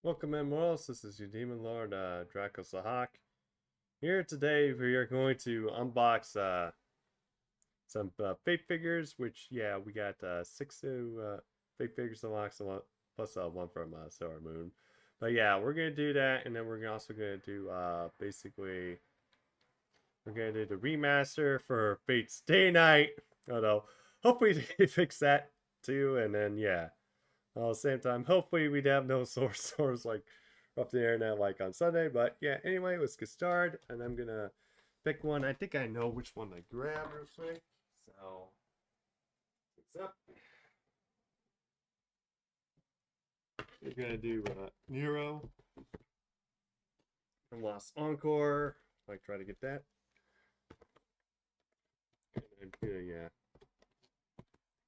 Welcome, Emeralds. This is your Demon Lord, Draco Sahak. Here today, we are going to unbox some fake figures. Which, yeah, we got six new fake figures unlocked, plus one from Solar Moon. But yeah, we're gonna do that, and then we're also gonna do basically we're gonna do the remaster for Fate's Day Night. Although, hopefully they fix that too, and then yeah. At the same time, hopefully we'd have no source like up the internet like on Sunday. But yeah, anyway, let's get started. And I'm gonna pick one. I think I know which one to grab real quick. So what's up? We're gonna do Nero from Lost Encore. Like try to get that. And yeah.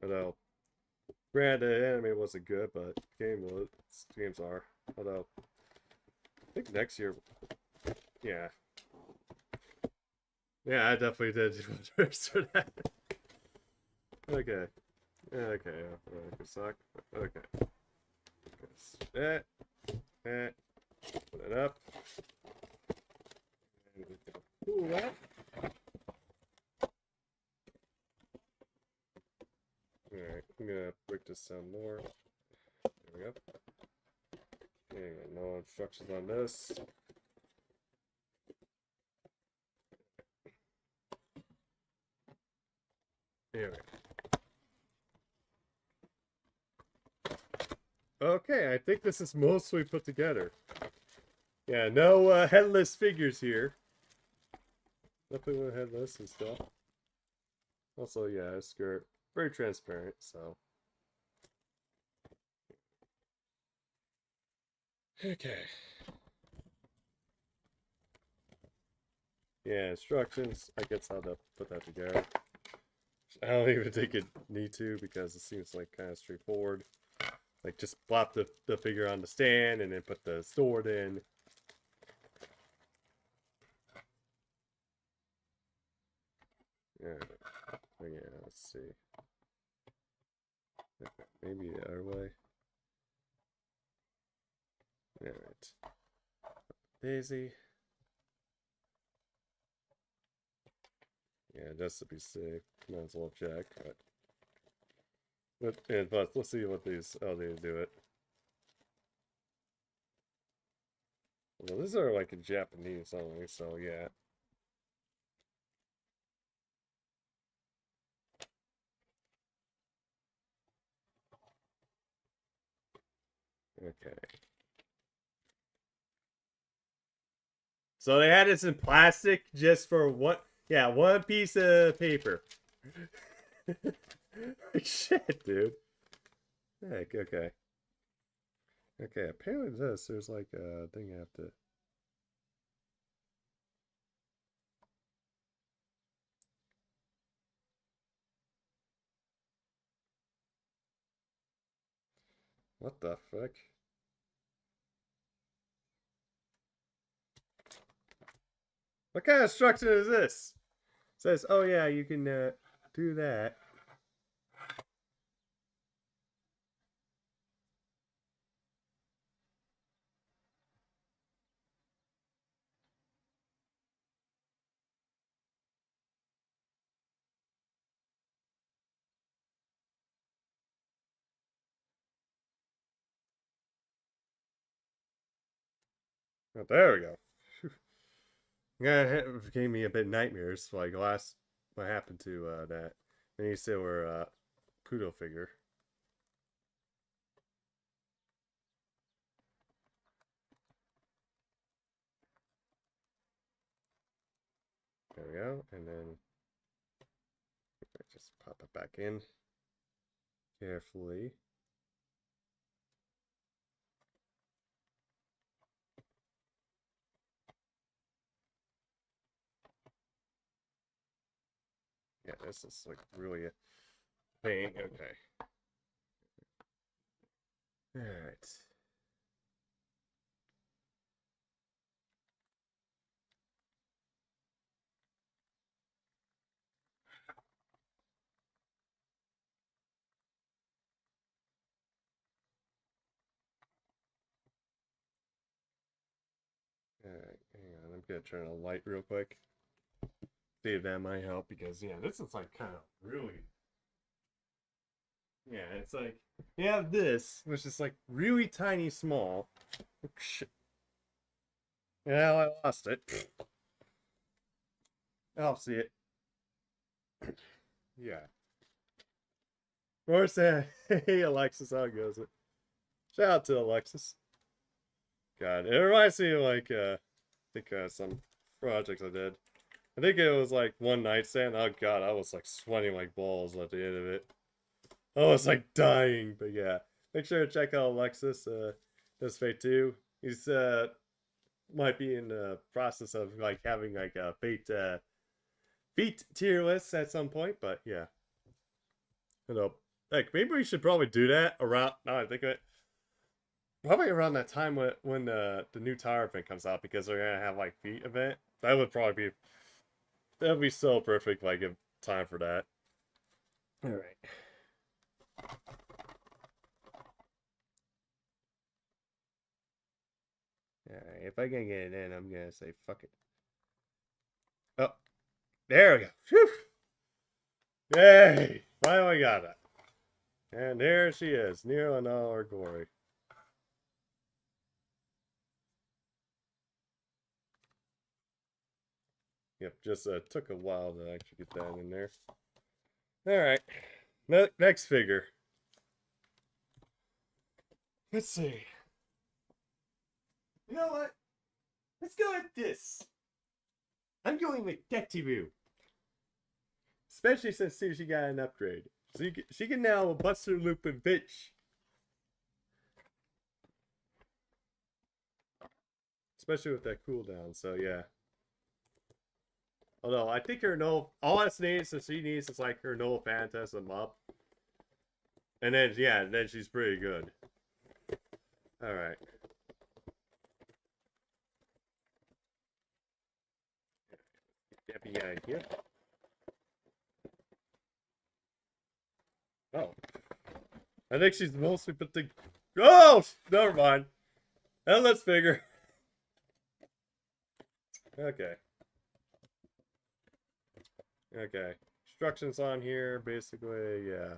Although granted the anime wasn't good, but games are. Although I think next year, yeah. Yeah, I definitely did for that. Okay. Okay. Good suck. Okay. That. That. Put it up. Ooh, what? Alright, I'm gonna break this down more. There we go. Okay, no instructions on this. Anyway. Okay, I think this is mostly put together. Yeah, no headless figures here. Nothing with headless and stuff. Also, yeah, a skirt. Very transparent, so. Okay. Yeah, instructions. I guess how to put that together. I don't even think it need to because it seems like kind of straightforward. Like just plop the figure on the stand and then put the sword in. Yeah, let's see. Maybe the other way. Alright. Daisy. Yeah, just to be safe. Might as well check, but let's see what how they do it. Well, these are like in Japanese only, so yeah. Okay. So they had this in plastic just for one piece of paper. Shit, dude. Heck, okay. Okay, apparently there's like a thing I have to. What the fuck? What kind of instruction is this? It says, oh yeah, you can do that. Oh, there we go. Yeah, it gave me a bit nightmares. Like what happened to that? Then you still were Kudo figure. There we go, and then just pop it back in carefully. Yeah, this is like really a pain. Okay. All right. gonna turn on the light real quick. See if that might help because yeah, this is like kind of really. Yeah, it's like you have this, which is like really tiny small. Oh, shit. Yeah, I lost it. I'll see it. Yeah. Of course, hey Alexis, how goes it? Shout out to Alexis. God, it reminds me of like I think some projects I did. I think it was like one night stand. Oh god, I was like sweating like balls at the end of it. I was like dying, but yeah. Make sure to check out Alexis. Does Fate 2. He's might be in the process of like having like a Fate tier list at some point, but yeah. You know, like maybe we should probably do that around. Now I think of it, probably around that time when the new tower event comes out because they're gonna have like Fate event. That would probably be that'd be so perfect. Like if time for that. All right. Alright, if I can get it in, I'm gonna say fuck it. Oh, there we go. Whew. Yay! Finally got it. And there she is, near in all her glory. Yep, just took a while to actually get that in there. Alright, next figure. Let's see. You know what? Let's go with this. I'm going with Detibu. Especially since she got an upgrade. So she can now bust her loop and bitch. Especially with that cooldown, so yeah. Although I think her no all it needs is she needs is like her no phantasm up. And then yeah, then she's pretty good. Alright. Get behind here. Oh. I think she's mostly put the oh, never mind. And let's figure. Okay. Okay. Instructions on here, basically, yeah.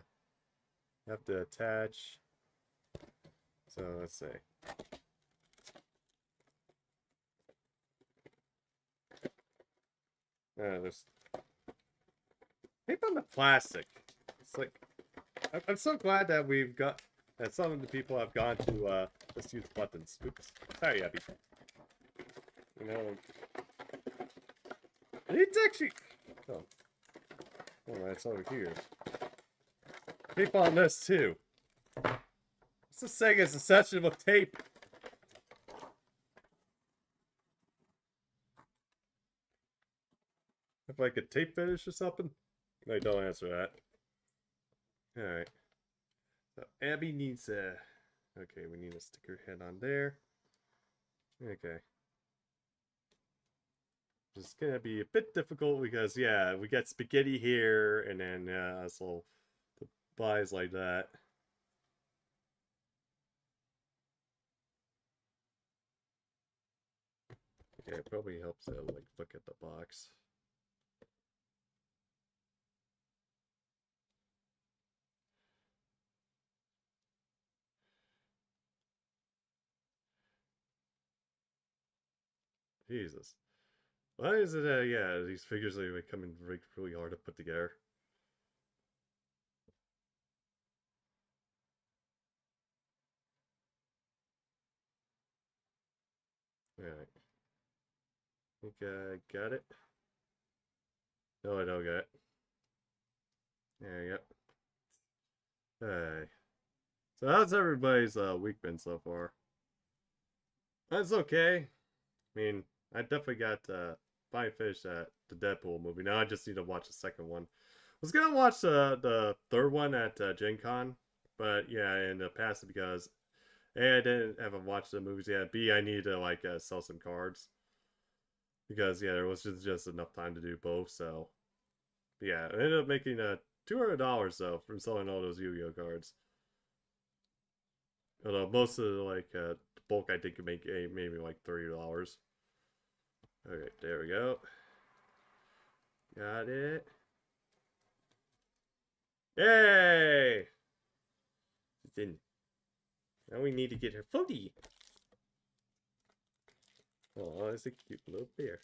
You have to attach. So let's see. There's tape on the plastic. It's like I'm so glad that we've got that some of the people have gone to let's use buttons. Oops. Sorry, Abby. You know, it's actually oh, it's over here. Tape on this too. What's this saying? It's a section of tape. Have like a tape finish or something? No, don't answer that. Alright. So Abby needs a okay, we need a sticker head on there. Okay. It's gonna be a bit difficult because yeah, we got spaghetti here and then so the buys like that. Okay, it probably helps to like look at the box. Jesus. Why is it yeah, these figures are becoming really hard to put together. Alright. I think I got it. No, I don't get it. There you go. Hey. So how's everybody's week been so far? That's okay. I mean, I definitely got finally finished the Deadpool movie. Now I just need to watch the second one. I was gonna watch the third one at Gencon, but yeah, and passed it because A, I didn't haven't watched the movies yet. B, I need to like sell some cards because yeah, there was just enough time to do both. So yeah, I ended up making $200 though from selling all those Yu-Gi-Oh cards. Although most of the like bulk I think could make maybe like $30. Alright, there we go. Got it. Yay! Then now we need to get her footy. Oh, it's a cute little bear.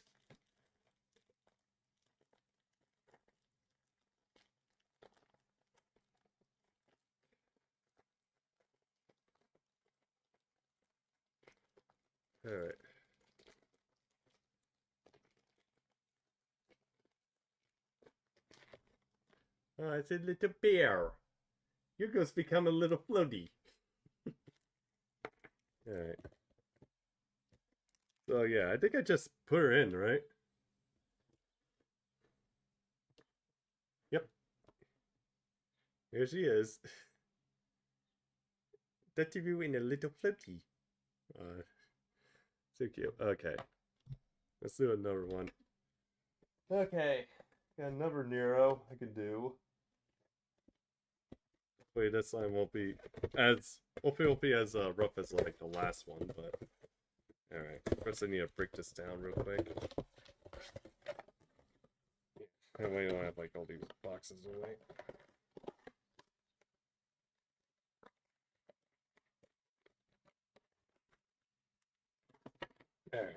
Alright. Oh, it's a little bear. You're going to become a little floaty. Alright. So yeah, I think I just put her in, right? Yep. Here she is. That you in a little floaty. So cute. Okay. Let's do another one. Okay. Got another Nero I can do. Wait, this line won't be as hopefully it won't be as rough as like the last one, but alright. First I need to break this down real quick. That way I don't have like all these boxes away. Alright.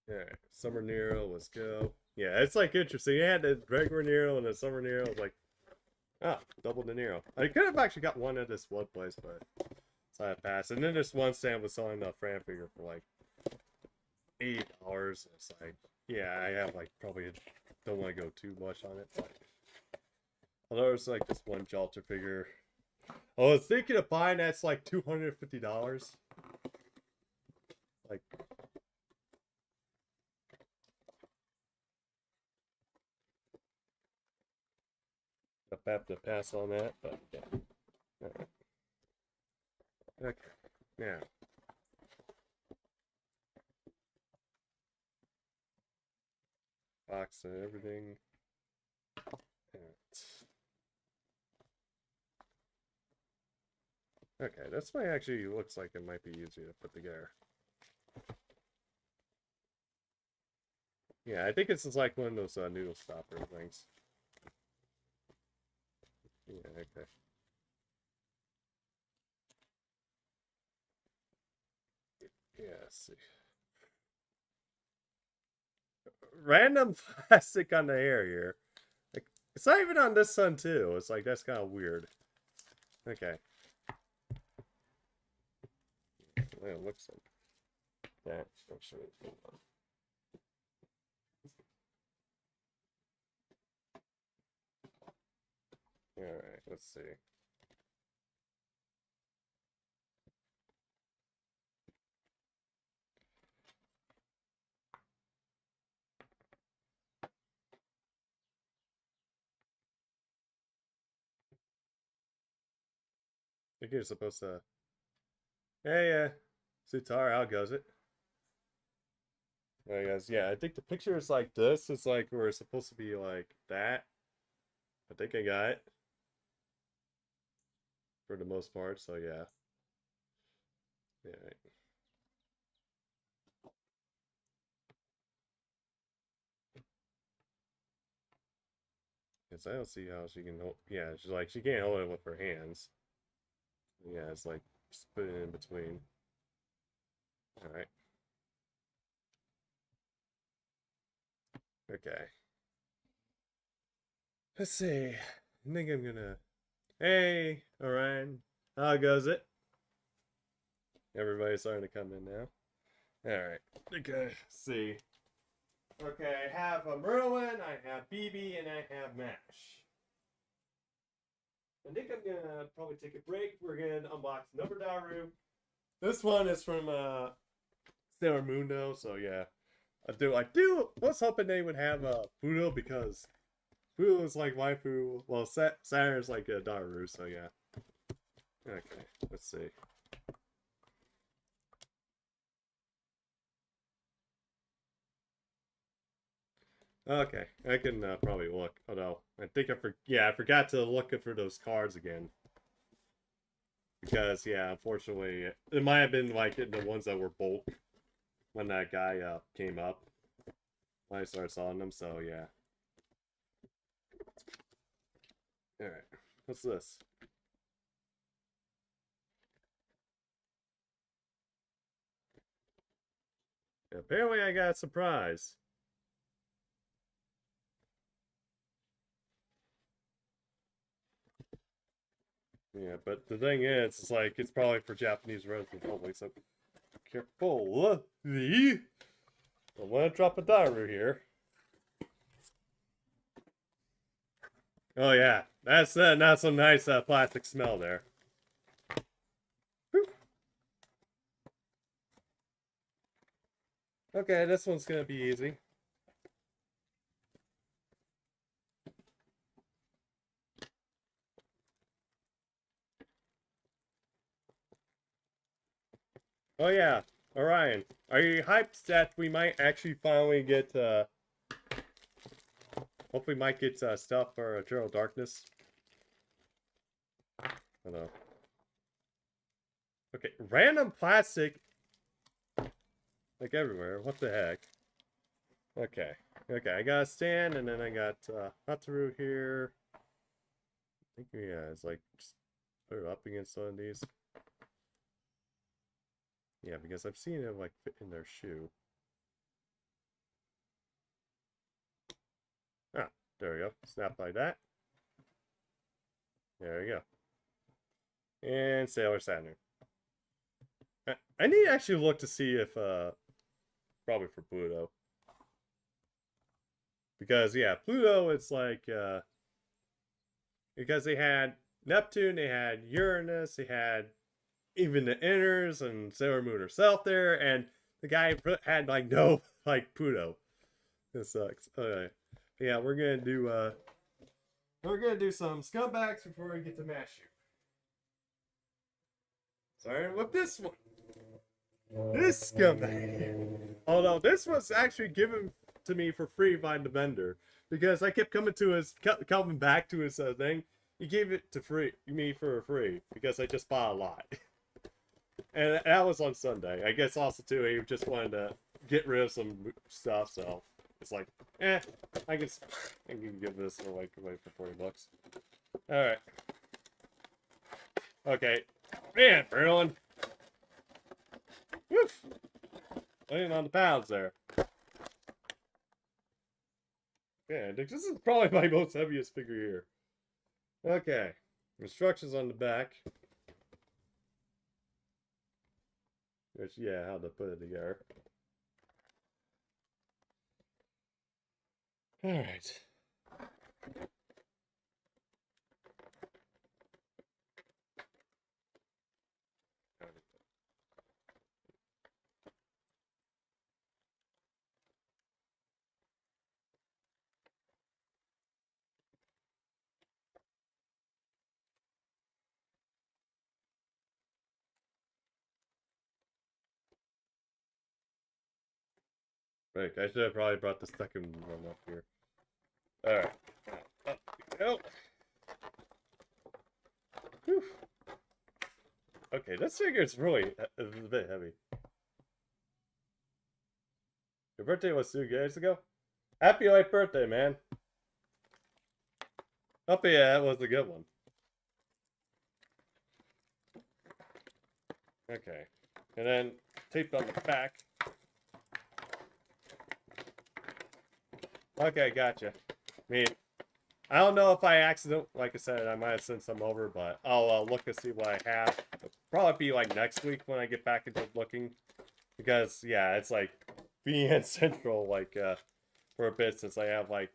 Alright, Summer Nero, let's go. Yeah, it's like interesting. You had the regular Nero and the Summer Nero. I was like, ah, double the Nero. I could have actually got one at this one place, but so I passed. And then this one stand was selling the Fran figure for like $80. It's like, yeah, I have like probably don't want to go too much on it. But although it's like this one Jalter figure. I was thinking of buying that's like $250. Like, I have to pass on that, but yeah. Right. Okay, now. Box and everything. Okay, this might actually looks like it might be easier to put together. Yeah, I think it's just like one of those noodle stopper things. Yeah, okay. Yeah, let's see. Random plastic on the hair here. Like, it's not even on this one too. It's like that's kind of weird. Okay. Well, it looks like that. Actually, all right. Let's see. I think you're supposed to. Hey, Sutar, how goes it? I guess, yeah, I think the picture is like this. It's like we're supposed to be like that. I think I got it. For the most part, so yeah. Yeah. Because I don't see how she can hold. Yeah, she's like, she can't hold it with her hands. Yeah, it's like, just put it in between. Alright. Okay. Let's see. I think I'm gonna. Hey, Orion. How goes it? Everybody's starting to come in now. Alright. Okay, let's see. Okay, I have a Merlin, I have BB, and I have MASH. I think I'm gonna probably take a break. We're gonna unbox another Daru. This one is from Sailor Mundo, so yeah. I was hoping they would have Fudo because Fudo is like waifu. Well, Saturn is like a Daru, so yeah. Okay, let's see. Okay, I can probably look. Oh no, I think I forgot to look for those cards again. Because yeah, unfortunately, it might have been like the ones that were bulk when that guy came up. When I started selling them, so yeah. All right, what's this? Apparently, I got a surprise. Yeah, but the thing is, it's like it's probably for Japanese residents only, so careful. The I want to drop a diary here. Oh yeah, that's not some nice plastic smell there. Whew. Okay, this one's gonna be easy. Oh yeah, Orion, are you hyped that we might actually finally get hopefully might get stuff for Eternal Darkness? I don't know. Okay, random plastic like everywhere. What the heck? Okay. Okay, I got a stand and then I got Hataru here. I think yeah, it's like just put it up against one of these. Yeah, because I've seen it like fit in their shoe. Ah, there we go. Snap like that. There we go. And Sailor Saturn. I need to actually look to see if probably for Pluto. Because yeah, Pluto it's like because they had Neptune, they had Uranus, they had even the Inners and Sailor Moon herself there, and the guy had like no like Pluto. This sucks. Okay. Yeah, we're gonna do some scumbags before we get to Mash You. Starting with this one. This scumbag. Although this was actually given to me for free by the vendor because I kept coming back to his thing. He gave it to me for free because I just bought a lot, and that was on Sunday. I guess also too he just wanted to get rid of some stuff, so it's like, I can give this away for $40. All right. Okay, man, Berlin. Woof. Laying on the pounds there. Yeah, this is probably my most heaviest figure here. Okay. Instructions on the back. Which, yeah, how to put it together. Alright. Right, I should have probably brought the second one up here. Alright. Up we go. Whew. Okay, this figure is really a bit heavy. Your birthday was 2 days ago? Happy late birthday, man. Oh, yeah, that was a good one. Okay. And then taped on the back. Okay, gotcha. I mean, I don't know if I accidentally, like I said, I might have sent some over, but I'll look and see what I have. It'll probably be like next week when I get back into looking. Because, yeah, it's like being central, like, for a bit since I have like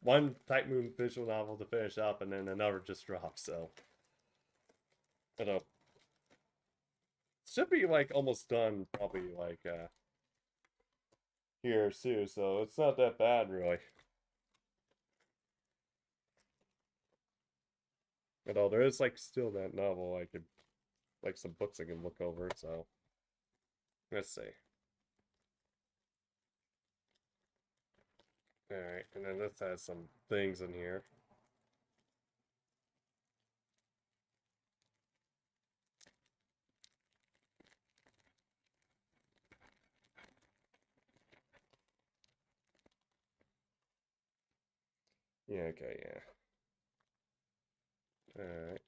one Type Moon visual novel to finish up and then another just dropped, so. I don't know. Should be like almost done, probably like, here soon, so it's not that bad, really. Although there is like still that novel I could, like some books I can look over, so. Let's see. Alright, and then this has some things in here. Yeah, okay, yeah. Alright.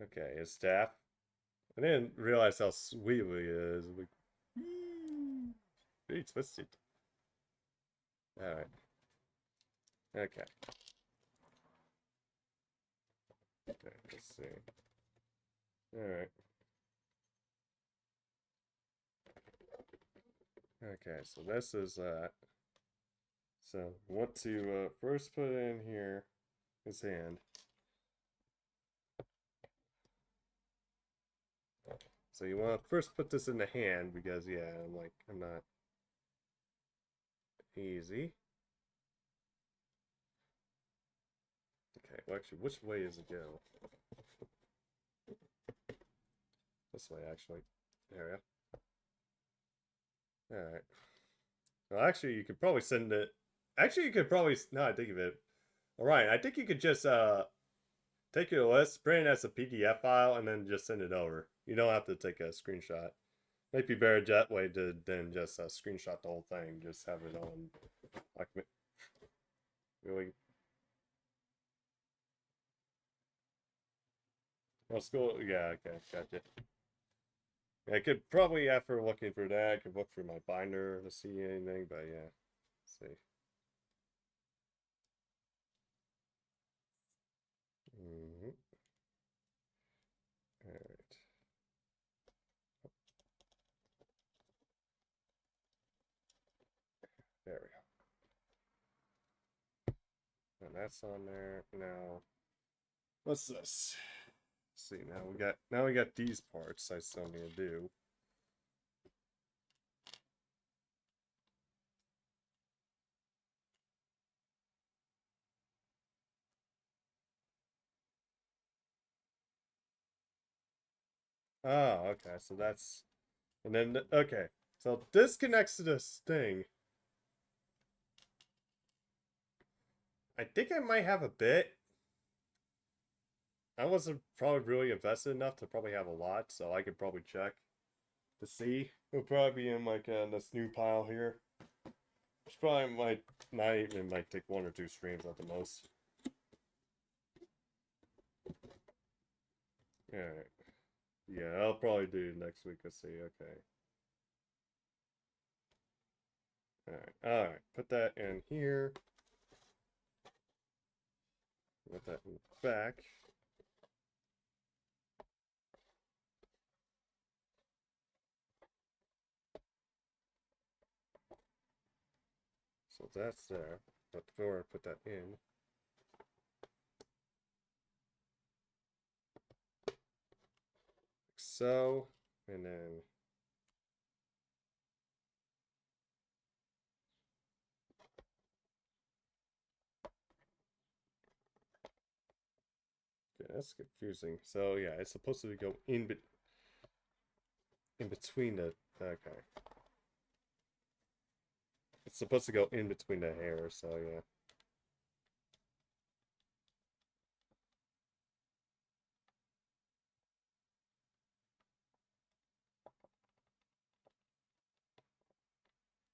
Okay, his staff. I didn't realize how sweet he is. Like, very twisted. Alright. Okay. Okay, let's see. Alright. Okay, so this is so want to first put in here his hand. So you want to first put this in the hand because yeah, I'm not easy. Okay, well actually, which way does it go? This way actually. There we go. Alright. Well actually you could probably send it. Actually you could probably now I think of it. Alright, I think you could just take your list, print it as a PDF file, and then just send it over. You don't have to take a screenshot. Might be better that way than just screenshot the whole thing. Just have it on document. Really. Well, school. Yeah, okay, gotcha. I could probably, after looking for that, I could look through my binder to see anything, but yeah. Let's see. Alright. There we go. And that's on there. Now, what's this? Let's see, now we got these parts I still need to do. Oh, okay, so that's, and then, okay, so this connects to this thing. I think I might have a bit. I wasn't probably really invested enough to probably have a lot, so I could probably check to see. It'll probably be in like this new pile here. Which probably might not even might take 1 or 2 streams at the most. Alright. Yeah, I'll probably do next week. Let's see. Okay. Alright. Put that in here. Put that in the back. So that's there. But before I put that in. Like so. And then okay, that's confusing. So yeah, it's supposed to go in between the okay. It's supposed to go in between the hair, so yeah.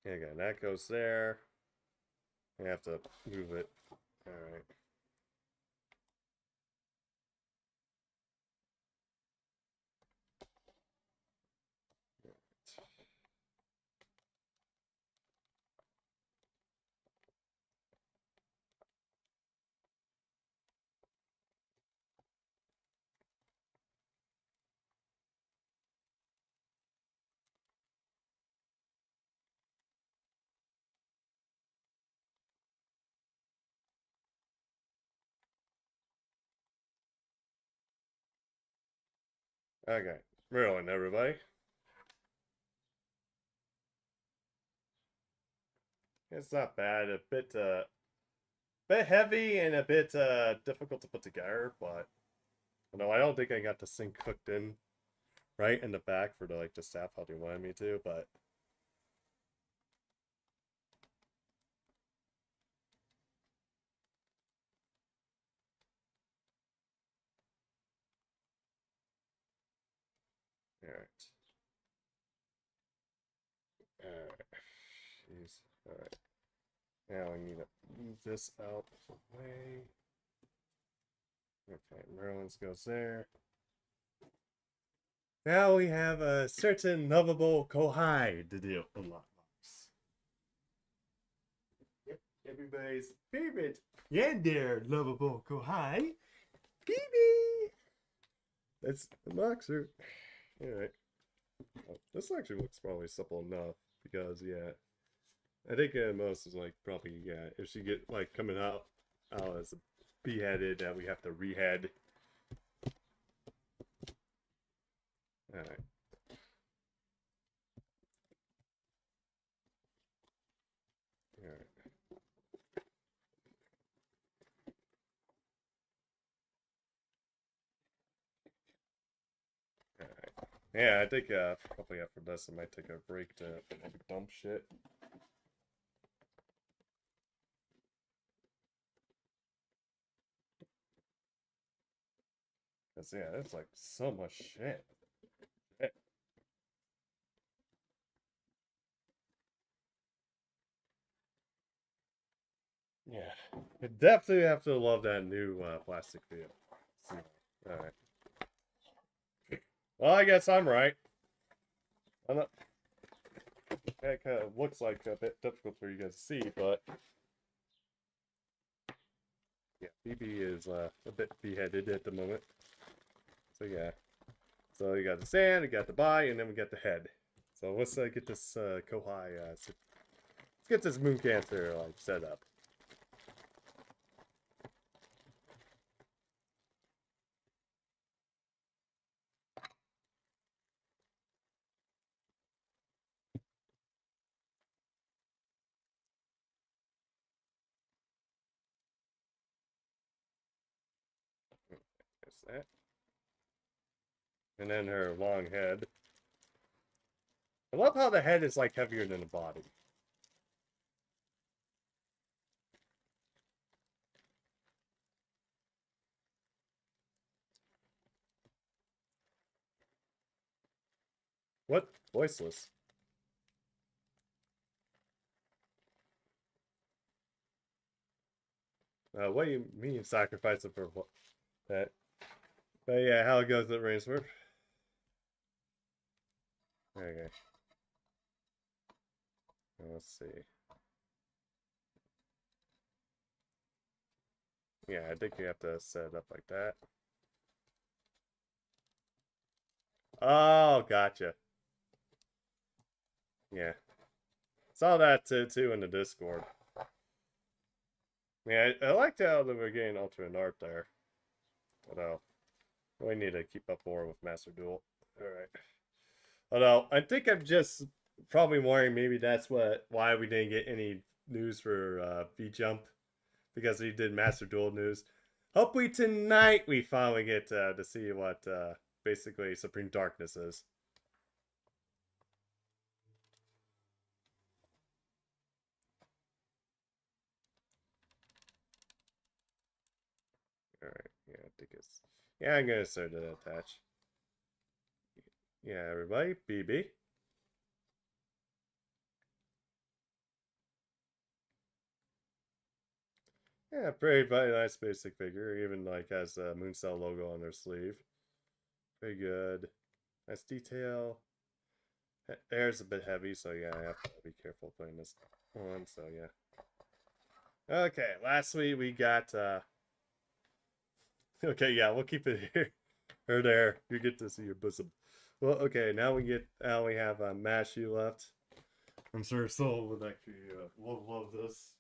Okay, that goes there. I have to move it. Alright. Okay. Rolling, everybody. It's not bad. A bit heavy and a bit difficult to put together, but no, I don't think I got the thing cooked in right in the back for the like the staff how they wanted me to, but Alright. Jeez. Alright. Now I need to move this out of the way. Okay, Merlin's goes there. Now we have a certain lovable Kohai to do unlock box. Yep, everybody's favorite Yandere lovable Kohai. Baby! That's the boxer. Alright. Oh, this actually looks probably simple enough because, yeah. I think most is like probably, yeah, if she get like coming out as a beheaded, we have to rehead. Alright. Alright. Alright. Yeah, I think probably after this I might take a break to dump shit. Cause yeah, there's like so much shit. Yeah, you definitely have to love that new plastic feel. Alright. Well, I guess I'm right. I'm not... That kind of looks like a bit difficult for you guys to see, but yeah, BB is a bit beheaded at the moment. So yeah. So you got the sand, you got the body, and then we got the head. So let's get this Kohai, let's get this Moon Cancer like set up. There's that. And then her long head. I love how the head is like heavier than the body. What? Voiceless. What do you mean sacrifice it for what? That? But yeah, how it goes at Rainsworth. Okay. Let's see. Yeah, I think you have to set it up like that. Oh, gotcha. Yeah. Saw that too in the Discord. Yeah, I liked how they were getting alternate art there. Although, we need to keep up more with Master Duel. Alright. Although, I think I'm just probably worrying maybe that's why we didn't get any news for V-Jump. Because we did Master Duel news. Hopefully tonight we finally get to see what basically Supreme Darkness is. Alright, yeah, I think it's... Yeah, I'm gonna start to attach. Yeah, everybody, BB. Yeah, very nice basic figure. Even like has the Mooncell logo on their sleeve. Very good. Nice detail. Hair's a bit heavy, so yeah, I have to be careful putting this on, so yeah. Okay, lastly we got okay, yeah, we'll keep it here or there. You get to see your bosom. Well, okay, now we have Mashy left. I'm sure Soul would actually love this.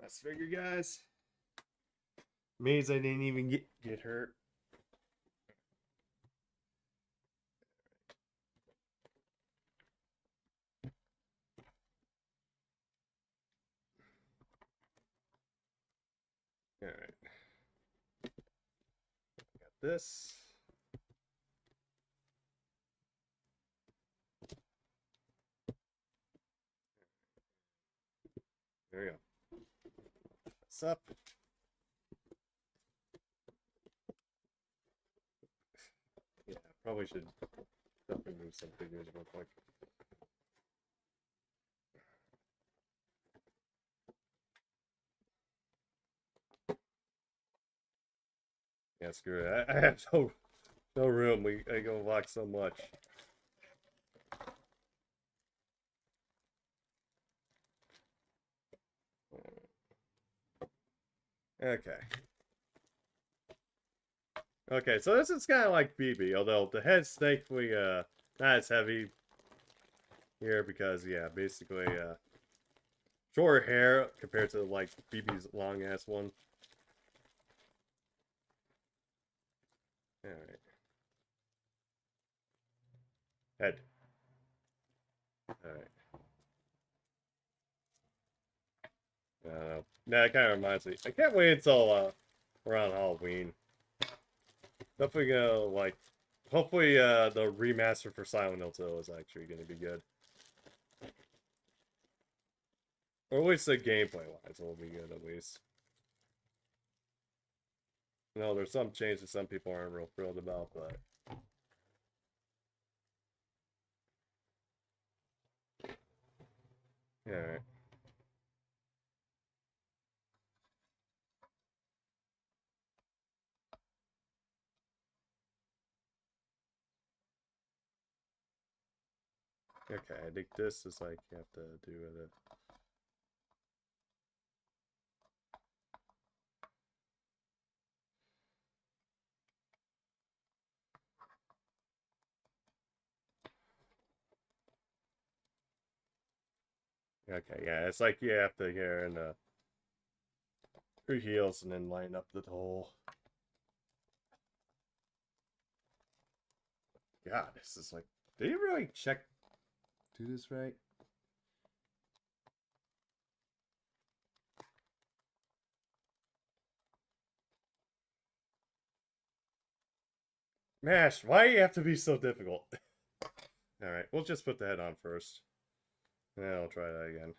Last figure, guys. Means I didn't even get hurt. All right. Got this. There we go. What's up? Probably should definitely move some figures real quick. Yeah, screw it. I have no room. I go walk so much. Okay. Okay, so this is kind of like BB, although the head's thankfully not as heavy here because yeah, basically shorter hair compared to like BB's long ass one. All right. Head. All right. Nah, that kind of reminds me. I can't wait until around Halloween. Definitely gonna like. Hopefully, the remaster for Silent Hill 2 is actually gonna be good. Or at least the gameplay-wise will be good, at least. No, there's some changes some people aren't real thrilled about, but... Yeah, alright. Okay, I think this is like you have to do with it. Okay, yeah, it's like you have to get in her heels and then line up the hole. God, this is like, did you really do this right? Mash, why do you have to be so difficult? Alright, we'll just put the head on first. Yeah, I'll try that again.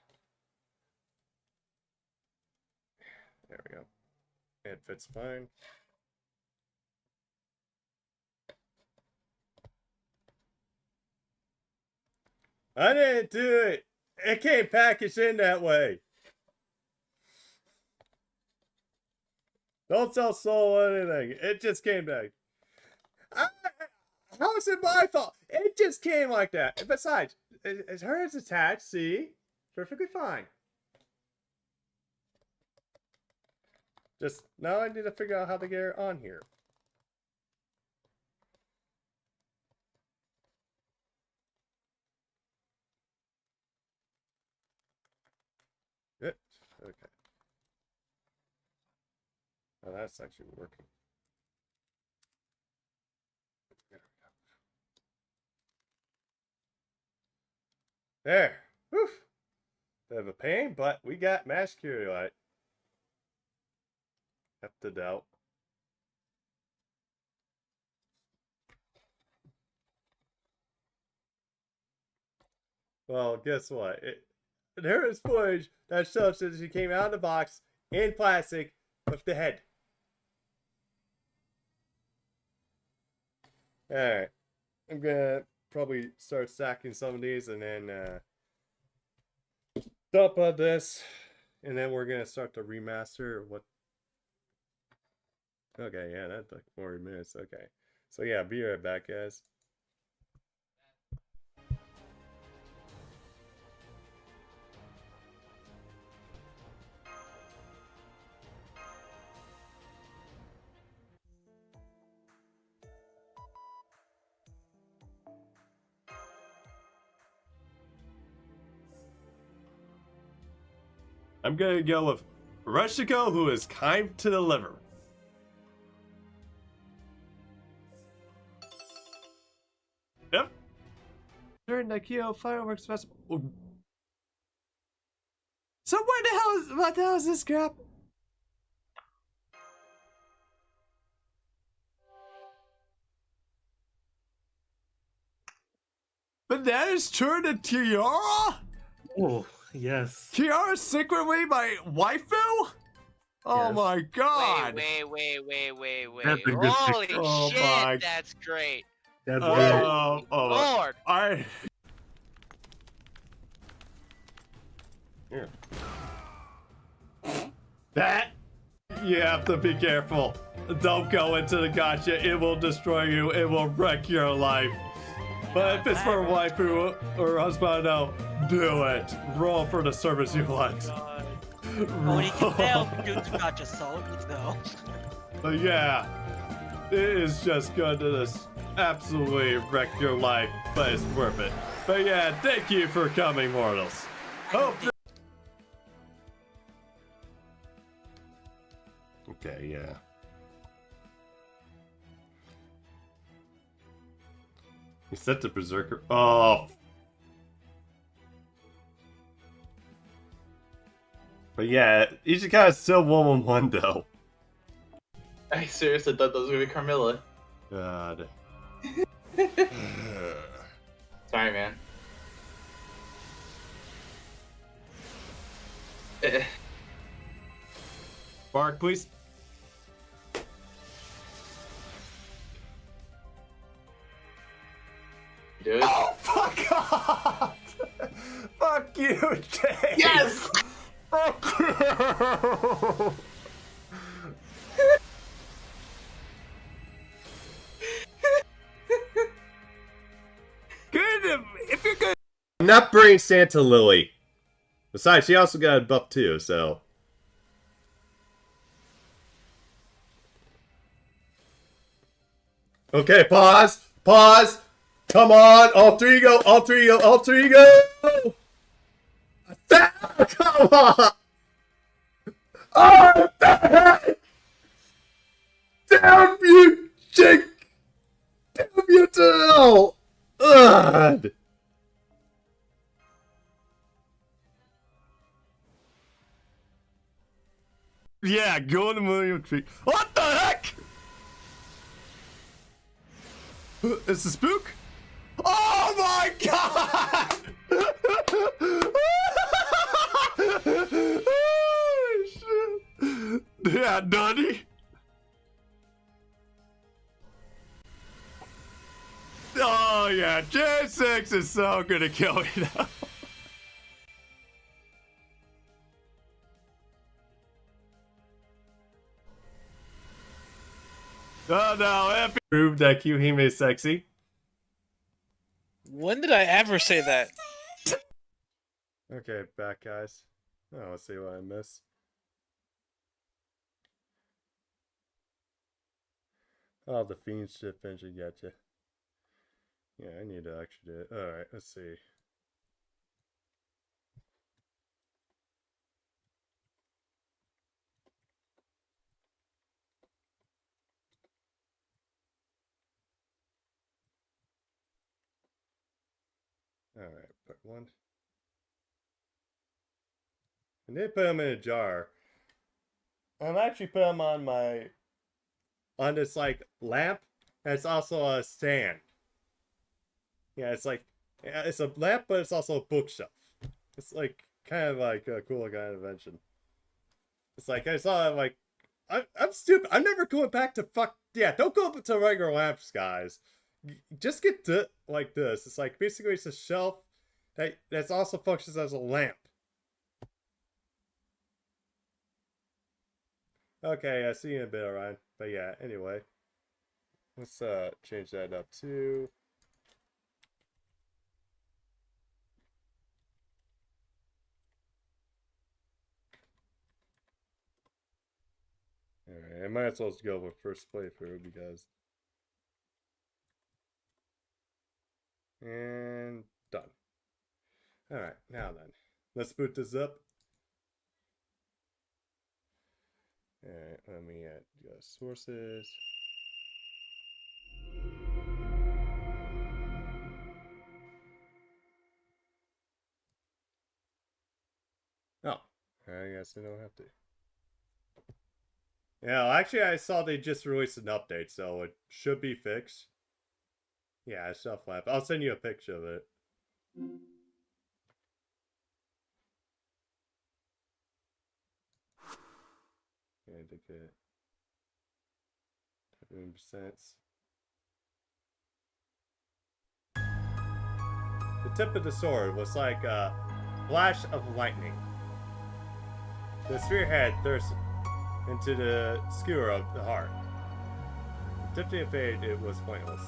There we go. It fits fine. I didn't do it! It came packaged in that way! Don't tell Soul anything. It just came back. How is it my fault? It just came like that. Besides, hers attached, see? Perfectly fine. Just, now I need to figure out how to get her on here. Good. Okay. Now that's actually working. There. Whew. Bit of a pain, but we got Mash Light. Have to doubt. Well, guess what? There is footage that shows that she came out of the box in plastic with the head. Alright. I'm gonna probably start stacking some of these and then dump on this. And then we're gonna start the remaster. What? Okay, yeah, that's like 40 minutes. Okay. So yeah, be right back, guys. I'm gonna go with Rushiko, who is kind to the liver. Yep. During the Kyoto Fireworks Festival. Ooh. So what the hell is this crap? But that is true to Tiara? Oh, yes. Tiara's secretly my waifu? Oh Yes. my god! Wait. That's a good Holy picture. Oh shit, my- that's great. That's good. Lord! I. Here. That you have to be careful. Don't go into the gacha. It will destroy you. It will wreck your life. But if it's for a waifu or husband, no, do it. Roll for the service you want. When you can fail due to gotcha, so let's go. But yeah, it is just going to just absolutely wreck your life, but it's worth it. But yeah, thank you for coming, mortals. Hope. Okay, yeah. You set the berserker. Oh. But yeah, Ichikai is still 1-1-1 though. I seriously thought that was gonna be Carmilla. God. Sorry, man. Eh. Bark, please. Do it. Oh, fuck off! Fuck you, Jay! Yes! Fuck you! Good, if you're good. I'm not bringing Santa Lily. Besides, she also got a buff too, so. Okay, pause! Pause! Come on! All three go! All three go! All three go! Come on! Oh, what the heck? Damn you, Jake! Damn you to hell! Ugh! Yeah, go in the William Tree. What the heck? It's a spook? Oh my god! Oh, shit. Yeah, Duddy. Oh yeah, J6 is so gonna kill me now. Oh no, Epi proved that Kyuhime is sexy. When did I ever say that? Okay, back guys. Oh, let's see what I miss. Oh, the fiend ship engine got you. Yeah, I need to actually do it. Alright, let's see. Alright, put one. I did put them in a jar. I'm actually put them on this like lamp. And it's also a stand. Yeah, it's like it's a lamp, but it's also a bookshelf. It's like kind of like a cool kind of invention. It's like I saw like I'm stupid. I'm never going back to don't go up to regular lamps, guys. Just get to like this. It's like basically it's a shelf that's also functions as a lamp. Okay, I see you in a bit, Ryan. But yeah, anyway. Let's change that up too. Alright, I might as well go with first playthrough because. And done. Alright, now then. Let's boot this up. Alright, let me add sources. Oh, I guess I don't have to. Yeah, actually, I saw they just released an update, so it should be fixed. Yeah, it's stuff left. I'll send you a picture of it. Yeah, I think it. 10%. The tip of the sword was like a flash of lightning. The spearhead thrust into the skewer of the heart. Tipped and faded, it was pointless.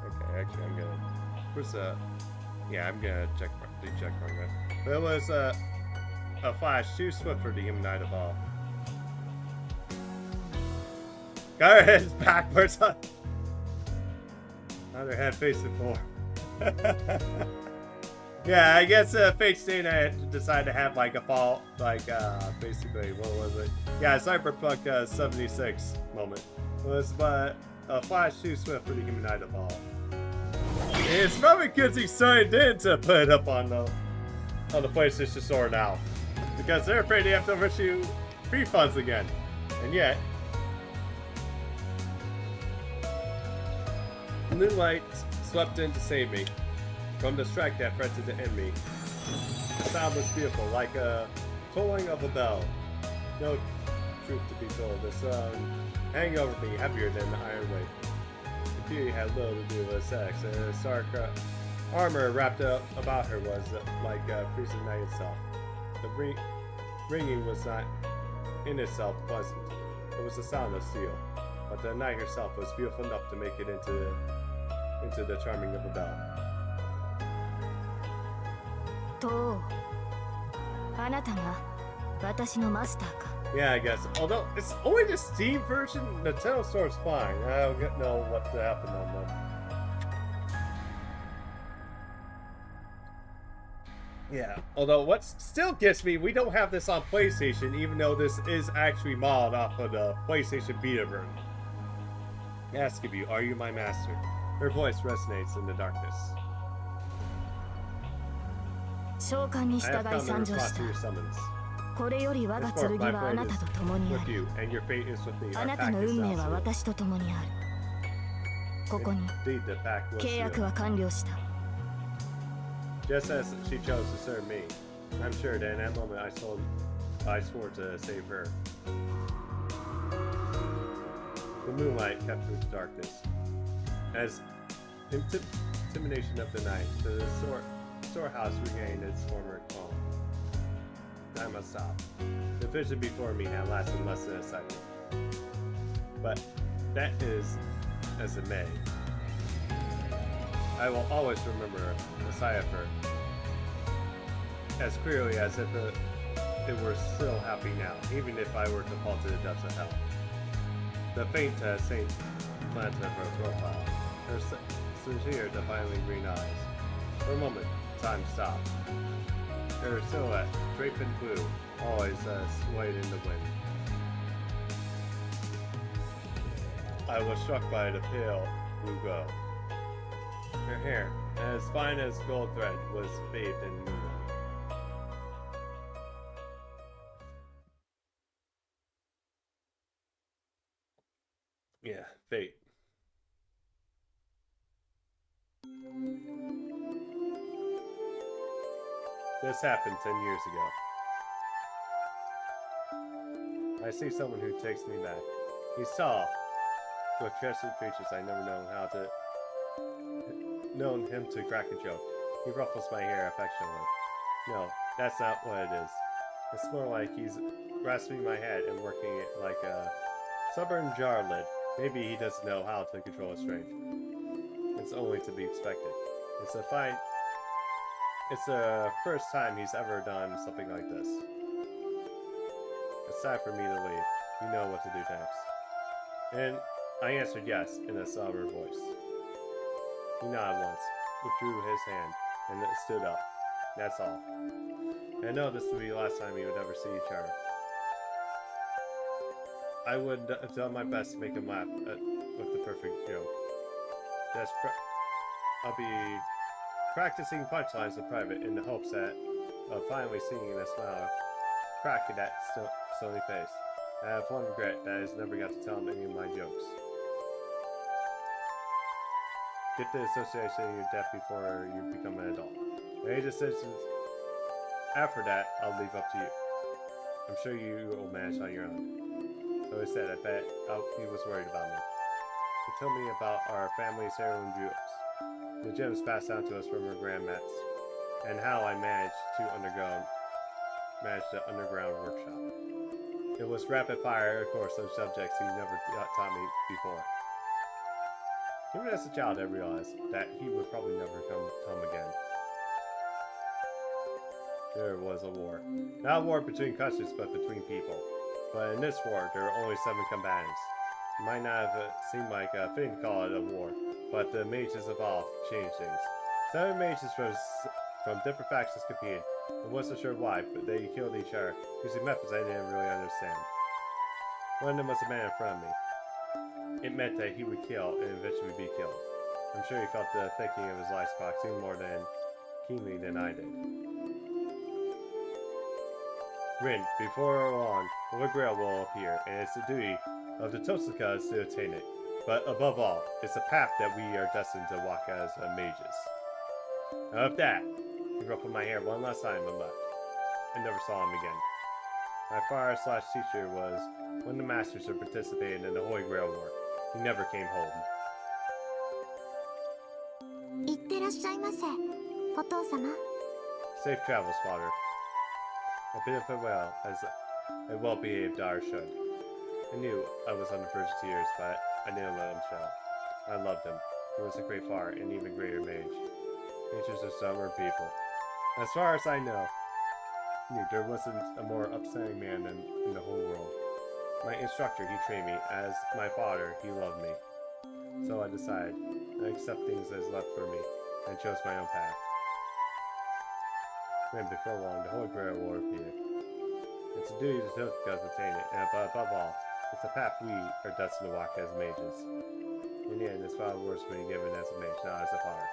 Okay, actually, I'm gonna. Where's the? Yeah, I'm gonna check mark that. But it was a flash too swift for the human eye to follow. Got her head backwards. Not her head facing forward. Yeah, I guess Fate's Day Night decided to have like a fall, like basically, what was it? Yeah, Cyberpunk 76 moment. It was but a flash too swift for the human eye to follow. It's probably because he signed in to put it up on the PlayStation Store now, because they're afraid they have to issue refunds again, and yet new light swept in to save me from the strike that threatened to end me. The sound was beautiful, like a tolling of a bell. No truth to be told, the sun hanging over me heavier than the iron weight. The beauty had little to do with sex, and the stark armor wrapped up about her was like freezing night itself. The ringing was not in itself pleasant. It was the sound of steel, but the night herself was beautiful enough to make it into the charming of a bell. とあなたが私のマスターか Yeah, I guess. Although it's only the Steam version, Nintendo Store's fine. I don't know what happened on them. Yeah, although what still gets me, we don't have this on PlayStation, even though this is actually modded off of the PlayStation Vita version. Ask of you, are you my master? Her voice resonates in the darkness. 召喚に I 従 have い come in 参上 response し to your た summons. これより我が剣 Henceforth, は my あな blade た is と共にあ with る you, and your fate is with me. あ Our なた pact の is 運命 now は sealed. 私と共にあるここに Indeed, the pact was 契約 sealed. は完了した Just as she chose to serve me, I'm sure that in that moment I swore to save her. The moonlight kept through the darkness. As intimidation of the night, the storehouse regained its former calm. I must stop. The vision before me had lasted less than a second. But that is as it may. I will always remember the sight of her as clearly as if it were still happening now, even if I were to fall to the depths of hell. The faint Saint glance of her profile, her sincere, divinely green eyes. For a moment, time stopped. Her silhouette, draped in blue, always swayed in the wind. I was struck by the pale blue glow. Her hair, as fine as gold thread, was bathed in moonlight. Yeah, fate. This happened 10 years ago. I see someone who takes me back. He's tall, with treasured features I never known him to crack a joke. He ruffles my hair affectionately. No, that's not what it is. It's more like he's grasping my head and working it like a stubborn jar lid. Maybe he doesn't know how to control his strength. It's only to be expected. It's the first time he's ever done something like this. It's time for me to leave. You know what to do next. And I answered yes in a somber voice. He nodded once, withdrew his hand, and stood up. That's all. I know this would be the last time we would ever see each other. I would have done my best to make him laugh with the perfect joke. I'll be practicing punchlines in private in the hopes of finally seeing a smile crack in that stony face. I have one regret that I never got to tell him any of my jokes. Get the association of your death before you become an adult. Any decisions after that, I'll leave up to you. I'm sure you will manage on your own. So he said, I bet he was worried about me. He told me about our family's heirloom jewels. the gems passed down to us from our grandmas, and how I managed the underground workshop. It was rapid fire, of course, of subjects he never taught me before. Even as a child, I realized that he would probably never come home again. There was a war. Not a war between countries, but between people. But in this war, there were only 7 combatants. It might not have seemed like a fitting to call it a war, but the mages evolved, changed things. 7 mages from different factions competed. I wasn't sure why, but they killed each other, using methods I didn't really understand. One of them was a man in front of me. It meant that he would kill and eventually be killed. I'm sure he felt the ticking of his life clock even more keenly than I did. Rin, before long, the Holy Grail will appear, and it's the duty of the Totsukas to attain it. But above all, it's a path that we are destined to walk as mages. Now with that, he ruffled my hair one last time and left. I never saw him again. My father/teacher was one of the masters who participated in the Holy Grail War. He never came home. いってらっしゃいませ、お父様。 Safe travels, father. I bid him farewell, as a well-behaved daughter should. I knew I was on the verge of tears, but I didn't let him show. I loved him. He was a great father, and even greater mage. Mages are stubborn people. As far as I know, there wasn't a more upsetting man in the whole world. My instructor, he trained me. As my father, he loved me. So I decided, I accept things as left for me, and chose my own path. When before long, the Holy Grail will appear. It's a duty to Totsuka to attain it, and above all, it's a path we are destined to walk as mages. In the end, this father words to be given as a mage, not as a father.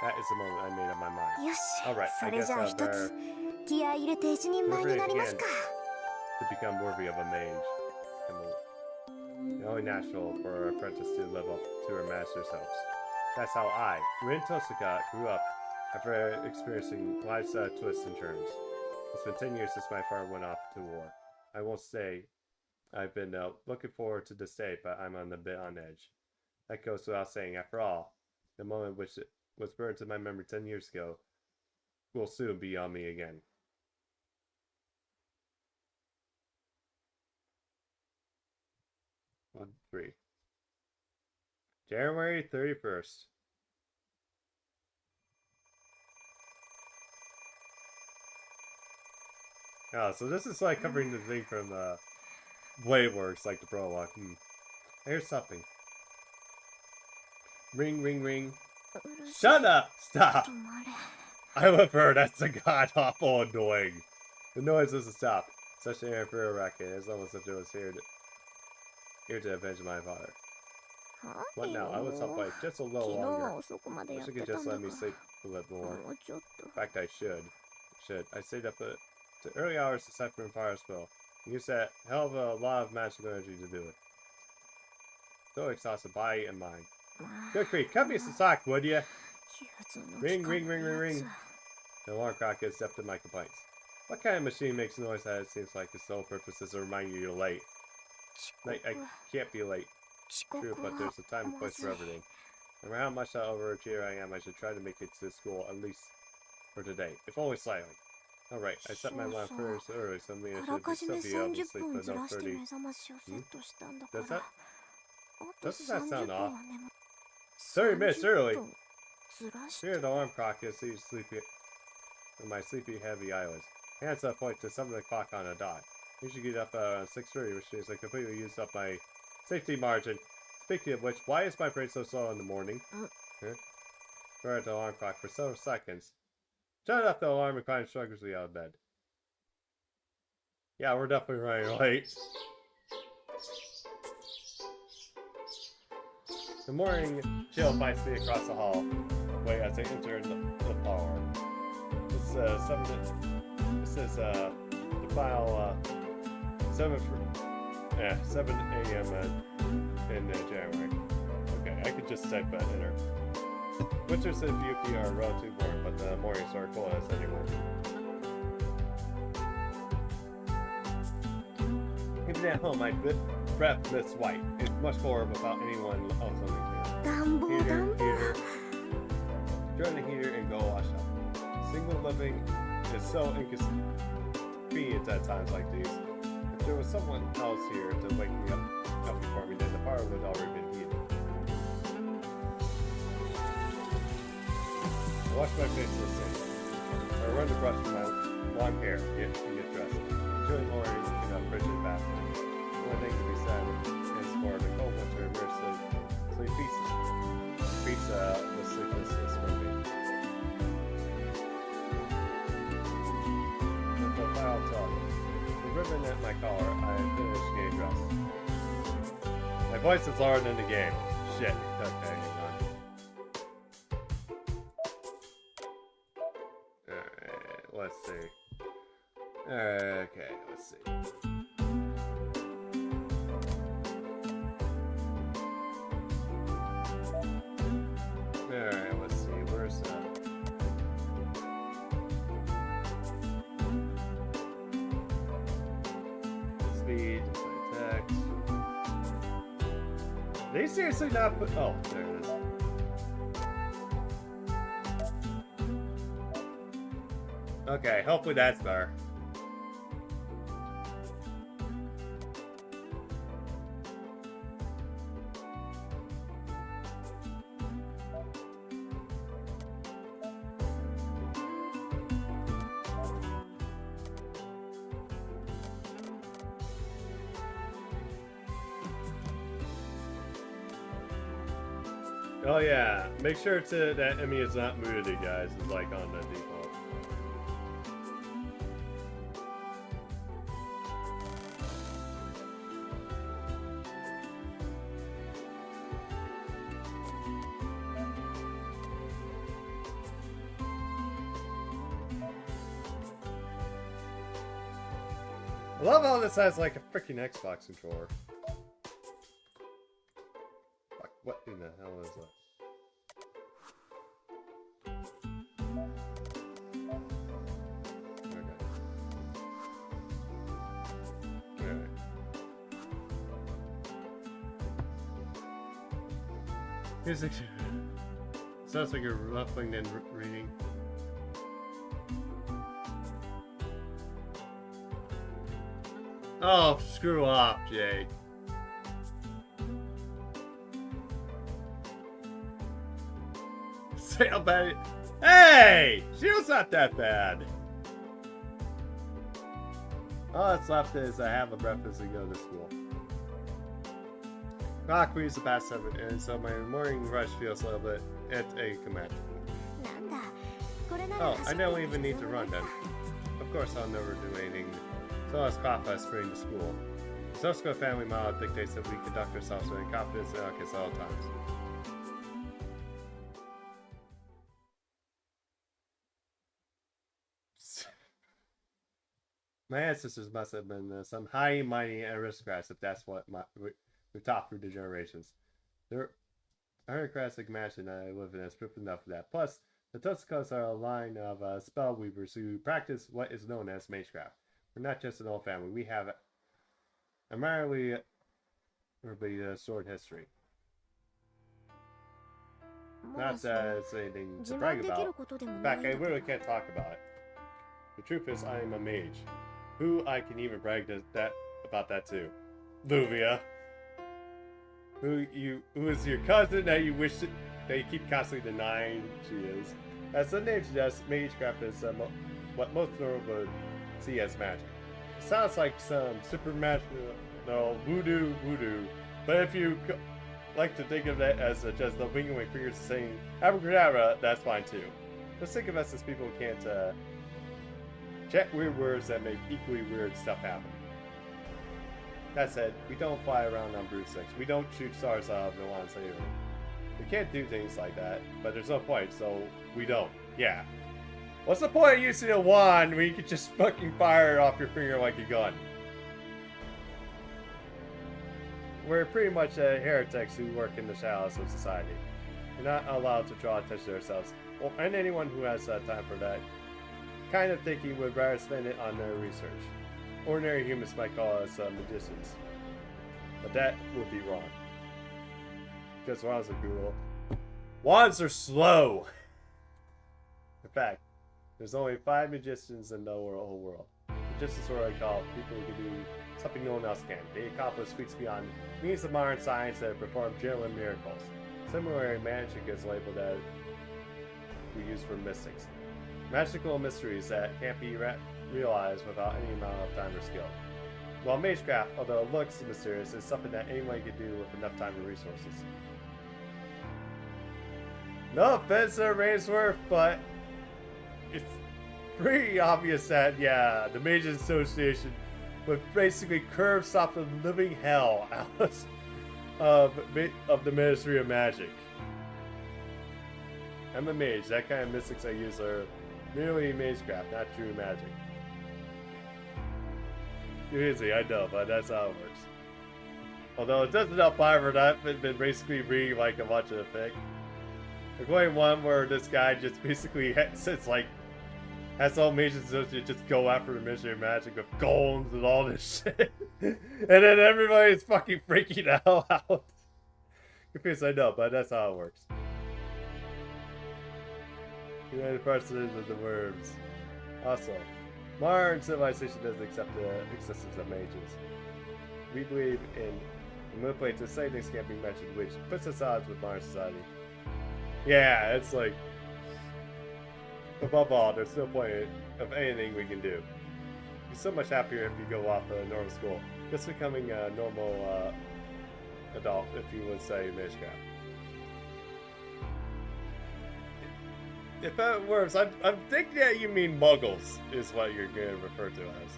That is the moment I made up my mind. よし、 Alright, そ I れ guess じゃあ I'll 一 better つ気合い入れて一人前になりますか。 to become worthy of a mage. Only natural for an apprentice to live up to her master's hopes. That's how I, Rin Totsuka, grew up after experiencing life's twists and turns. It's been 10 years since my father went off to war. I won't say I've been looking forward to this day, but I'm on a bit on edge. That goes without saying. After all, the moment which was burned to my memory 10 years ago will soon be on me again. January 31st. Oh, so this is like covering the thing from Blade Works, like the prologue. I hear something. Ring, ring, ring. Shut up! Stop! I love her, that's a god-awful annoying. The noise doesn't stop. Such an inferior racket. It's almost as if it was here to avenge my father. What now? I was up like just a little longer. Wish you could just let me sleep a little more. In fact, I should. I stayed up to early hours to decipher Fire's spell. Used that hell of a lot of magical energy to do it. So exhausted, body and mind. Good grief, cut me some slack, would ya? Ring, ring, ring, ring, ring. The alarm clock has accepted my complaints. What kind of machine makes noise that it seems like its sole purpose is to remind you you're late? Like, I can't be late. True, but there's a time and place for everything. No matter how much overachiever I am, I should try to make it to school at least for today, if only slightly. Alright, I set my alarm first early, so I should still be able to sleep for no 30. Doesn't that sound off? 30 minutes early! Here the alarm clock is sleepy, with my sleepy heavy eyelids. Hands up point to 7 o'clock on a dot. You should get up around 6:30, which means I completely used up my safety margin. Speaking of which, why is my brain so slow in the morning? Stare at the alarm clock for several seconds. Shut up, the alarm and climb sluggishly out of bed. Yeah, we're definitely running late. The morning chill bites me across the hallway as I enter the parlor. This is the final 7 a.m. in January. Okay, I could just type that enter. Winters in UP are relatively warm, but the mornings are cold as anywhere. Even at home, my breath lifts white. It's much colder without anyone else on the Dambo, Heater, dambo. heater. Turn the heater and go wash up. Single living is so inconvenient at times like these. If there was someone else here to wake me up before me, then the fire would already been heated. I wash my face in the sink. I run the brush with my long hair, get dressed. Enjoy morning in a frigid bathroom. The only thing to be said is for the cold winter immersive sleep pizza the sleepless is for me. With the final talk, the ribbon at my collar, I have finished getting dressed. My voice is lower than the game. Shit. Okay, hang on. Alright, let's see. Okay, let's see. Alright, let's see. Where's speed, text. They seriously not put. Oh, there it is. Okay, hopefully that's better. Oh yeah, make sure that Emmy is not muted, guys. It's like on the default. I love how this has like a freaking Xbox controller. Fuck, what in the hell is that? Okay. Alright. Music. Sounds like you're ruffling and reading. Oh, screw off, Jade. Say how bad. Hey! Shield's not that bad. All that's left is I have a breakfast and go to school. Clock reads the past 7, and so my morning rush feels a little bit anticlimactic. Oh, I don't even need to run then. Of course, I'll never do anything. So let's cough us spring to school. The subsequent family model dictates that we conduct ourselves with confidence and at all times. My ancestors must have been some high and mighty aristocrats, if that's what we taught through the generations. Their aristocratic mansion I live in is proof enough of that. Plus, the Tuscans are a line of spell weavers who practice what is known as magecraft. We're not just an old family. We have a merely sword history. Not that it's anything to brag about. In fact, I really can't talk about it. The truth is, I am a mage. Who I can even brag about that to? Luvia. Who is your cousin that you wish that you keep constantly denying she is. As the name suggests, magecraft is what most normal would see as magic. It sounds like some supernatural voodoo, but if you like to think of it as just the winging my fingers saying abracadabra, that's fine too. Just think of us as people who can't chant weird words that make equally weird stuff happen. That said, we don't fly around on broomsticks. We don't shoot stars out of the lines either. We can't do things like that, but there's no point, so we don't. Yeah. What's the point of using a wand when you can just fucking fire it off your finger like a gun? We're pretty much heretics who work in the shadows of society. We're not allowed to draw attention to ourselves, and anyone who has time for that kind of thinking would rather spend it on their research. Ordinary humans might call us magicians, but that would be wrong. Because wands are cool. Wands are slow! fact, there's only 5 magicians in the whole world. Magicians are what I call people who can do something no one else can. They accomplish feats beyond means of modern science that perform genuine miracles. Similarly, magic is labeled as we use for mystics. Magical mysteries that can't be realized without any amount of time or skill. While magecraft, although it looks mysterious, is something that anyone can do with enough time and resources. No offense to Rainsworth, but it's pretty obvious that, yeah, the Mages Association would basically curve stop the living hell out of the Ministry of Magic. I'm a mage. That kind of mystics I use are merely magecraft, not true magic. Easy, I know, but that's how it works. Although it doesn't help either that I've been basically reading like a bunch of the fic. There's going one where this guy just basically says like has all mages associated just go after the Ministry of Magic with golems and all this shit. And then everybody's fucking freaking the hell out. Confused, I know, but that's how it works. United Parsons of the Worms. Also, modern civilization doesn't accept the existence of mages. We believe in manipulating the same things can't be mentioned, which puts us odds with modern society. Yeah, it's like, above all, there's no point of anything we can do. You're so much happier if you go off a normal school. Just becoming a normal adult, if you would say magecraft. If that works, I'm thinking that you mean muggles, is what you're going to refer to as.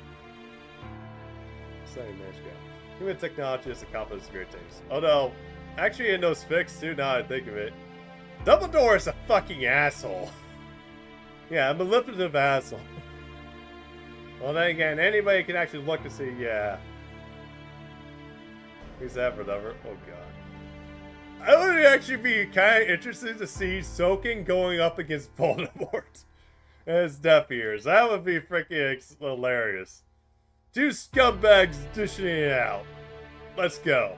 Saying magecraft. Human technology has accomplished great things. Although, actually in those fics too, now I think of it, Dumbledore is a fucking asshole. Yeah, a manipulative asshole. Well then again, anybody can actually look and see, yeah. Who's that for number? Oh god. I would actually be kind of interested to see Soken going up against Voldemort and his deaf ears. That would be freaking hilarious. 2 scumbags dishing it out. Let's go.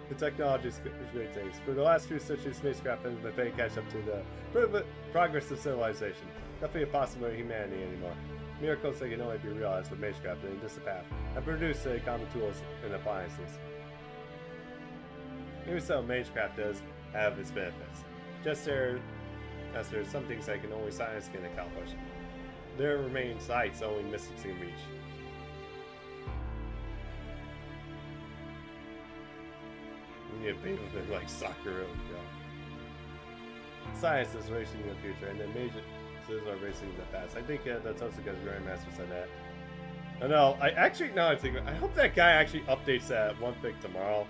The technology is great things. For the last few centuries, spacecraft has been playing catch up to the progress of civilization. Nothing impossible in humanity anymore. Miracles that can only be realized with magecraft and just a path, and produce common tools and appliances. Even so, magecraft does have its benefits. Just as there are some things that can only science can accomplish. There remain sights only mystics can reach. We need a baby with like soccer really go. Science is racing in the future, and the mages are racing in the past. I think the Tosuga's Grand Master said that. I know. I actually now I think I hope that guy actually updates that one thing tomorrow.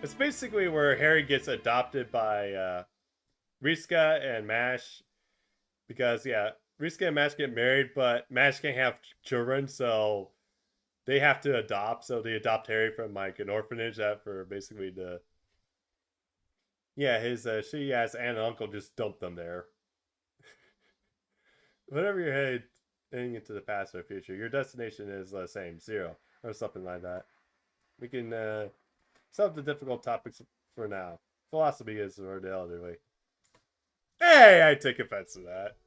It's basically where Harry gets adopted by Riska and Mash, because yeah, Riska and Mash get married, but Mash can't have children, so they have to adopt. So they adopt Harry from like an orphanage that for basically the his shitty ass aunt and uncle just dumped them there. Whenever you're heading into the past or future, your destination is the same, 0 or something like that. We can solve the difficult topics for now. Philosophy is for the elderly. Hey, I take offense to that.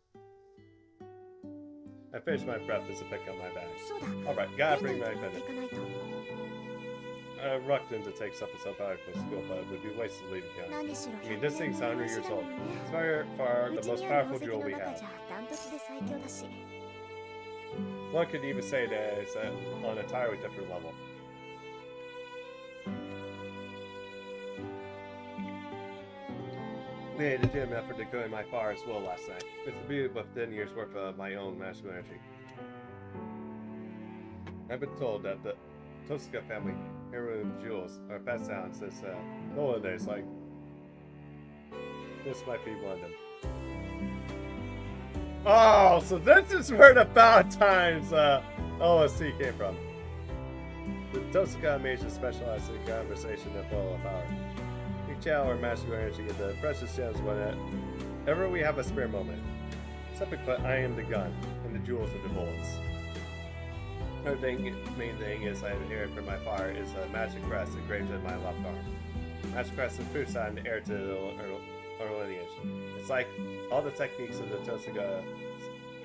I finished my breakfast and picked up my bag. Alright, gotta bring my pen. I'm reluctant to take something so valuable from school, but it would be wasted leaving town. I mean, this thing's 100 years old. It's by far the most powerful jewel we have. One could even say that it's on an entirely different level. Made a gym effort to go in my fire as well last night. It's the beauty of 10 years worth of my own magical energy. I've been told that the Tosuga family heirloom jewels are passed down since the olden days, like this might be one of them. Oh, so this is where the Valentine's OST came from. The Tosuga mages specialize in conversation and flow of power. We channel our magical energy into precious gems whenever we have a spare moment. Simply put, I am the gun, and the jewels are the bullets. Another main thing is I inherit from my father is a magic crest engraved in my left arm. Magic crest is proof sign heir to the or lineage. It's like all the techniques of the Tosuga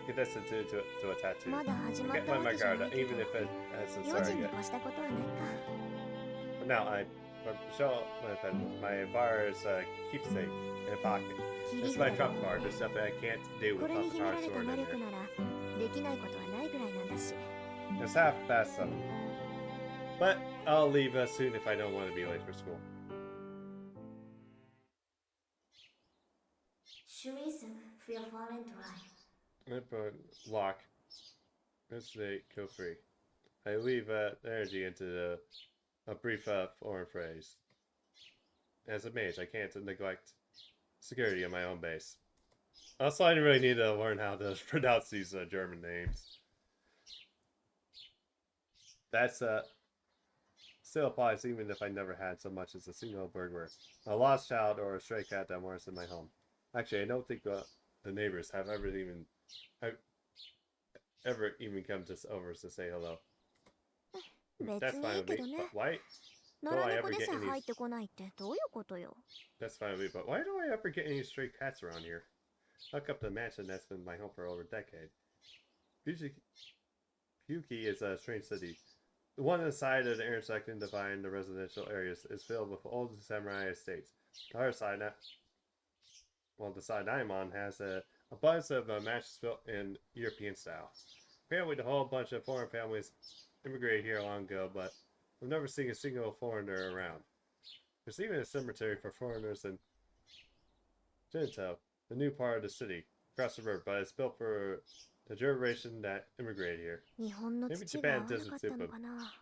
condensed into to a tattoo. まだ始まっ Get た my わけじゃない Margarita, けど even if it hasn't 用心 started に yet. 越したことはないか But now I show my bar is a keepsake in a pocket. 切 This り is my 札だ trump card. There's stuff that I can't do これに without the 秘め power られた sword 魔 in 力 here. ならできないことはないぐらいなんだし It's 7:30. But I'll leave soon if I don't want to be late for school. シュイズ for your fallen dry Input lock. This day, kill free. I leave energy into a brief foreign phrase. As a mage, I can't neglect security in my own base. Also, I really need to learn how to pronounce these German names. That's still applies even if I never had so much as a single burglar, a lost child, or a stray cat that wanders in my home. Actually, I don't think the neighbors have ever even come over to say hello. 別 That's に fine いい with け me. どね But why? 野良猫でさえ入ってこないってどういうことよ That's fine with me. But why don't I ever get any stray cats around here? Look up the mansion that's been my home for over a decade. Yuki is a strange city. The one inside of the intersection dividing the residential areas is filled with old samurai estates. The other side, the side I'm on has a bunch of mansions built in European style. Apparently, the whole bunch of foreign families immigrated here long ago, but I've never seen a single foreigner around. There's even a cemetery for foreigners in Gencon, the new part of the city, across the river, but it's built for the generation that immigrated here. 日本の Maybe 土が合 Japan わな doesn't かった suit の them. かな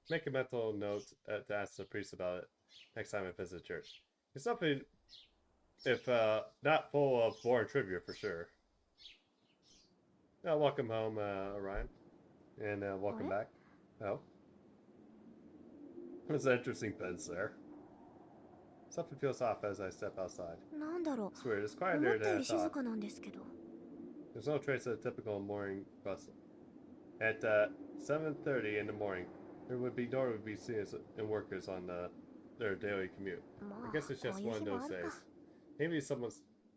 Make a mental note to ask the priest about it next time I visit church. It's something, if not full of boring trivia for sure. Welcome home, Orion. And welcome back. Oh. There's an interesting fence there. Something feels off as I step outside. なんだろ It's weird. It's う思 quieter ったよ than I り静 thought. かなんですけど There's no trace of the typical morning bustle. At 7:30 in the morning, there would be students and workers on their daily commute. ま I あ guess it's こ just ういう one 日 of も those ある days. か Maybe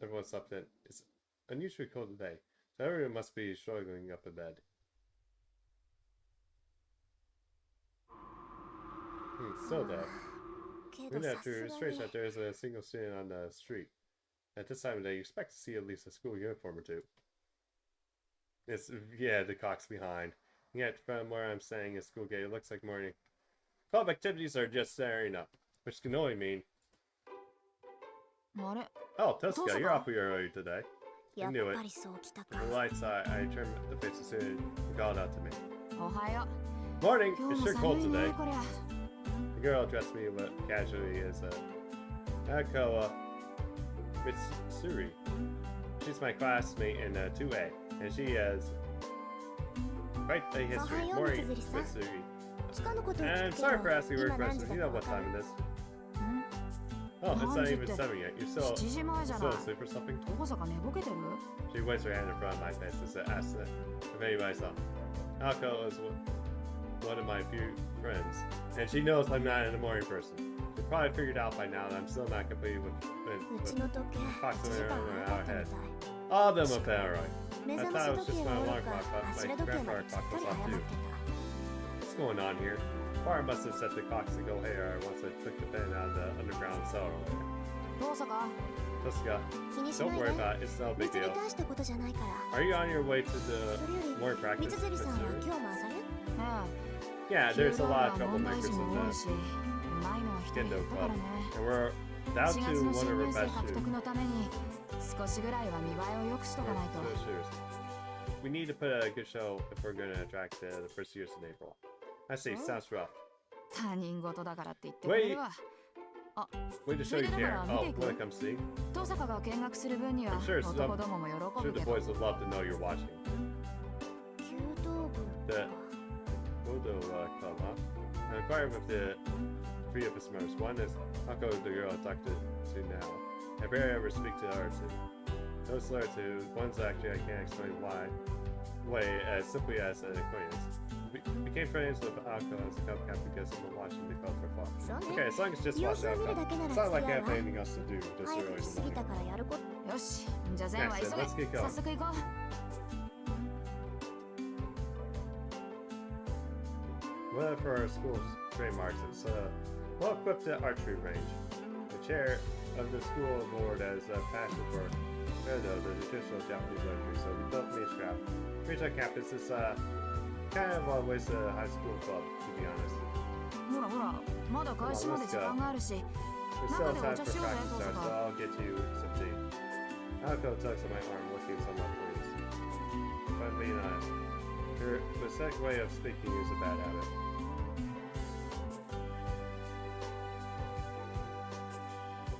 everyone slept in. It's unusually cold today, so everyone must be struggling up in bed. Still though, けど even さ after す it's が strange に that there is a single student on the street. At this time of day, you expect to see at least a school uniform or two. The cock's behind. Yet from where I'm staying at school gate, it looks like morning. Club activities are just starting up, which can only mean. あれ Oh, Tosca, Tosca? you're off early today. やっ knew it. ぱりそうきたか The lights, I turned the face as soon as you called out to me. おはよ Morning! う今 It's 日 sure も cold 寒い today. ねこりゃ The girl addressed me casually as Akoa Mitsuri. She's my classmate in 2A, and she has quite a history. Ohayo, Morning, Mitsuri-san. Mitsuri. つかぬことを And 聞く sorry け for ど asking your 今何時 questions. だ You か know わ what かる time it is. ん Oh, it's not 何時 even って 7 yet. You're still 7時前じゃない asleep or something? どこか寝ぼけてる She waves her hand in front of my face and asks if anybody's up. Alco is one of my few friends, and she knows I'm not an morning person. She probably figured out by now that I'm still not complete う with ちの時計1 approximately 時間 an 早か hour った ahead. みたい All of them are paranoid. 目 I 覚ま thought it was し時 just 計 my が alarm 悪か clock, but 柱 my 時計ま grandfather できっ clock た was り off 早ま too. って What's going on here? Fire must have set the clocks to go haywire once I took the pen out of the underground cellar later. どうさか Jessica, た気にし don't ない worry で about it. It's no 別 big に deal. 大したことじゃないから Are you on your way to そ the れよ morning り practice? 三辻さんは Mitsuri? 今日も朝練 Yeah, 急 there's a だ lot of 問題 troublemakers 児 in も多い the しうまいのは一人減 Kendo ったから Club, ね and we're 4 down 月 to の one 新 of our 入生 best 獲 shoes. 得のために少しぐらいは見栄えを良くしとかないと We need to put a good show if we're going to attract the first years in April. I see, sounds rough. 他人事だからって言ってくれるわ Way to show you care. Oh, wanna come see? 登坂が見学する分には Sure, 男どもも喜 I'm sure ぶ the けど boys would love to know you're watching. 弓道部 The か Budo Club, huh? I'm inquiring with the three of us members. One is Uncle, the girl I talked to now. I barely ever speak to her two. Those other two, one's actually I can't explain why. Way as simply as an acquaintance. became friends with Akko as a co-cap because of watching the club for fun. そうね Okay, as long as just 様 watch 子を out. 見るだけなら It's 付 not き like 合 I う have わ anything else to do just 早 early く in 来 the すぎ morning. たからやること よしじゃあ全は Next, 急 then, げ let's get going. 早速行こう One for our school's trademarks is well-equipped archery range. The chair of the school board has a passion for Kendo, the traditional Japanese archery, so we built Magecraft. Reach our campus is kind of always a high school club, to be honest. ほらほらまだ開始まで時間があるし There's still time for practice starts, so I'll get you some tea. Alco tugs on my arm, looking somewhat pleased. If I'm being honest, your pathetic way of speaking is a bad habit.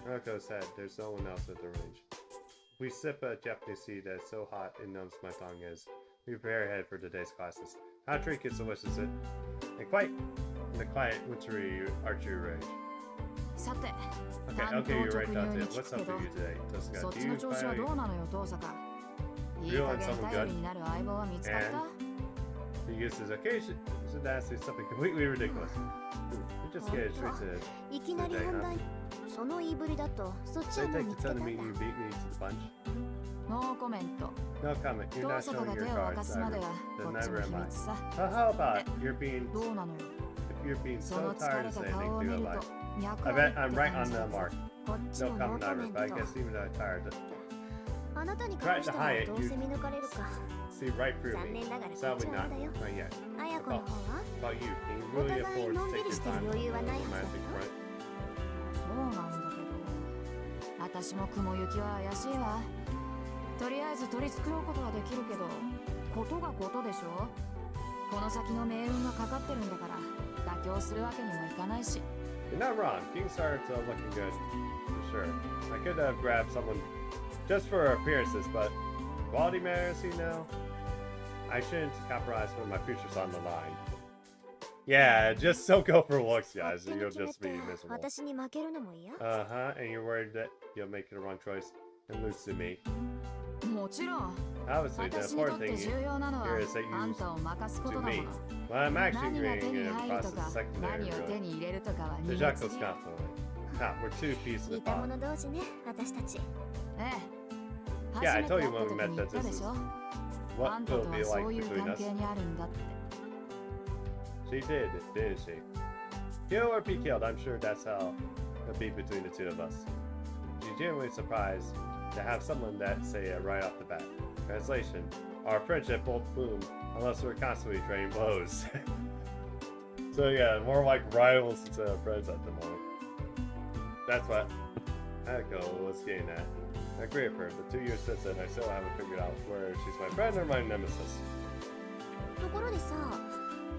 Alco said, there's no one else at the range. We sip a Japanese tea that's so hot it numbs my tongue as we prepare ahead for today's classes. How drink is delicious, and quite in the quiet, wintry archery range. さて Okay, 担 okay, 当 you're right, 直入 Dante. に What's 聞く up け for ど you today, そ Tosca? っ Do ち you の調子は finally どうなのよ登坂いい You 加 want 減 something 頼 good? りになる相棒は見つかった he uses occasion to ask you something completely ridiculous. You just get a treat to いきなり本題その言いぶりだとそっち They はもう take 見 the つけた time ん to だ meet you, beat me to the punch. ノーコメント No comment. You're 登 not 坂 showing が your 手を沸か cards. すまでは Then こっち never の am 秘 I. 密さ How about you're being どうなのよ you're being そ so の疲 tired れ of た saying 顔を things 見 to る your と life? 脈 I ありっ bet て I'm right 感 on じ the だけど mark. こっち No のノー comment, コメ Iris, ン but I ト guess even though I'm tired, あなたに隠 Try した to のは hide it. どうせ見抜かれるか see right through 残 me. 念ながらそっ Sadly ちはあ not. れだよ Not yet. 綾子の方は About you, can you お really 互い afford の to んび take り your してる time 余裕は on ない the はず romantic だよ front? そうなんだけど私も雲行きは怪しいわとりあえず取り繕うことはできるけどことがことでしょこの先の命運がかかってるんだから妥協するわけにもいかないし You're not wrong. King starts looking good, for sure. I could have grabbed someone just for appearances, but quality matters, you know. I shouldn't compromise when my future's on the line. Yeah, just don't go for looks, 勝 guys, 手 or に you'll 決め just て be miserable. 私に負けるのも嫌 And you're worried that you'll make the wrong choice and lose to me. もちろん Obviously, the 私にと important って thing 重要なのは here is that あん you たを任すこと to だも me. の Well, I'm actually 何が手 agreeing に in 入ると process か secondary, 何を手 really. に入れるとかは The 二 Jackal's 別ね confident. Ha, we're two pieces 似 of た pot. 者同士ね私たちええ Yeah, I 初め told て you 会っ when た we 時 met に言 that った this で is しょあ what んた will と be はそ like ういう between 関 us. 係にあるんだって She did, didn't she? Kill or be killed, I'm sure that's how it'll be between the two of us. She's genuinely surprised to have someone that say it right off the bat. Translation, our friendship won't bloom unless we're constantly trading blows. So yeah, more like rivals instead of friends at the moment. That's what Echo was getting at. I agree with her, but 2 years since then I still haven't figured out where she's my friend or my nemesis. ところでさ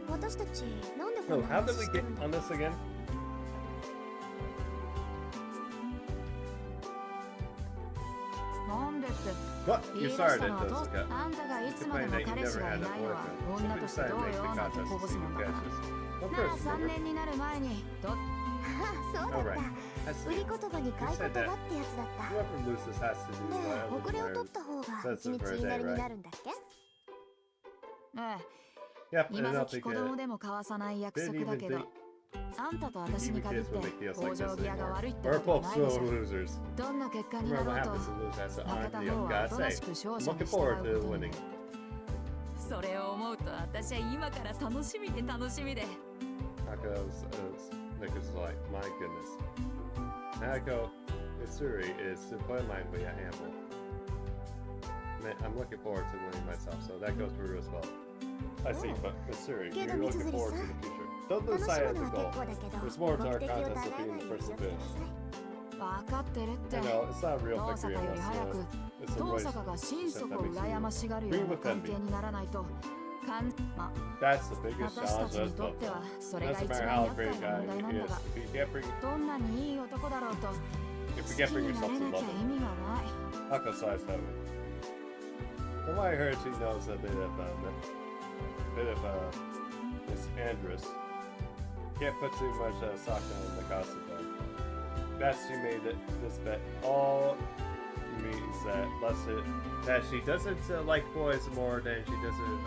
私たちなんでこ So んな how 話 did we して get るんだ on this again? なんでって What? 言 You い出し started た it, のはどう Jessica. あんたがいつまで Complain も that you 彼氏 never が had い a ないのは boyfriend. 女 Simply として decided ど to う make よ the なんて contest こ to ぼ see す who もんだから catches. Of まあ course, 3 remember? 年になる前にどあそうだっ Alright. た I 売り see. 言葉に買い言葉ってやつだった Whoever loses has to do で whatever 遅れを learns. 取った方が That's 一日 for a 言いな day, りに right? なるんだっけ え Yep, え and 今 I'll 時 take 子 it. 供でも交わさない約 Didn't 束だ even けど think あんたと私 even に限っ kids て will make deals 往 like 生 this 際が anymore. 悪いって We're ことは both ないでし slow ょ losers. どんな結果にな Remember ろ what うと happens to lose has to 負け honor た the 方 young は gotta おとな say. しく勝 I'm 者に looking 従 forward う to ことにな winning. るそれを思うと私は今から楽しみで楽しみで Nako's Nick's like, my goodness. Nako Mitsuri is disappointingly a handful. Man, I'm looking forward to winning myself, so that goes for you as well. I see, but Mitsuri,けど you're looking Mitsuri-san, forward to the future. Don't 楽し decide む at の the は goal. 結構だけど There's more to 目 our 的を contest 疑 of わ being ない the ように first 気を to つけ finish. なさい 分かってるって I know, it's not a real 登 victory 坂より unless 早く it's a 登 race. 坂が心底羨ましがるような関係にならないとま That's the biggest 私た challenge ちに that's とっ built ては up. それが Doesn't 一 matter 番 how 厄 great 介 a な問題 guy なん he だ is. が If you can't bring, どんなにいい男だろうと if 好 you き can't bring にな yourself れ to なきゃ love 意 him, 味がない Akko size that way. From what I heard, she knows a bit of misandrous. Can't put too much stock on the gossip though. Best she made this bet all means that that she doesn't like boys more than she doesn't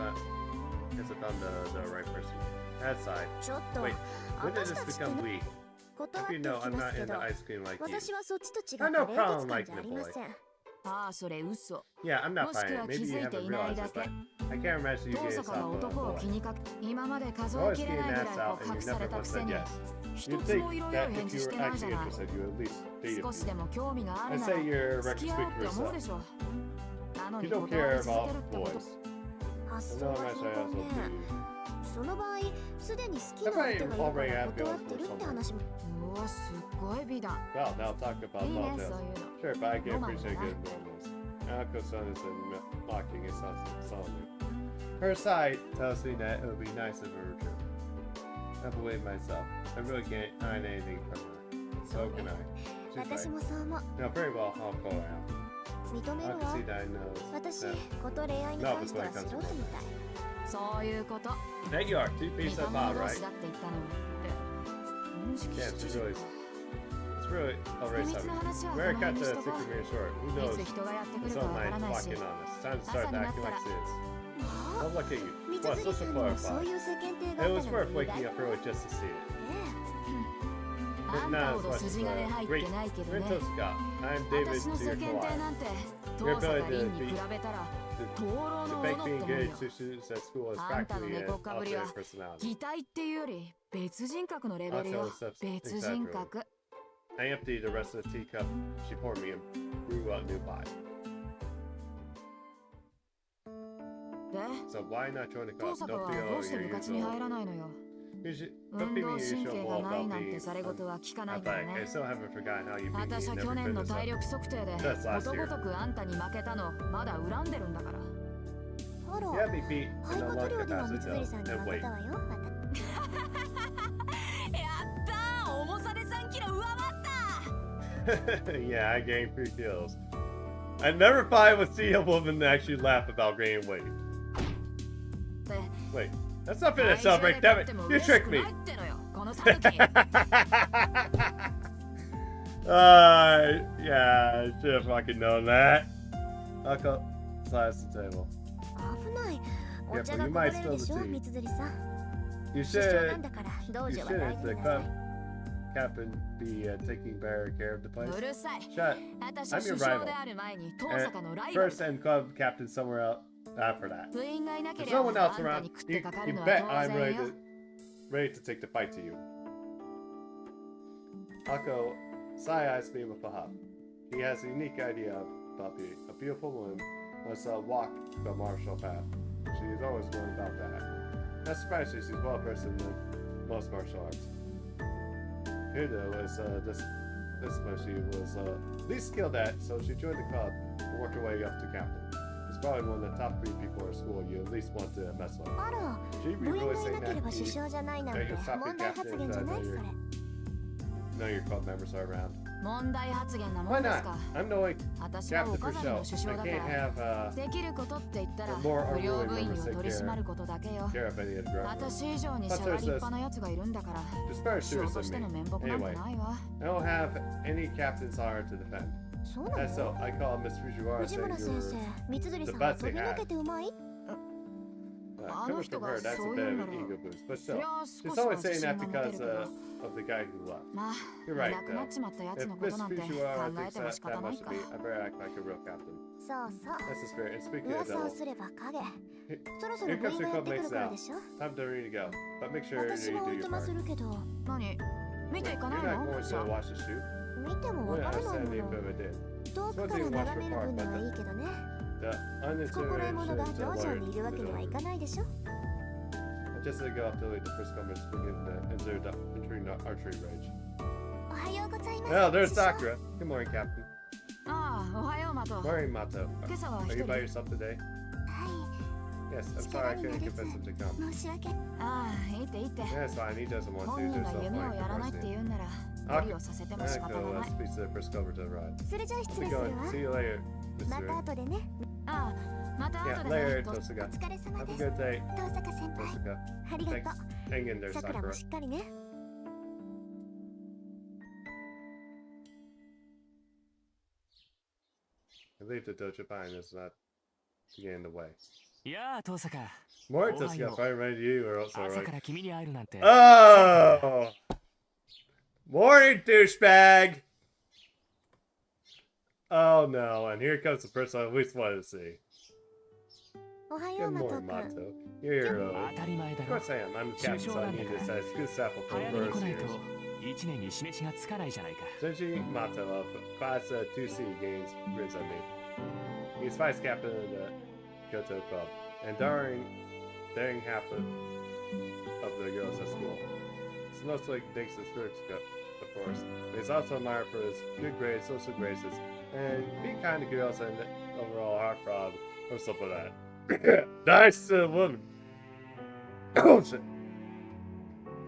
Guess I found the right person. That side. ちょっと Wait, when did 私 this たちって become ね we? 断っ If て you い know, き I'm ます not け into ど ice cream like you. 私はそっちと違 I って know 冷 problem 徹感 like じゃあ the りま boy. せん ああ、それ嘘。 Yeah, I'm not もしく buying は it. 気 Maybe you づいて haven't いない realized だ it, け but。I can't imagine you 遠 getting 坂が stopped by a 男を boy. 気にかけ、今まで数 You え always きれ getting ないぐらい asked こ out う and 隠 you され never たく once せ said に yes. 一 You'd つ think も色々 that 返 if 事 you し were てないじゃ actually ない。 interested, you would at least date 少 a しで few. も興味がある I な say ら you're 付 record き合 speak おう for って思うで yourself. しょ。なの You に don't 断り care 続け about るってこと。 boys. 発 And 想 no が one 貧 actually 困 also ね do. その場合すでに好き That's な why 相手 you がいるか already ら have 断 feelings って for るって someone. 話もうわ、すっごい美談。 Well, now talk about いいね、 mountains. そういうの。 Sure, but I can Roman, appreciate huh? good normals. Naoko-san is mocking his son's solemnly. Her side tells me that it would be nice if it were true. I believe myself. I really can't find anything from her. そ So う can ね I. She's 私 right. もそう思う Now, very well, I'll go out. 認め I る can わ see that he knows 私 that. こと恋愛に関しては素人みたいそういうこと。 There you are, 似 two-piece た of 者 Bob, 同 right? 士だって言ったのって。認識 Yeah, して it's る。 really, it's really already 秘密の something. 話はこ Where の cut 辺に the しとこ secret mirror short. Who う。い knows? つ人がやってく It's るか all わから night ないし。 walking on us. Time to start acting like serious. あ Don't look at you. 三 Well, つ so さ to んにもそう clarify. いう世間体が It あっ was たの worth に意 waking 外 up early just to see it. あん Not た as ほど much 筋金入っ Wait, てないけどね。 Rentosuka. I'm David 私の to 世 your 間体 collide. なんて Your 遠坂 ability 凛 to に比 beat べたら the, 灯籠 to の fake 斧って being もん good よ。 to students at school is あんたの practically 猫 an かぶりは alternate personality. 擬態っていうより別人格のレベル I'll よ tell us。that's 別人格。 I emptied the rest of the teacup she poured me and brew a new pie. で、 So why not join the 遠 club? 坂 Don't は feel どうして your 部活に usual. 入らないのよ。 Don't 運 be 動 me 神 usual 経 all がない about なんて being され事は聞かないから athletic. ね I。still haven't forgotten how you beat me 私は in 去 every 年の fitness 体 up. 力測定で Just last こと year. ごとくあんたに負けたのまだ恨んでるんだから。あら You had me beat in 肺 the 活 lung 量では capacity 三つ though. さんに And 負け wait. たわよまたやったー、重さで3キロ上回った。 Yeah, I gained 3 kills. I never thought I would see a woman actually laugh about gaining weight. で、 Wait, that's not fit to 体重 celebrate, で damn 勝っ it! ても You 嬉し tricked く me! ないってのよ、このタヌキ。 Yeah, I should have fucking known that. I'll go slice the table. 危ないお Yeah, 茶 but が you こぼ might れるでしょ spill the tea. 三つさん You 主張な should, んだから道 you 場は大 should, 事 the になさ club い captain be taking better care of the う place. るさい。 Shut. 私 I'm は your 首相 rival. である前に遠坂のライバル First and club captain somewhere else after that. 部員がいなけ There's れば no one あ else んた around. に食っ You, てかか you るのは bet 当 I'm 然よ。 ready to take the fight to you. Akko side eyes me with a huff. He has a unique idea about being a beautiful woman wants to walk the martial path. She is always going about that. Not surprisingly, she's well versed in most martial arts. Kudo is this one she was least skilled at, so she joined the club and worked her way up to captain. He's probably one of the top 3 people in school you at least want to mess with. あら Should 部 we 員 really がい say なけれ that ば首 you 相じゃないなんて that you're stopping 問題発言じゃないそれ none of your club members are around? 問題発言なも Why んです not? か。 I'm no 私は captain お for 飾り show. の首相 I だか can't ら。 have できることって言ったら the more 不良 unruly 部員を members take 取り締まることだけよ。 care of any of the drug. 私以上にしゃがりっぱなやつがいるんだから。 Just better 首相 serious として than の me. 面目なんて Anyway, ないわ。 I don't have any captain's honor to defend. そうな That's の so. I call Miss Fujiwara 藤 saying 村先 you're 生三つさん the は best 飛 they び抜 had. けてうまい あ Coming の人 from が her, that's そ a う bit 言う of な an ら ego boost. But そり still, ゃ she's 少しは always 自 saying 信 that が持て because るけど of the guy who left. まあ You're い right, なくなっ though. ちまったやつ If のこと Miss なんて考 Fujiwara え thinks ても that 仕方 that ない much か of me, I better act like a real captain. そうそう That's the spirit. And speaking of 噂を devil, すれば影 Here- そろそろ here 部 comes 員 your がやっ club てく mates るから now. でしょ Time to ready to go. But make sure 私 you はお do い your とま part. するけど何見ていか You're ない not の going さ to watch the shoot. 見ても Wouldn't わからない understand も the の if I did. 遠くから眺める分にはいいけどね The 不心得 unintimidated 者が to 道場 lawyer にいるわけにはいかないでしょ I just had to go up to lead the first comments begin to enter the entering the archery range. おはようございます Oh, there's 師匠 Sakura. Good morning, Captain. ああおはようマト Morning, Mato. 今朝は Are 一 you 人 by yourself today? は Yes, I'm sorry I couldn't convince him to come. い申し訳ああいいっていいって Yeah, it's fine. He doesn't want to. 本人 There's が no 夢を point やらないって forcing 言うんならあ無理をさせても him. 仕方が Akko ない speaks to the first cover to the ride. それじゃあ失 I'll 礼 be する going. わ See you later, ま Mr. た後でねああまた Yeah, 後でね later, ご お Tosuga. 疲れ様 Have a です good day, 遠坂先輩 Tosuga. ありが Thanks. と Hang in there, うさくら Sakura. もしっかりね I leave the dojo behind us not to get in the way. やあ、遠坂。 More just got fire right to you or else 朝 alright. から君に会えるなんて。 Oh! Morning, douchebag! Oh no, and here comes the person I least wanted to see. おはよ Good うマト morning, 君。 Mato. You're here. 当たり前だ Of ろ。 course I am. I'm the captain, so I need to set a good sample for 早めに the 来ないと series. 1年に示しがつかないじゃないか。 Senshi Mato of Class 2C gains grins at me. He's vice captain of the Kyoto Club, and daring half of the girls at school. He's mostly digs his spirits, of course, but he's also admired for his good grades, social graces, and being kind to girls and overall heartthrob or something like that. Nice woman. Oh shit.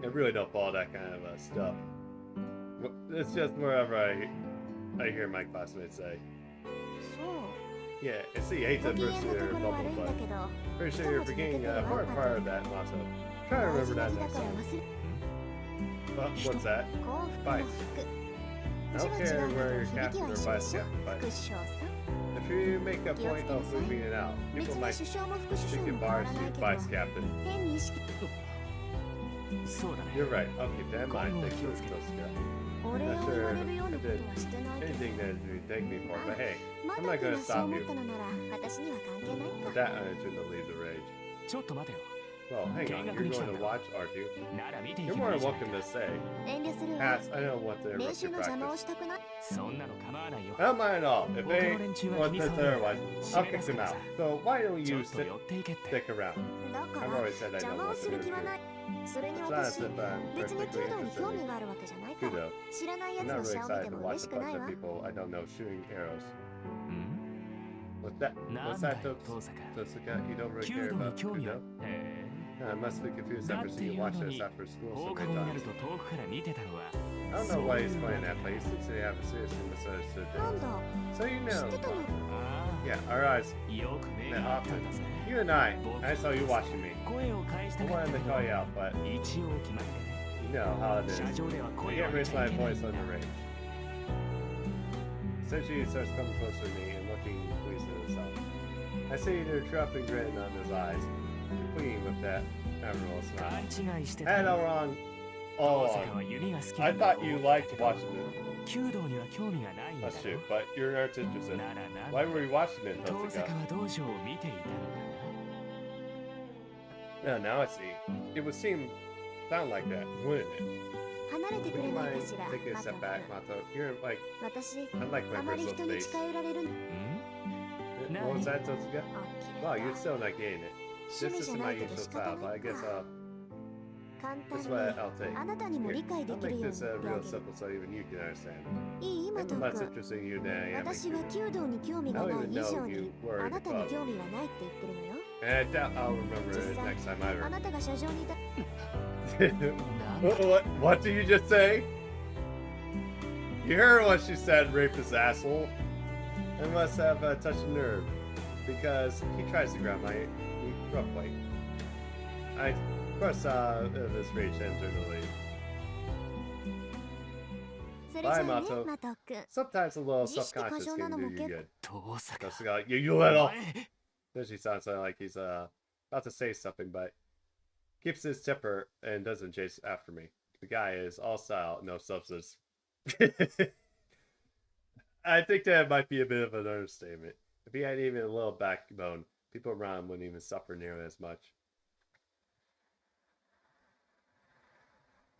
I really don't follow that kind of stuff. It's just wherever I hear my classmates say. そう。 Yeah, it's the 8th ご機嫌 anniversary なと of ころ悪 Bubble いんだ Butt. けど、 Pretty sure you're forgetting part of that motto. Try to 大 remember 事な that 日だ next から time. 忘れ。 What's that? 幸福の Vice. 服。 I 字 don't は違 care うけ where ど your 響き captain は or 一緒で vice しょ。 captain 副 fights. 首相さ。 If you make a point of moving it out, 別 people に might 首相も副首相 think も it 変わ bars らない you けど、 vice captain. 変に意識。そうだね。 You're right. I'll keep that in mind. Go on, Thanks for Kyosuke. Tosuka. お礼を言われるようなことはしてないけど。 Anything that you take me for, but hey, マ I'm ト not 君 gonna がそう stop 思っ you. たのなら、私には関係ない With か。 that, I intend to leave the rage. ちょっと待てよ。 Well, hang on. You're going to watch, aren't you? なら見てい You're け more ばい than いじゃない welcome to か。 stay. 遠慮するわ。 Pass, I don't want to 練 interrupt 習 your の邪魔を practice. したくない。そんなの構わないよ。 I don't mind at all. If 他 they の連中が want 気に to 障る otherwise, 閉 I'll めな kick す them から out. さ。 So why don't ちょ you っと sit, 寄っていけって。 stick around? だか I've ら、 always said I 邪 don't 魔を want す to る気は interfere. ない。それに It's not 私、 as if I'm 別に particularly 弓道に interested 興味 in があるわけじゃないか Kudo. ら。知らないや I'm つの not really シャを見 excited て to も watch 嬉し a くない bunch わ of。people I don't know shooting arrows. ん What's that? な What's んだ that, よ、遠坂。 Tosuka? You don't really 弓 care 道に about 興味は。 Kudo? へ I must be confused え。な after んて seeing いう watch の this に、 after school 放 so 課 many 後になる times. と遠くから見てたのは。 I don't know why he's playing that, but he seems to have a seriously misunderstood なん things. だ、 So you 知 know. ってたの？ あ Yeah, our eyes. あ、よく目が合ったんだぜ。 You and I saw you watching me. 声を返し I たかった wanted け to ど call you out, but 一応決まりでね。 you know how it is. 車上では I 声を can't 上げ raise ちゃ my いけない voice んだ under。rage. Essentially, he starts coming closer to me and looking pleased at himself. I see the triumphant grin on his eyes, completing with that admirable 勘 smile. 違いして I had た all よ。 wrong. 遠 All 坂は along. 弓が好きな I んだ thought you liked watching it. 弓道には興味がないんだ Oh ろ。 shoot, but you're not interested. ならな。 Why were you watching it, 遠坂 Tosuka? は道場を見ていたのか No, now I see. It would sound like that, wouldn't it? 離れてく Would れ you ない mind かしら、 taking a マト step 君。 back, Mato? You're like, 私、 I like あ my まり personal 人に space. 近寄られるの。 What was that, Tosuka? あ、切れ Wow, た。 you're still not getting it. 趣 This 味じゃ isn't な my いけど usual 仕方 style, but な I い guess か。簡 this 単 way に I'll take. あなたにも Here, 理解で I'll きる make ように this してあげ real る。 simple so even you can understand. いい、マ I'm ト less 君。 interested in you than I am in 私 you. は弓道に興味がない以上に、あなたに興味はないって言ってるのよ。 And I doubt I'll remember 実 it 際、 next time あ either. なたが車上にいた。What did you just say? You heard what she said, rapist asshole. I must have touched a nerve. Because he tries to grab my rough weight. I, of course, this rage ends early. それじゃあね、 Bye, Mato. マト君。 Sometimes a little 意識過 subconscious 剰な can の do も you 結 good. 遠坂。 Just got you little. お前 Then she sounds like he's about to say something, but keeps his temper and doesn't chase after me. The guy is all style, no substance. I think that might be a bit of an understatement. If he had even a little backbone, people around him wouldn't even suffer nearly as much.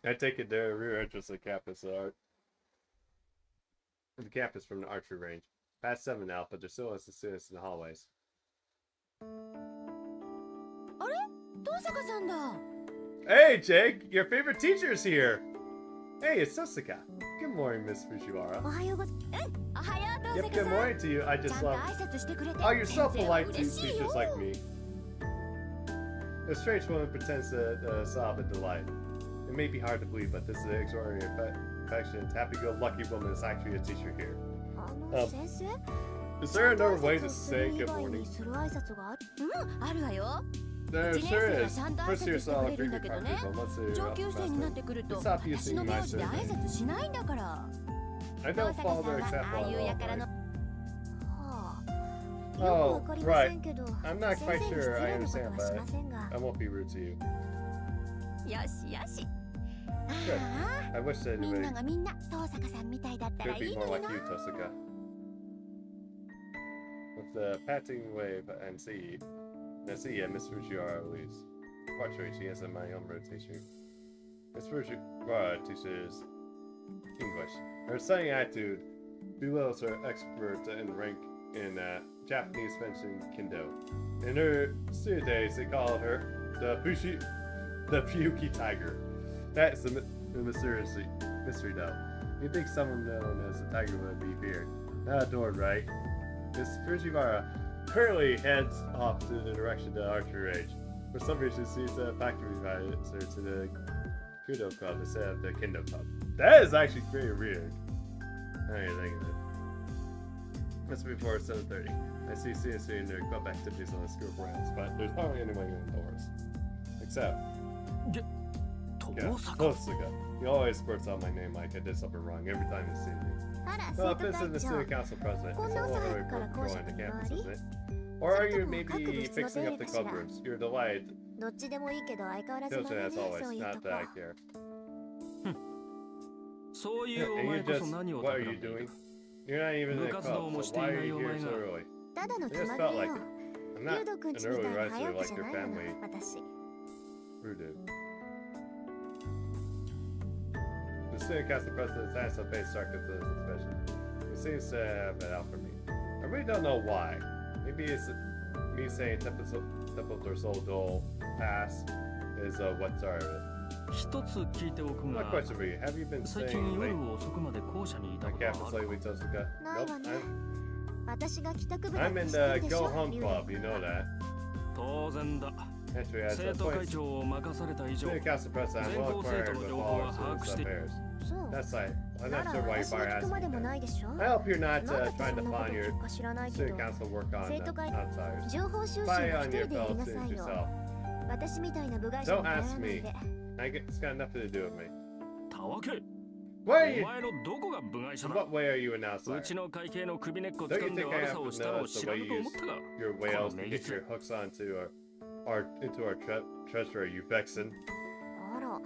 I take it their rear entrance to the campus art. The campus from the archery range. Past 7 now, but there's still students in the hallways. あれ、遠坂さんだ。 Hey, Jake! Your favorite teacher's here! Hey, it's Sasuka. Good morning, Miss Fujiwara. おはようございます。おはよう、遠 Yep, 坂 good さん。 morning to you. I ちゃ just んと love... 挨拶してくれて。 Oh, you're so 先生は polite to 嬉しいよ。 teachers like me. The strange woman pretends to sob in delight. It may be hard to believe, but this is an extraordinary affectionate, happy-go-lucky woman is actually a teacher here. 先生 Is there another way to say good morning? する挨拶がある。うん、あるわよ。 There 一年 sure 生は is. ちゃんと挨 First 拶 year して saw く a れるんだ creepy けど practice ね。 on let's 上級生になってくると、私の名字で挨拶しないんだから。 I 遠 don't 坂さ follow ん their は example ああいう at や all, からの。 right? はあ。Oh, わかりま right. せんけど、 I'm not 先 quite 生に sure 失 I 礼なこと understand, はし but ませんが。 I won't be rude to you. よしよし。 Good. あ I wish that あ、みん anybody ながみんな遠坂さんみたいだったら could い be い more のに like な。 you, Tosuka. With the patting wave and see. I see, yeah, Miss Fujiwara leaves. Fortunately, she has my own rotation. Miss Fujiwara teaches English. Her studying attitude belittles her expert in rank in Japanese fencing kendo. In her student days, they called her the Piyuki Tiger. That is the mystery though. You'd think someone known as the tiger would be feared. Not adored, right? Miss Fujiwara currently heads off to the direction of the archery range. For some reason, she sees a factory advisor to the Kudo Club instead of the Kendo Club. That is actually pretty weird. I didn't think of it. That's before 7:30. I see CSC and their club activities on the school grounds, but there's hardly anyone indoors. Except, yeah, Tosuka. He always squirts out my name like I did something wrong every time he sees me. あら、 Well, 生 if 徒 this is the 会長 student。council president, Well, it's no, all sir, overから校舎 going to に campus, 回り isn't it? Or are you それとも各 maybe 部室の fixing up 手 the 入れ club かしら。 rooms? You're delighted. どっちでもいいけど相変わらず Tilton 真面 as 目ね、 always, そういう not とこ that I care. そうい Yeah, うお and 前 you こそ just, 何を what are 企 you んでい doing? る You're not even in the 部活動 club, も so してい why な are い you お here 前 so が early? ただの It 気 just ま felt ぐれ like よ it. I'm ゆ not うどくん an ちみた early いに riser 早起 like きじゃ your ないの family. 私。 Rude. The student council president's hands on face stark with the suspicion. He seems to have it out for me. I really don't know why. Maybe it's me saying Temple Soul Dole Pass is what started it. 一つ聞いておく My が question for you, have you been 最近 staying late 夜遅くまで校舎にいた on ことは campus ある lately, Tosuka? ないわ Nope. ね。私が帰宅部だ I'm って in 知ってる the でしょ Go Home リュウ Club, you know that. 当然だ Entry as 生 a 徒会 point. 長を任された以上 Student council president, I'm 全 well 校生 acquainted 徒の with 情報 all は of 把握 students' している affairs. そう。 That's like, I'm な not ら sure why you 私が bar 聞く asking までも me ないでしょ that. I hope you're not なんだって trying そ to んなこと find your 聞くか知らないけ student ど council work on 生徒会 outsiders. 情報収集 Spy は on 一 your 人でやり fellow なさ students いよ yourself. 私みたいな部外者 Don't に頼ら ask ない me. で It's got nothing to do with me. たわけ Why お are you? 前のどこが部外者 In だ what way are you an う outsider? ちの会計の首根っこ Don't 掴 you んで think I 悪さ have を to したのを notice 知 the ら way ぬ you と use 思ったが your whales to この get メギツ your hooks onto into our treasury, you vexen? あら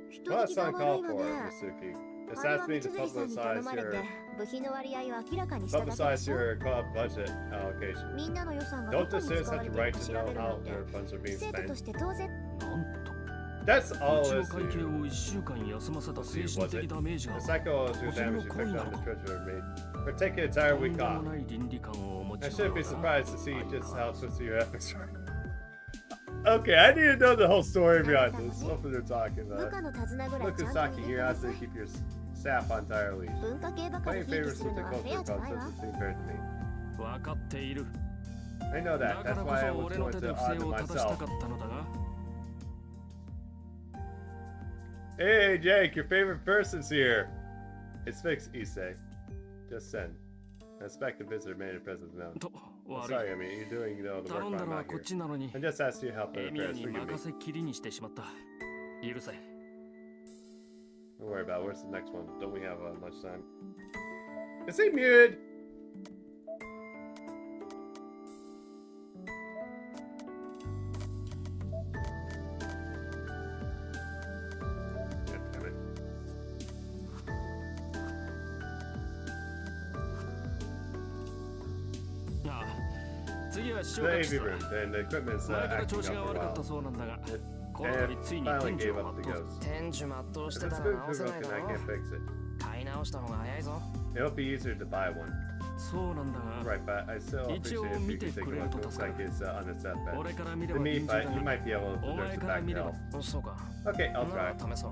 人 Well, 聞 that's きが uncalled 悪いわ for, ね Misuki. あ This れ asks は me 三 to 辻さんに頼 publicize まれて your 部費の割合を明らかにしただけで publicize しょ your club budget allocation. みんなの予算が Don't どこ the に students 使わ have れ the てい right るか to 調 know べるな how んて their funds are being 生徒と spent? して当然なんと That's う all ちの this 会計 you. を1週間休ませた精神的ダメージが The psychological damage you inflicted on the treasurer me. For taking an entire とん week でも off. ない倫理観をお持 I ち shouldn't の be ようだ surprised to see just how twisted your ethics are. Okay, I need to know the whole story behind this. What they're talking 部 about. 下の手綱ぐらい Look ちゃ at んと Saki 握って here な has さ to い keep your staff on entire leash. 文化系ばかり Playing ひいき favorites する with the のはフェア culture じゃ club ないわ doesn't seem fair to me. 分かっている I know だ that. から That's こ why I そ was 俺の going 手 to で不正 honor を正した myself. かったのだが Hey, Jake, your favorite person's here. It's Fix Issei. Just send. I expect the visitor made a presence known. と I'm 悪 sorry, い I mean, you're doing the work 頼ん while だ I'm のは not こっ here. ちなのに I just asked you to help in エミヤ affairs. に Forgive me. 任せっきりにしてしまった許せ Don't worry about it. Where's the next one? Don't we have much time? Is he muted? God damn it. ああ次は The 消化 AV 室だ room, and the equipment's 前から acting 調 up 子が for a 悪かった while. そうなんだが It, この and 度ついに finally 天井 gave を up the 全う ghost. 天寿全うし If て it's たら good 直せ food ない broken, だ I ろ can't fix it. 買い直した方が早いぞ It'll be easier to buy one. そうなんだが Right, but I still appreciate if you can take a look. Looks like it's on its deathbed. 俺から見れ To ば me, 臨時だ but you が might be able to お nurse 前 it から back 見 to れば health. そうか Okay, I'll なら try. 試そう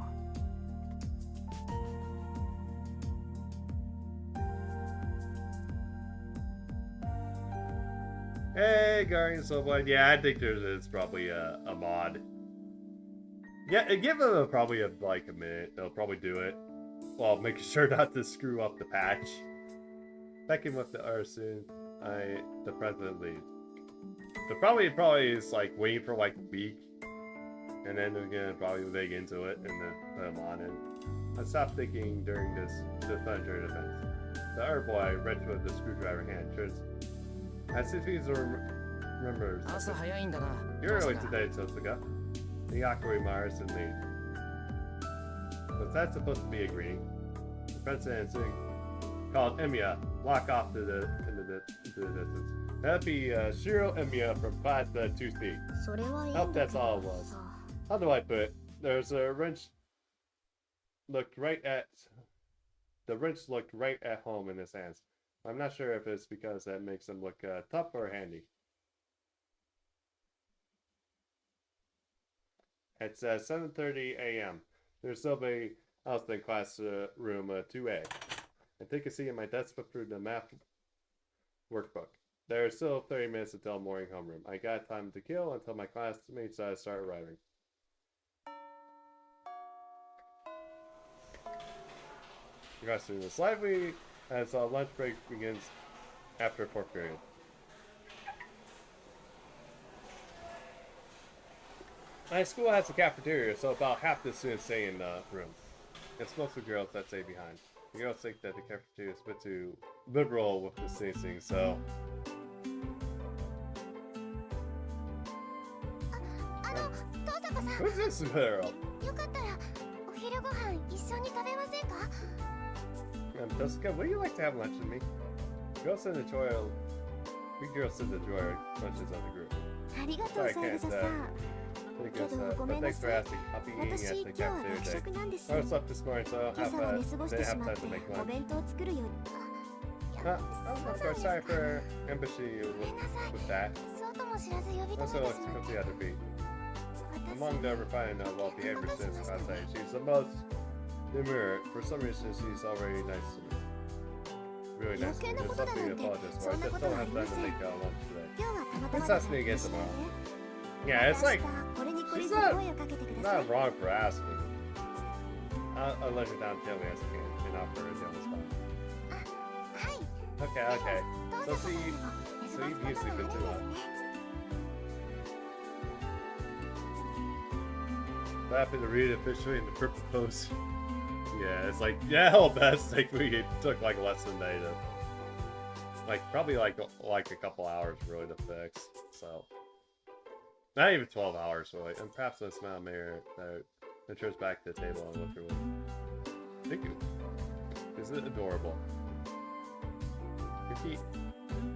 Hey, Guardian Soulblind. Yeah, I think it's probably a mod. Yeah, give them probably like a minute. They'll probably do it. Well, making sure not to screw up the patch. Back in with the arson, the president leaves. So probably is like waiting for like a week, and then they're gonna probably dig into it and then put them on it. I stopped thinking during the thunder event. The herb boy reached with the screwdriver hand turns As if he's remembers. 朝早いんだな。 You're 父さ early んが today, Tosuga. Miyako remarks and leaves. Was that supposed to be a greeting? The president called Emiya walk off into the distance. That'd be Shiro Emiya from class 2C. それはいいん Hope だ that's け all ど it was. さ。 How do I put it? There's a wrench. The wrench looked right at home in his hands. I'm not sure if it's because that makes him look tough or handy. It's 7:30 a.m. There's nobody else in classroom 2A. I take a seat at my desk, flip through the math workbook. There are still 30 minutes until morning homeroom. I got time to kill until my classmates start arriving. Regards to this lively as lunch break begins after 4th period. My school has a cafeteria, so about half the students stay in the room. It's mostly girls that stay behind. The girls think that the cafeteria is a bit too liberal with the spacing, so... Who's this girl? よかったらお昼ご飯一緒に食べませんか？ Jessica, would you like to have lunch with me? Girls enjoy we girls enjoy lunches as a group. ありがとう Sorry, 三 can't 草さん。 because, けどご but めんな thanks for さい。 asking. I'll be eating 私 at 今 the 日は cafeteria 学 today. 食なんです。 I was up this morning, so I 今朝は寝過ごし didn't てし have まっ time て to make お lunch. 弁当を作るよ。Of course, sorry for embassy ごめんなさい。 with that. そうとも知らず呼び止めて Also, し let's まっ go て。 the other beat. 私 Among the refined and well-behaved students, I'd say she's the most demure. For some reason, she's already nice to me. Really nice to me. There's something to apologize for. I just don't have time to make lunch today. 今日はたまたま Let's だ ask me から again してね tomorrow. Yeah, it's like これにこれ she's ず not 声をかけてください not。wrong for asking. I'll let her down gently as I can and offer her the other spot. はい。 Okay, okay. どう So ぞ see, 寝 so 過 you ごす usually こと been が too 多い long. ですね。 So happy to read it officially in the purple post. Yeah, it's like, yeah, hell best. Like we took like less than a day to, like probably like a couple hours really to fix. So not even 12 hours really, and perhaps this amount of mayor that returns back to the table and look through it. Thank you. Isn't it adorable? Yuki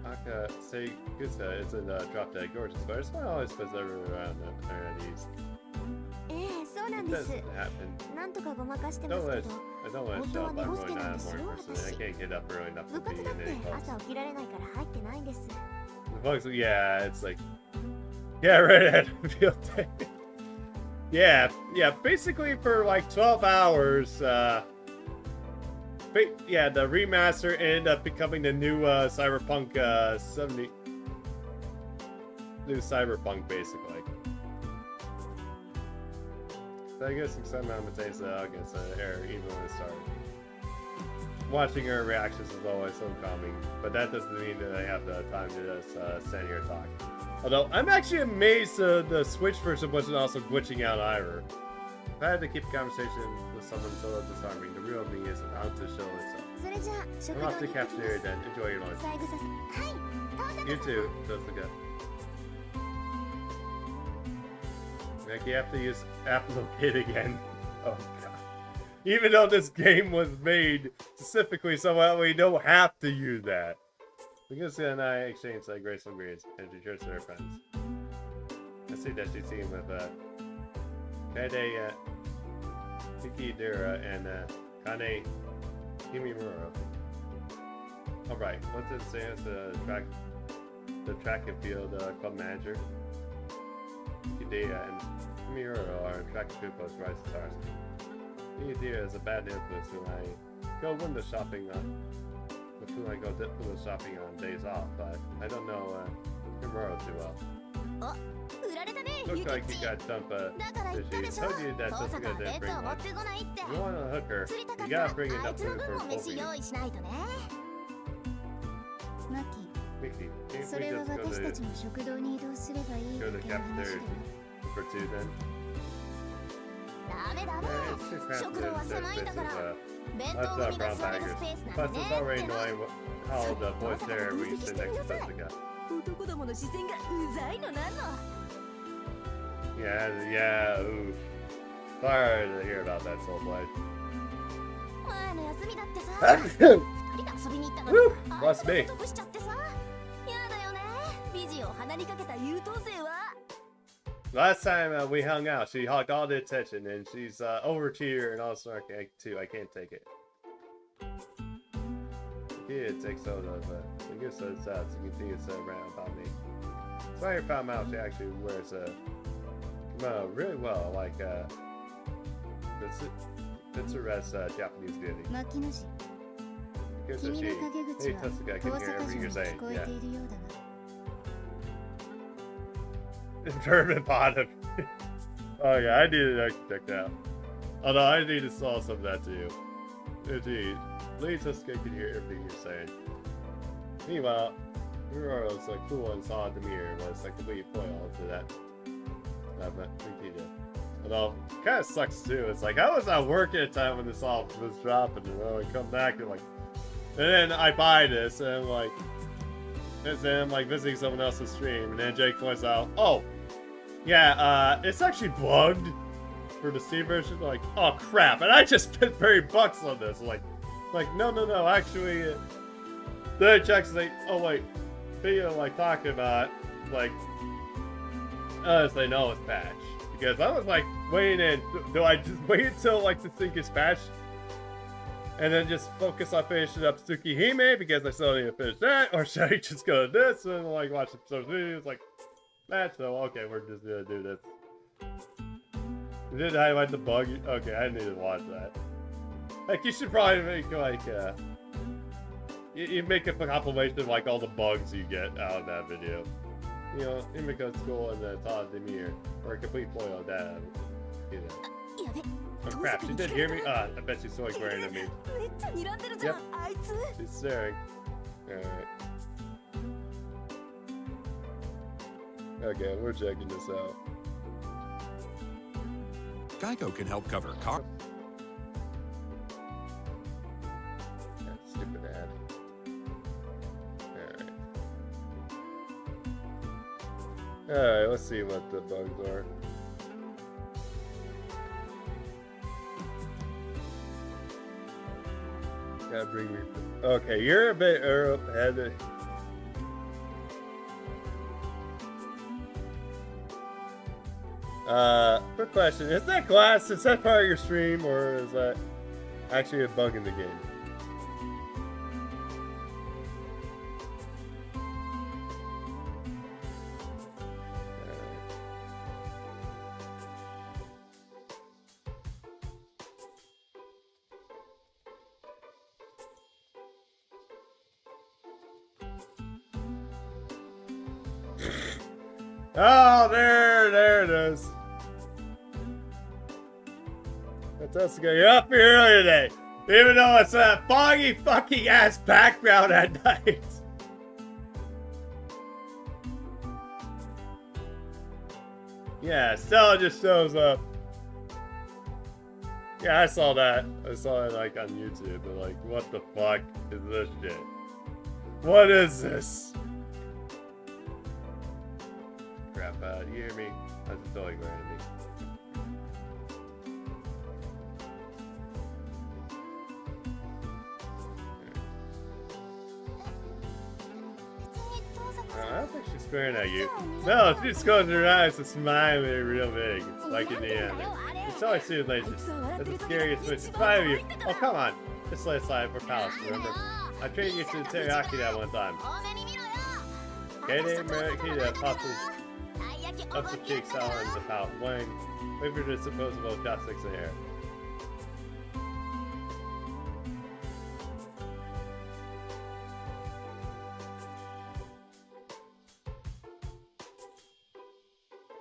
Aka say Gusta is in drop dead gorgeous, but it's not always because everyone around at ease. ええ、そうなん It です。 doesn't happen. なんとかごまかしてま Don't す let けど、 I don't let it show up. I'm really not a morning person. I 私 can't get up early enough 部 to 活 be だっ in て any clubs. 朝起きられないから入ってないんです。 The bugs, yeah, it's like, yeah, right at field day. Yeah, basically for like 12 hours, yeah, the remaster ended up becoming the new Cyberpunk 70. New Cyberpunk, basically. So I guess somehow Matesa gets an error even when it started. Watching her reactions is always so calming, but that doesn't mean that I have the time to just stand here and talk. Although, I'm actually amazed the Switch version wasn't also glitching out either. If I had to keep a conversation with someone so disarming, the real me isn't out to show itself. それじゃあ食 I'm 堂 off に to 行ってきま cafeteria す。 then. Enjoy your lunch. 三枝さん、はい、どうぞ。 You too, Jessica. Like you have to use Applicate again. Oh god. Even though this game was made specifically so that we don't have to use that. Because and I exchanged graceful greetings and she turns to her friends. I see that she's seen with Kade Mikidura and Kane Kimimura. Alright, what's it say as the track and field club manager? Hidea and Kimimura are track and field post rising stars. Hidea is a bad influence when I go window shopping when I go window shopping on days off, but I don't know Kimimura too well. 売られたね、ユ Looks キ like ッ you チ。 got dumped, だから言ったで she しょ。 told you that 父さん Jessica が didn't 弁 bring 当持っ lunch. てこないって。 If you want to hook her, 釣りたか you ったら gotta bring あ enough いつの food 分 for も both of 飯 you. 用意しないとね。マキ、 Mickey, can't そ we れは just go 私たち to も食堂に移動すればいい go だ to the けの話 cafeteria だよ。 for two then? ダメダ Yeah, メ。 it's too cramped 食堂は to 狭いんだ spaces. から。弁 That's 当組 not が brown 座れる baggers. スペースなん Plus, てね it's already ってば。 annoying how the boys there when you sit next to Jessica. 男どもの視線がうざいのなんの。 Yeah, ooh. Sorry to hear about that, Soul Blade. 前の休みだってさ、二人で遊びに行ったのに Woo! あん Must な be. ことしちゃってさ。やだよね、美人を鼻にかけた優等生は。 Last time we hung out, she hogged all the attention, and she's over tier and also archaic too. I can't take it. Yeah, it takes all of it. I guess that's out, so you can think it's around about me. So I found out she actually wears really well, like it's a res Japanese beauty. 牧野氏、 Because 君 she, の陰口 hey, は Tasuka, I 遠 can 坂 hear 城 everything に you're 聞 saying. こえ Yeah. ているようだな。 German bottom. Oh yeah, I need to check that out. Although I need to saw some of that too. Indeed. Lady Tasuka can hear everything you're saying. Meanwhile, Roro is like cool and saw the mirror was like complete foil to that. Nikita. Although it kinda sucks too. It's like I was at work at a time when this all was dropping, and then I come back and like, and then I buy this and I'm like, and then I'm like visiting someone else's stream, and then Jake points out, oh, yeah, it's actually bugged for the Steam version. Like, oh crap! And I just spent $30 on this. Like no, actually, then it checks like, oh wait, video like talking about like, they know it's patched because I was like waiting. Do I just wait until like the thing gets patched? And then just focus on finishing up Tsukihime because I still need to finish that, or should I just go to this and like watch some videos like that? So okay, we're just gonna do this. Did I highlight the bug? Okay, I need to watch that. Like you should probably make like you make a compilation of like all the bugs you get out of that video. You know, Imiko School and the Todd Demir, or a complete foil of that. You know. やべ、 Oh crap, she did hear me? I bet she's so glaring at me. めっちゃ睨んでるじゃん、あいつ。 She's staring. Alright. Okay, we're checking this out. Geico can help cover car. That stupid ad. Alright. Alright, let's see what the bugs are. Gotta bring me. Okay, you're a bit ahead. Quick question: is that glass? Is that part of your stream, or is that actually a bug in the game? Oh, there it is. Fantastic. You're up here early today, even though it's a foggy fucking ass background at night. Yeah, Stella just shows up. Yeah, I saw that. I saw it like on YouTube, but like, what the fuck is this shit? What is this? Crap, do you hear me? That's totally glaring at me. I don't think she's staring at you. No, she just closed her eyes and smiling real big, like in the end. It's always seen later. That's the scariest switch. It's 5 of you. Oh, come on. Just lay aside for palace, remember? I trained you to teriyaki that one time. Katie Marakita pops the cheeks out in the pouch, weighing. Wait for the supposable chopsticks in here.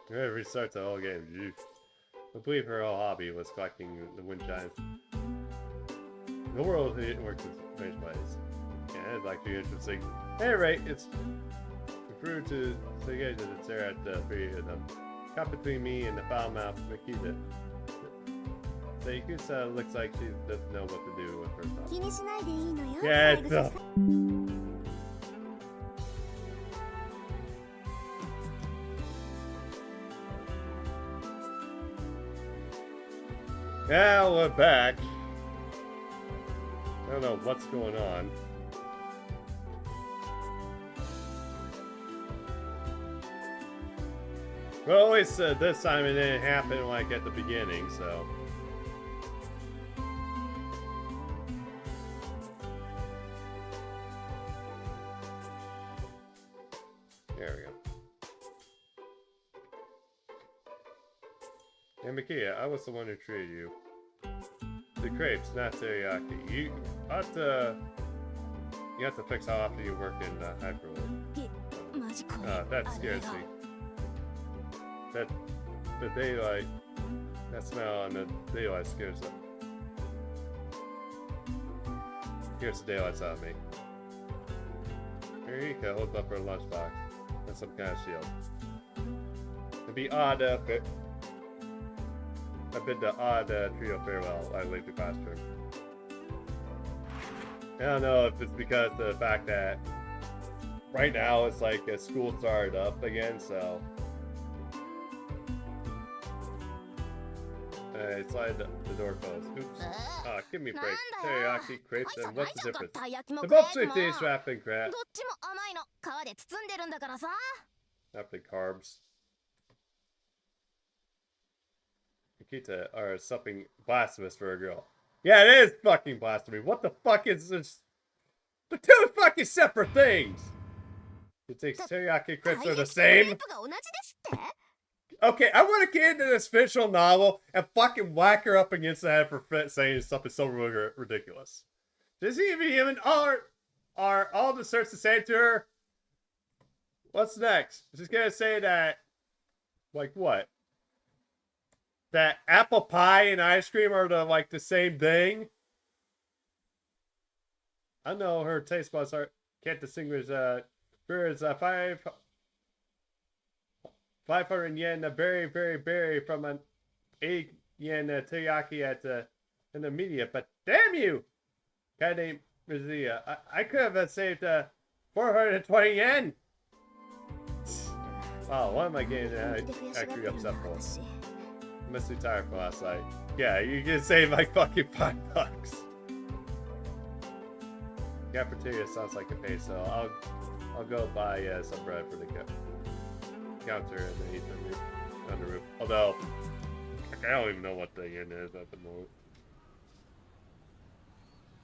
I'm gonna restart the whole game. Jeez. I believe her whole hobby was collecting the wind chimes. The world it works in strange ways. Yeah, it's actually interesting. At any rate, it's improved to say guys that it's there at the three of them. Caught between me and the foul mouth Makita. So Yakusa looks like she doesn't know what to do with herself. 気にしないでいいのよ。 Yeah, 最 it's 後 up. Yeah, we're back. I don't know what's going on. Well, always this time it didn't happen like at the beginning, so. There we go. Hey, Makia, I was the one who treated you. The crepes, not teriyaki. You have to fix how often you work in Hyperloop. That scares me. The daylight, that smell on the daylight scares the daylights out of me. Eureka holds up her lunchbox. That's some kind of shield. It'd be odd if it. I bid the odd trio farewell. I leave the classroom. I don't know if it's because of the fact that right now it's like school started up again, so. Slide the door closed. Oops. Give me a break. Teriyaki, crepes, and what's the difference? They're both sweet things wrapped in crap. どっちも甘いの皮で包んでるんだからさ。 Wrapped in carbs. Nikita are something blasphemous for a girl. Yeah, it is fucking blasphemy. What the fuck is this? The two fucking separate things! You think teriyaki and crepes are the same? クレープが同じですって？ Okay, I want to get into this fictional novel and fucking whack her up against the head for saying something so ridiculous. Does he even are all desserts the same to her? What's next? She's gonna say that, like what? That apple pie and ice cream are the same thing? I know her taste buds can't distinguish birds 500 yen a berry from an 8 yen teriyaki in the media, but damn you! Guy named Rizia. I could have saved 420 yen! Wow, what am I getting actually upset for? I must be tired from last night. Yeah, you can save like fucking $5. Cafeteria sounds like a pay, so I'll go buy some bread for the counter and then eat on the roof. Although, I don't even know what the yen is at the moment.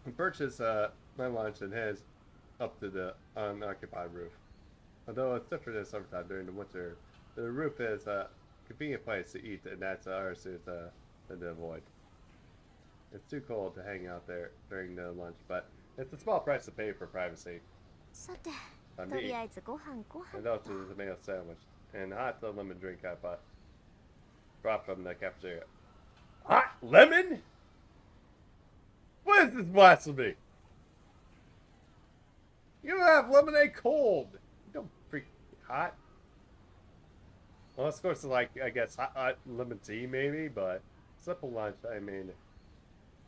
I purchased my lunch and heads up to the unoccupied roof. Although it's different in summertime during the winter, the roof is a convenient place to eat, and that's our suit to avoid. It's too cold to hang out there during the lunch, but it's a small price to pay for privacy. さて、 On と me, りあえずご飯ご飯 and also the tomato sandwich and hot lemon drink I brought from the cafeteria. Hot lemon? What is this blasphemy? You don't have lemonade cold. You don't freak hot. Well, of course, like I guess hot lemon tea maybe, but simple lunch. I mean,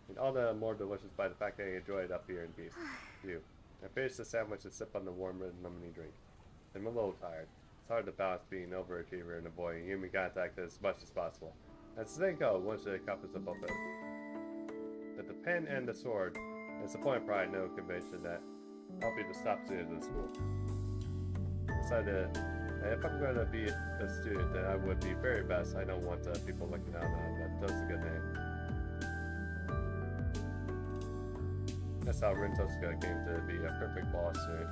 and all the more delicious by the fact that I enjoy it up here in peace. You. I finished the sandwich and sip on the warm lemony drink. I'm a little tired. It's hard to balance being an overachiever and avoiding human contact as much as possible. As the go, one should accomplish the both of them. But the pen and the sword, it's a point of pride, no convention that help you to stop students in school. Decided if I'm going to be a student, then I would be very best. I don't want people looking down on me, but that's a good name. That's how Rintosuka came to be a perfect law student.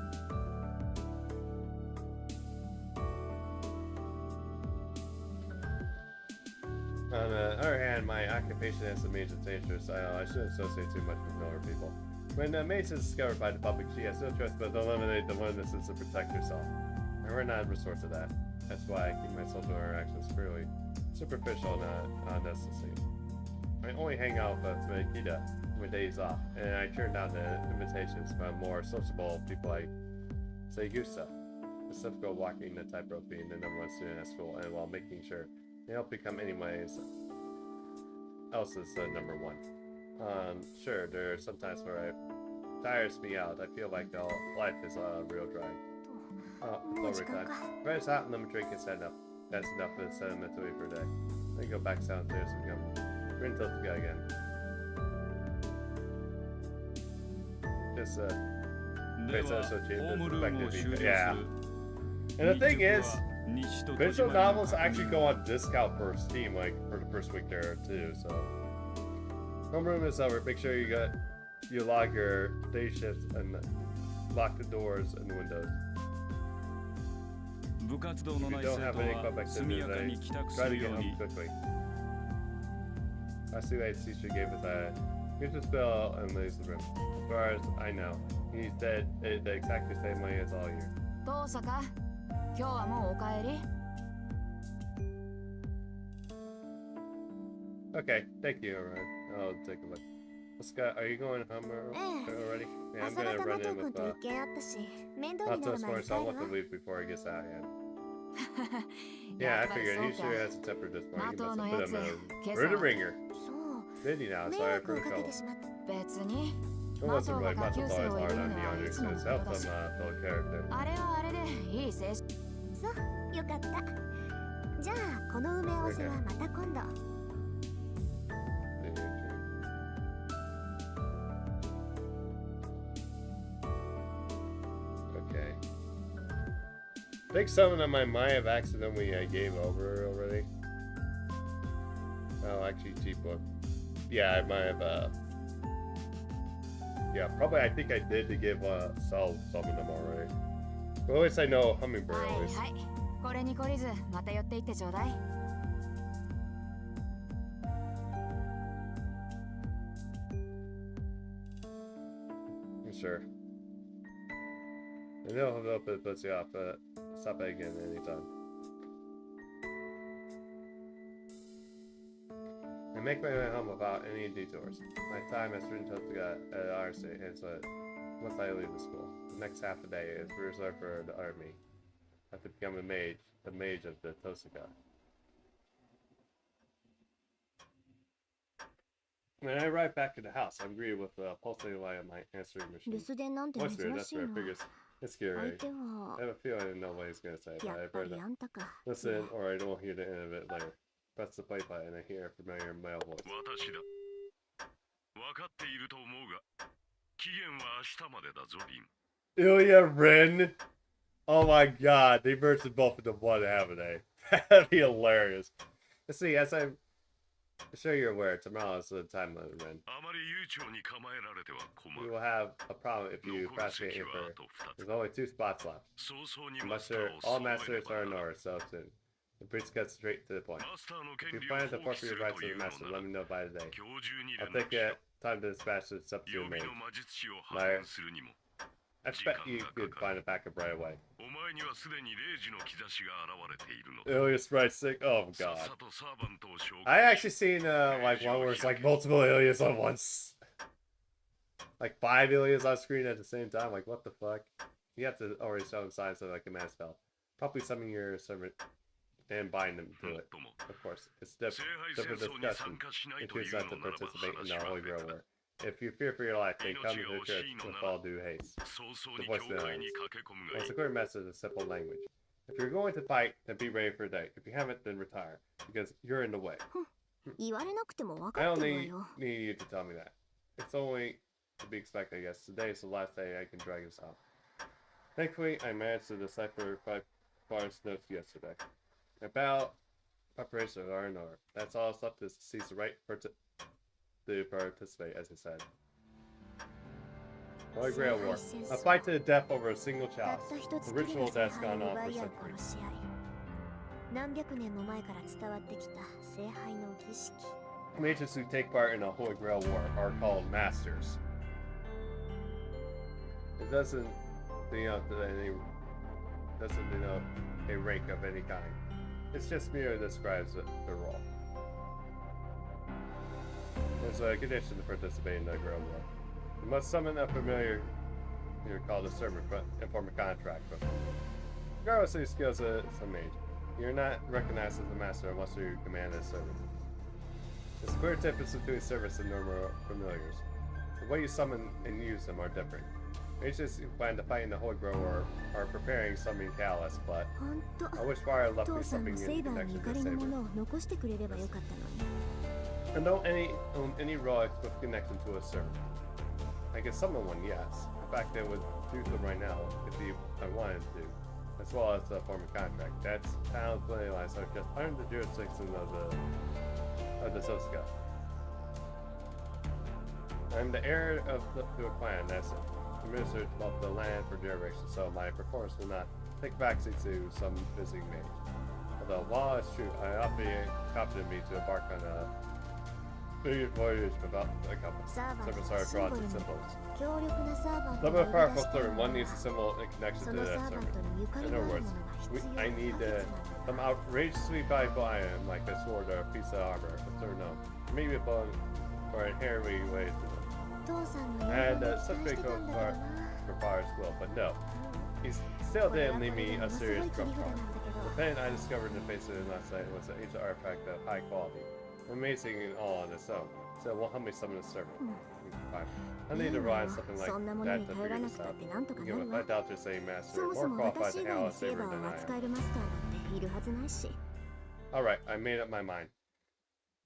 On the other hand, my occupation as a mage is dangerous. I shouldn't associate too much with lower people. When a mage is discovered by the public, she has no choice but to eliminate the weaknesses to protect herself. And we're not resort to that. That's why I keep my social interactions fairly superficial and unnecessary. I only hang out with Nikita when days off, and I turn down the invitations from more sociable people like Sayusa, the typical walking the tightrope being the #1 student at school, and while making sure they don't become anyone else's #1. Sure, there are some times where it tires me out. I feel like life is a real drag. It's overtime. Right, it's hot and let me drink and stand up. That's enough for the sentimentally for a day. Then go back downstairs and come Rin tilts the guy again. Just face associated. Yeah. And the thing is, visual novels actually go on discount for Steam, like for the first week there too. So, homeroom is over. Make sure you log your day shifts and lock the doors and the windows. If you don't have any club activities today, try to get home quickly. I see that teacher gave us a here's the spell and leaves the room. As far as I know, he's dead at the exactly same way as all you. どうさか今日はもうお帰り Okay, thank you, alright. I'll take a look. Scott, are you going home already? Yeah, I'm gonna run in with Mato as far as I want to leave before he gets out here. Yeah, I figured he sure has a temper this morning. He must have put him in a ringer. Did he now? Sorry for the trouble. 別に It wasn't really much of always hard on the honor, so it's helped him build character. あれはあれでいい精神そうよかったじゃあこの埋め合わせはまた今度 Okay. I think some of them I might have accidentally gave over already. Oh, actually, cheap book. Yeah, I might have. Yeah, probably. I think I did to give sell some of them already. But at least I know Hummingbird. At はい least. はいこれに懲りずまた寄っていってちょうだい Sure. And they'll hook up it puts you off, but stop it again anytime. And make my way home without any detours. My time as student at RC, and so once I leave the school. The next half a day is reserved for the army. I have to become a mage, the mage of the Tosaka. When I arrive back at the house, I'm greeted with a pulsating light on my answering machine. 留守電なんて What's 珍 weird, that's しい where わ it figures it's scary. 相手は I have a feeling I know what he's gonna say, but やっ I've ぱ heard り that. あんたか Listen, or I don't hear the end of it later. Press the play button and I hear a familiar male voice. 私だ。分かっていると思うが、期限は明日までだぞ、リン。 Ilya Ren? Oh my god, they merged both into one, haven't they? That'd be hilarious. Let's see, as I'm sure you're aware, tomorrow is the time limit, Ren. あまり悠長に構えられては困 You る。 will have a problem if you 残る fascinate 席は Emperor. あと2 There's つ。 only 2 spots left. 早々に I'm マ not スタ sure ーを all 揃えれ masters ば are なら north, so soon. The priest gets straight to the point. マスターの If 権 you 利 plan を to 放棄 forfeit す your る rights と to い the うの master, な let ら me know by today. 今日中に I'll 連絡 take し it ろ。 time to dispatch the sub to 予 your 備 mate. の魔術師を My- 派遣するにも。 I bet you could find a backup right away. お前にはすでに0時の兆しが現れているのだ。 Ilias right sick. Oh さっ god. さとサーバントを紹 I 介 actually seen like one where it's like multiple Ilias on once. Like 5 Ilias on screen at the same time. Like what the fuck? You have to already show them signs of like a mana spell. Probably summon your servant and bind them to もっ it. とも Of course, it's 聖 different 杯戦争に discussion. 参加しない If と you いう decide の to ならば participate in 話 the は Holy 別 Grail だ。 War. If you fear for your life, then come to the 命が欲し church いのなら with all due haste. 早々 The に voice 教 of 会に the 駆け込むがい Well, い it's a clear message in simple language. If you're going to fight, then be ready for the day. If you haven't, then retire, because you're in the way. 言われなくても分 I かってるわ only よ need you to tell me that. It's only to be expected, I guess. Today is the last day I can drag this out. Thankfully, I managed to decipher 5 Barnes' notes yesterday. About preparation are in order. That's all that's left is to seize the right to participate, as I said. Holy Grail War. A fight to the death over a single たっ chalice. た一つ A きり ritual の聖 that's 杯 gone を on 奪 for い合う centuries. 殺し合い何百年も前から伝わってきた聖杯の儀式 Mages who take part in a Holy Grail War are called masters. It doesn't denote a rank of any kind. It's just merely describes the role. There's a condition to participate in the Grail War. You must summon a familiar, you're called a servant, but and form a contract with them. Regardless of your skills as a mage, you're not recognized as a master unless you command a servant. There's a clear difference between service and normal familiars. The way you summon and use them are different. Mages who plan to fight in the Holy Grail War are preparing summoning Callus, but ほんと I wish Fire left me 父さん something も in セイバーの connection ゆ to かりの Saber. ものを残してくれればよかったのに I don't own any relics with connection to a server. I can summon one, yes. In fact, I would do so right now if I wanted to, as well as a form of contract. That's how plenty of lies are just under the jurisdiction of the Soska. I'm the heir to a clan that's administered both the land for generations, so my performance will not take backseat to some visiting mage. Although, while it's true, I ought to be confident in me to embark on a big voyage without a compass. Servants are drawn to symbols. Level of powerful servant, one needs a symbol in connection to that servant. In other words, I need some outrageously valuable item like a sword or a piece of armor, a certain maybe a bone or inherently related to them. And such big for Power's will, but no. He still didn't leave me a serious trump card. The pen I discovered in the face of it last night was an ancient artifact of high quality. Amazing in all on its own. So it will help me summon a servant. I need to rely on something like that to figure this out. I doubt there's a master more qualified to handle a saber than I am. Alright, I made up my mind.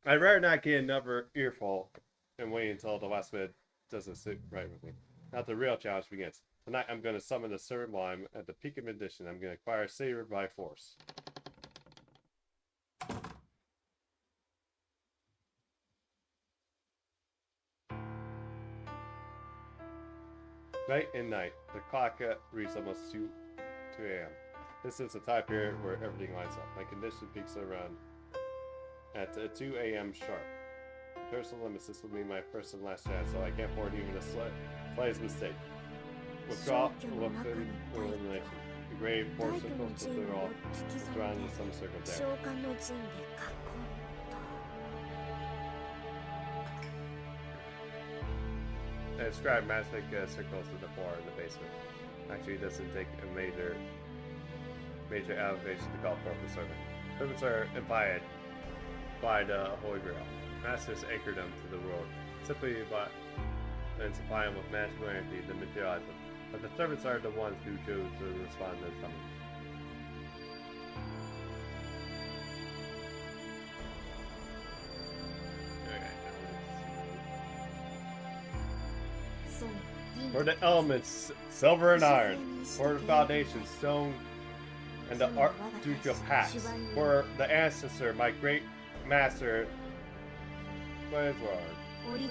I'd rather not get another earful and wait until the last minute doesn't sit right with me. Now the real challenge begins. Tonight I'm going to summon a servant while I'm at the peak of condition. I'm going to acquire a saber by force. Night and night. The clock reads almost 2 a.m. This is the time period where everything lines up. My condition peaks around at 2 a.m. sharp. Personal limits, this will be my first and last chance, so I can't afford even a slightest mistake. Withdrawal, elimination. The grave four circles to clear all surrounding the semicircle there. I describe magic circles to the floor in the basement. Actually, it doesn't take a major elevation to call forth a servant. Servants are implied by the Holy Grail. Masters anchor them to the world, simply by and supply them with magical energy to materialize them. But the servants are the ones who choose to respond to the summons. For the elements, silver and iron. For the foundation, stone and the archducal pass. For the ancestor, my great master,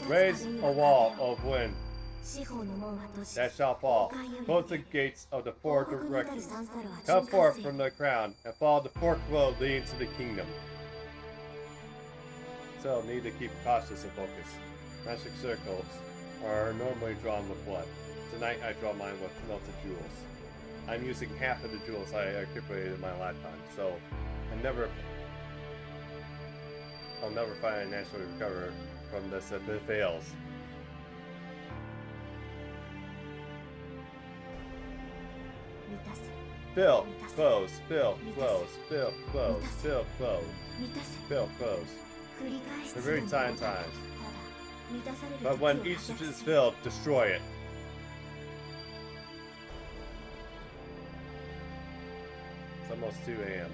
raise a wall of wind that shall fall. Close the gates of the four directions. Come forth from the crown and follow the fourth road leading to the kingdom. So need to keep cautious and focused. Magic circles are normally drawn with blood. Tonight I draw mine with melted jewels. I'm using half of the jewels I accumulated in my lifetime, so I'll never find a naturally recover from this if it fails. Fill, close, fill, close, fill, close, fill, close, fill, close. For very times. But when each is filled, destroy it. It's almost 2 a.m.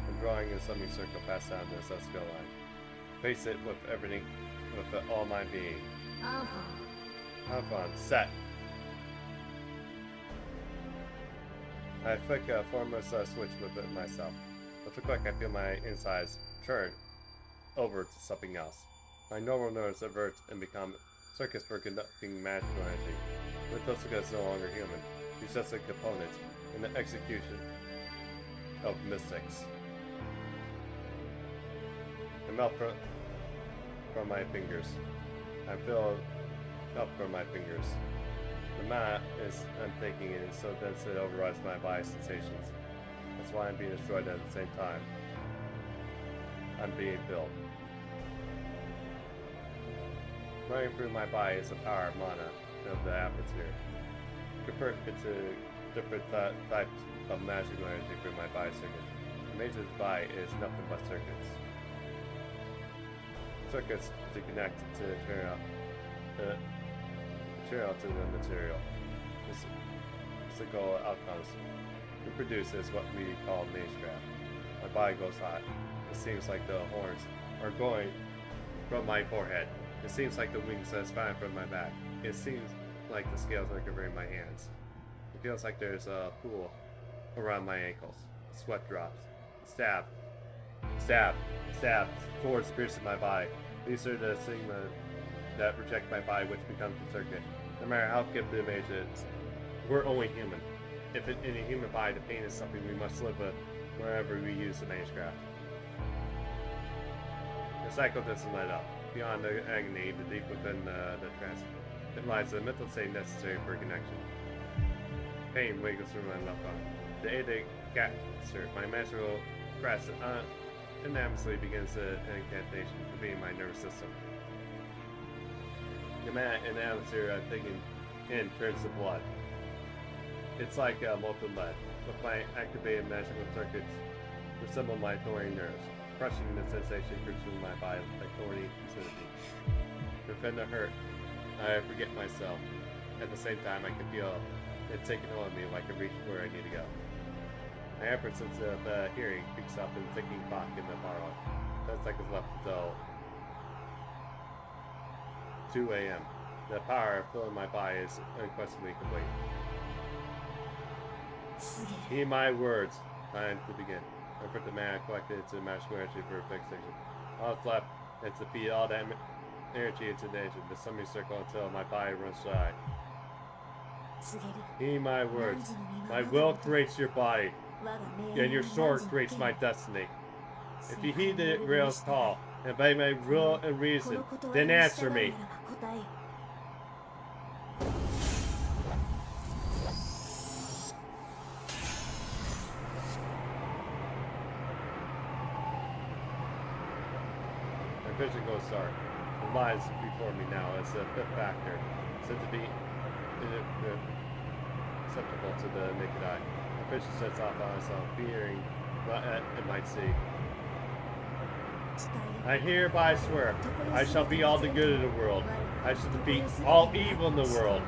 I'm drawing a semicircle past down this Esco line. Face it with everything, with all my being. Have fun. Set. I flick a formless switch with it myself. With a click, I feel my insides turn over to something else. My normal nerves avert and become circuits for conducting magical energy. Mitosika is no longer human. He's just a component in the execution of mystics. I melt from my fingers. I feel up from my fingers. The amount I'm taking in is so dense it overrides my body sensations. That's why I'm being destroyed at the same time. I'm being filled. Running through my body is the power of mana of the atmosphere. Convert it to different types of magical energy through my body circuits. The major body is nothing but circuits. Circuits to connect to the material to the material. This physical outcomes we produce is what we call magecraft. My body goes hot. It seems like the horns are going from my forehead. It seems like the wings span from my back. It seems like the scales are covering my hands. It feels like there's a pool around my ankles. Sweat drops. Stab. Stab. Stab. Swords piercing my body. These are the sigma that reject my body, which becomes a circuit. No matter how good the image is, we're only human. If in a human body, the pain is something we must live with wherever we use the magecraft. The cycle doesn't let up. Beyond the agony, the deep within the trance, it lies the mental state necessary for connection. Pain wiggles through my left arm. The aided cancer, my magical press unanimously begins an incantation to be in my nervous system. The man in the atmosphere I'm thinking in turns to blood. It's like molten lead, with my activated magical circuits resemble my thorny nerves. Crushing the sensation creeps through my body like thorny acidity. To prevent the hurt, I forget myself. At the same time, I can feel it taking hold of me like I reach where I need to go. My hypersense of hearing peaks up in ticking clock in the parlor. 10 seconds left until 2 a.m. The power filling my body is unquestionably complete. Heed my words. Time to begin. I put the mana collected into magical energy for a fixation. All that's left is to feed all that energy into the engine, the summoning circle until my body runs dry. Heed my words. My will creates your body, and your sword creates my destiny. If you heed the rail's call, and obey my will and reason, then answer me. My vision goes dark. It lies before me now as a fifth factor, said to be acceptable to the naked eye. My vision sets off on its own, fearing what it might see. I hereby swear, I shall be all the good in the world. I shall defeat all evil in the world.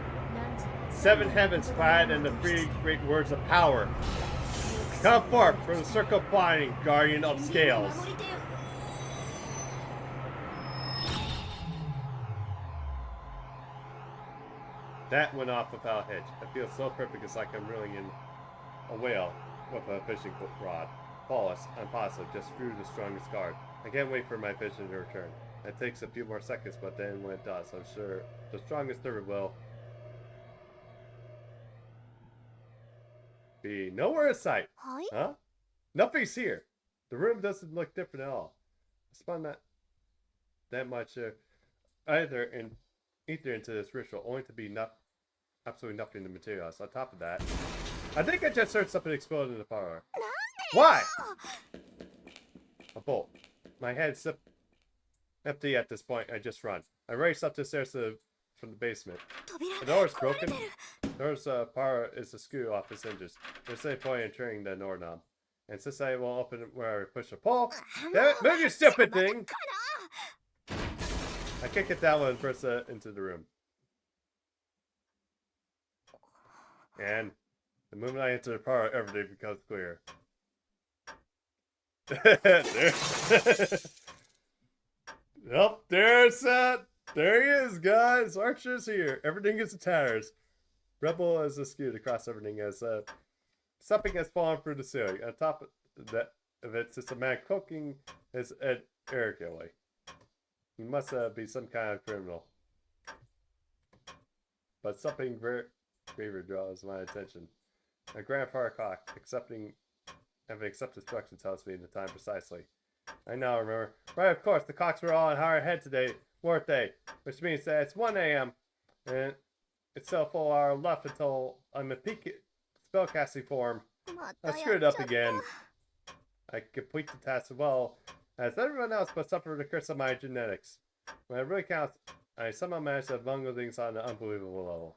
7 heavens clad in the 3 great words of power. Come forth from the circle binding, guardian of scales. That went off without a hitch. It feels so perfect, it's like I'm reeling in a whale with a fishing rod. Flawless, I'm positive, just threw the strongest card. I can't wait for my vision to return. It takes a few more seconds, but then when it does, I'm sure the strongest third will be nowhere in sight. Huh? Nothing's here. The room doesn't look different at all. I spun that much either into this ritual, only to be absolutely nothing to materialize. On top of that, I think I just heard something explode in the parlor. Why? A bolt. My head's empty at this point. I just run. I race up the stairs from the basement. The door is broken. The door's power is a screw off its hinges. There's no point in turning the doorknob. And since I will open it where I push a pull, damn it, move you stupid thing! I kick it down and press it into the room. And the moment I enter the parlor, everything becomes clear. Yep, there he is, guys. Archer's here. Everything is in tatters. Rebel is skewed across everything as something has fallen through the ceiling. On top of it sits a man cooking his head arrogantly. He must be some kind of criminal. But something very graver draws my attention. A grandfather clock, having accepted instruction, tells me the time precisely. I now remember. Right, of course, the clocks were all on higher head today, weren't they? Which means that it's 1 a.m. and it's still a full hour left until I'm in peak spellcasting form. I screwed up again. I complete the task as well as everyone else, but suffer the curse of my genetics. When it really counts, I somehow managed to bungle things on an unbelievable level.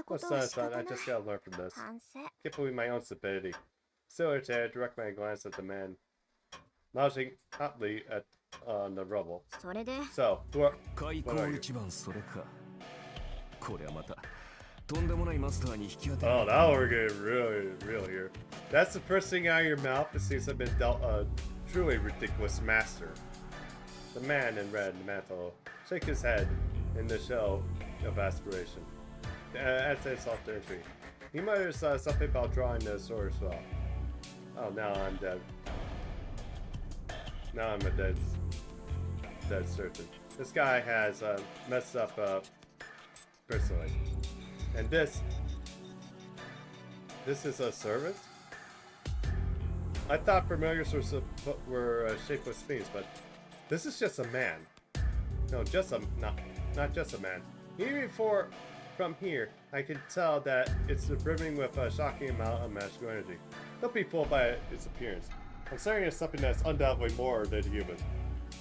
What's son, I just gotta learn from this. Can't believe my own stupidity. Still irritated, I direct my glance at the man, lounging hotly on the rubble. So, what are you? Oh, now we're getting really real here. That's the first thing out of your mouth. It seems I've been dealt a truly ridiculous master. The man in red mantle shake his head in the show of aspiration. As they soft entry. He mutters something about drawing the sword as well. Oh, now I'm dead. Now I'm a dead certain. This guy has messed up personally. And this is a servant? I thought familiars were shapeless beings, but this is just a man. No, not just a man. Even from here, I can tell that it's brimming with a shocking amount of magical energy. Don't be fooled by its appearance. I'm staring at something that's undoubtedly more than human.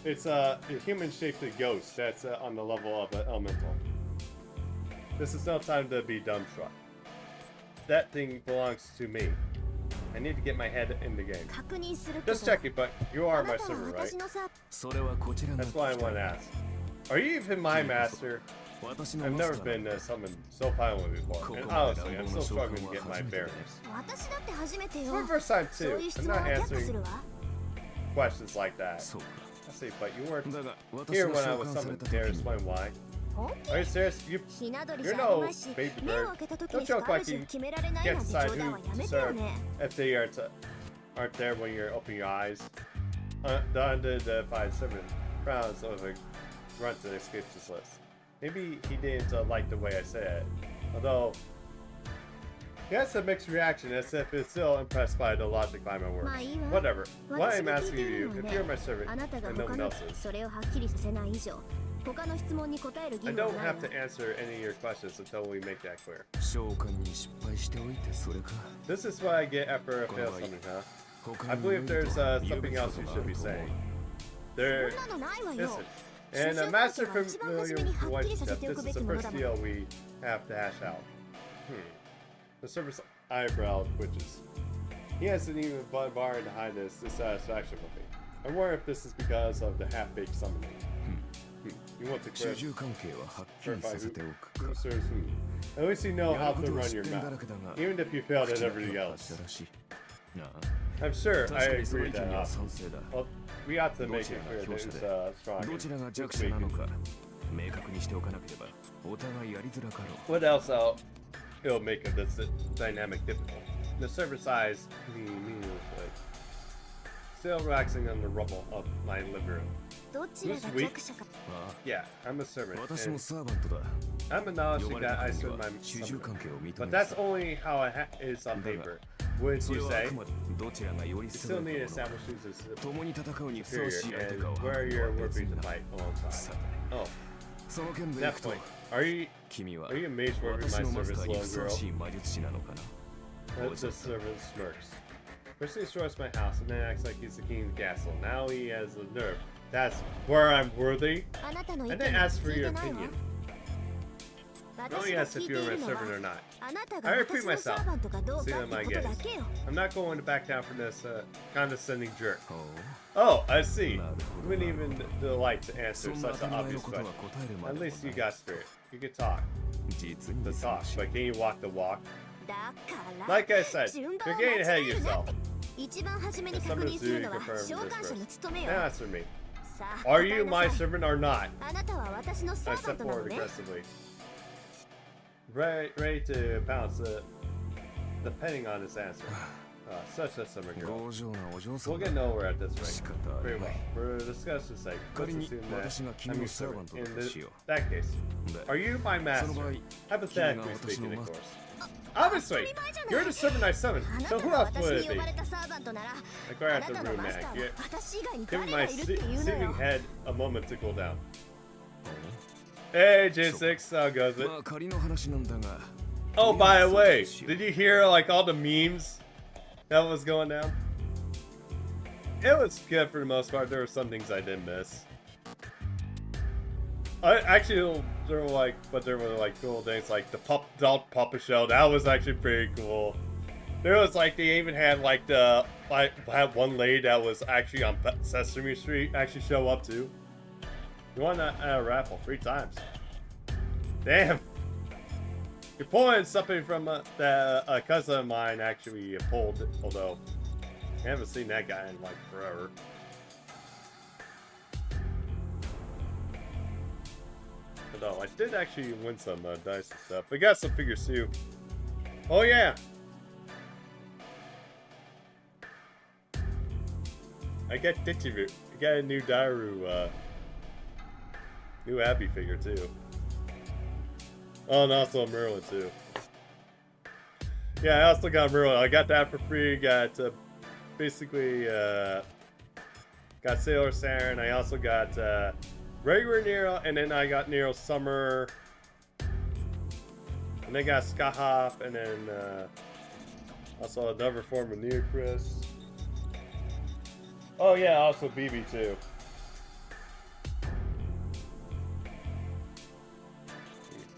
It's a human-shaped ghost that's on the level of an elemental. This is no time to be dumbstruck. That thing belongs to me. I need to get my head in the game. Just checking, but you are my server, right? That's why I want to ask. Are you even my master? I've never been summoned so violently before, and honestly, I'm still struggling to get my bearings. It's my first time too. I'm not answering questions like that. I see, but you weren't here when I was summoned. Dare explain why? Are you serious? You're no baby bird. Don't joke like you can't decide who to serve if they aren't there when you're opening your eyes. The unidentified servant frowns over grunt and escapes his list. Maybe he didn't like the way I said it, although he has a mixed reaction as if he's still impressed by the logic behind my words. Whatever. What I'm asking you, if you're my servant and no one else is, I don't have to answer any of your questions until we make that clear. This is what I get after a failed summon, huh? I believe there's something else you should be saying. There isn't. And a master familiar relationship, this is the first deal we have to hash out. The server's eyebrow twitches. He hasn't even bothered to hide his dissatisfaction with me. I wonder if this is because of the half-baked summoning. You want to clarify who serves who. At least you know how to run your mouth, even if you failed at everything else. I'm sure I agree with that. Well, we have to make it clear that it's strong. What else it'll make of this dynamic difficult? The server's eyes meaninglessly, still relaxing on the rubble of my living room. Who's weak? Yeah, I'm a servant. I'm acknowledging that I serve my summon. But that's only how it is on paper. Wouldn't you say? You still need to establish who's a superior and where you're working to fight alongside. Oh, that point. Are you a mage working my service, little girl? The servant smirks. First he destroys my house and then acts like he's the king of the castle. Now he has the nerve. That's where I'm worthy. I didn't ask for your opinion. I only asked if you were a servant or not. I repeat myself, seeing my gaze. I'm not going to back down from this condescending jerk. Oh, I see. You wouldn't even delight to answer such an obvious question. At least you got spirit. You can talk. The talk, but can you walk the walk? Like I said, you're getting ahead of yourself. Someone's duty confirmed this first. Now answer me. Are you my servant or not? I step forward aggressively. Ready to pounce, depending on his answer. Such a summer girl. We'll get nowhere at this rate. Very well. For discussion's sake, let's assume that I'm your servant. In that case, are you my master? Hypothetically speaking, of course. Obviously! You're the servant I summoned, so who else would it be? I glare at the room man, giving my seething head a moment to cool down. Hey, J6, how goes it? Oh, by the way, did you hear like all the memes that was going down? It was good for the most part. There were some things I did miss. There were like cool things like the adult puppet show. That was actually pretty cool. There was like they even had like had one lady that was actually on Sesame Street actually show up too. You won a raffle 3 times. Damn. You're pulling something from that a cousin of mine actually pulled, although I haven't seen that guy in like forever. Oh, I did actually win some dice and stuff. We got some figures too. Oh yeah! I got Ditchivu. I got a new Daru, new Abby figure too. Oh, and also a Merlin too. Yeah, I also got Merlin. I got that for free. Got basically got Sailor Siren. I also got regular Nero, and then I got Nero Summer, and then got Skahop, and then also another form of Neocris. Oh yeah, also BB too.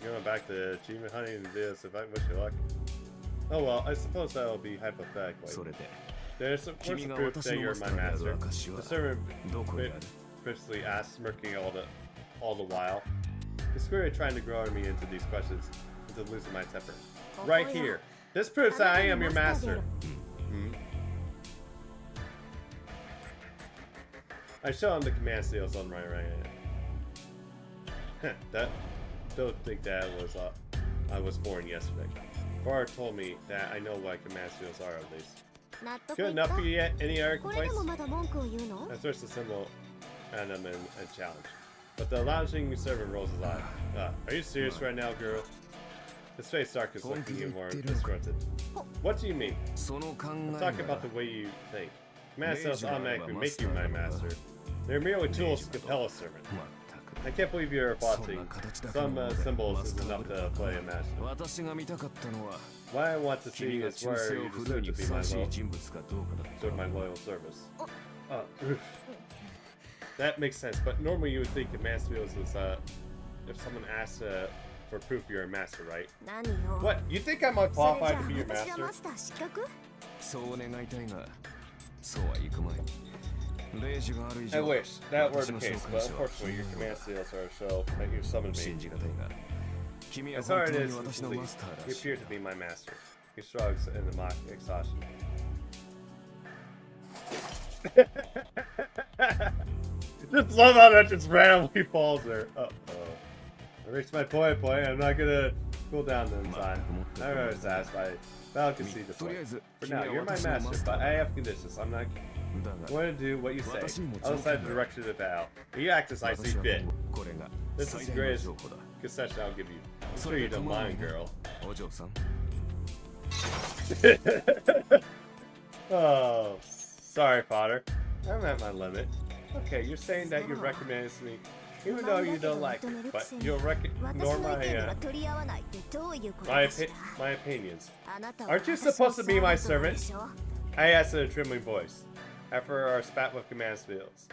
Going back to achievement hunting and this, if I wish you luck. Oh well, I suppose that'll be hypothetically. There's some proof that you're my master. The servant previously asked, smirking all the while. He's clearly trying to grow me into these questions, into losing my temper. Right here. This proves that I am your master. I show him the command seals on my right hand. That don't think that was I was born yesterday. Farr told me that I know what command seals are at least. Good enough for you yet? Any other complaints? I searched the symbol and I'm in a challenge. But the lounging servant rolls his eye. Are you serious right now, girl? His face dark is looking even more disgruntled. What do you mean? I'm talking about the way you think. Command cells automatically make you my master. They're merely tools to compel a servant. I can't believe you're plotting. Some symbols is enough to play a master. What I want to see is where you deserve to be my loyal service. That makes sense, but normally you would think command seals is if someone asks for proof you're a master, right? What? You think I'm unqualified to be your master? I wish that were the case, but unfortunately your command seals are a show that you summoned me. As hard as it is, you appear to be my master. He shrugs in the mock exhaustion. Just love how that just randomly falls there. Uh-oh. I reached my point. I'm not gonna cool down in time. I'm very satisfied. I'll concede the point. For now, you're my master, but I have conditions. I'm not going to do what you say. I'll decide the direction of the battle. You act as I see fit. This is the greatest concession I'll give you. I'm sure you don't mind, girl. Oh, sorry, Potter. I'm at my limit. Okay, you're saying that you recommend me, even though you don't like it, but you'll ignore my opinions. Aren't you supposed to be my servant? I asked in a trembling voice, after our spat with command seals.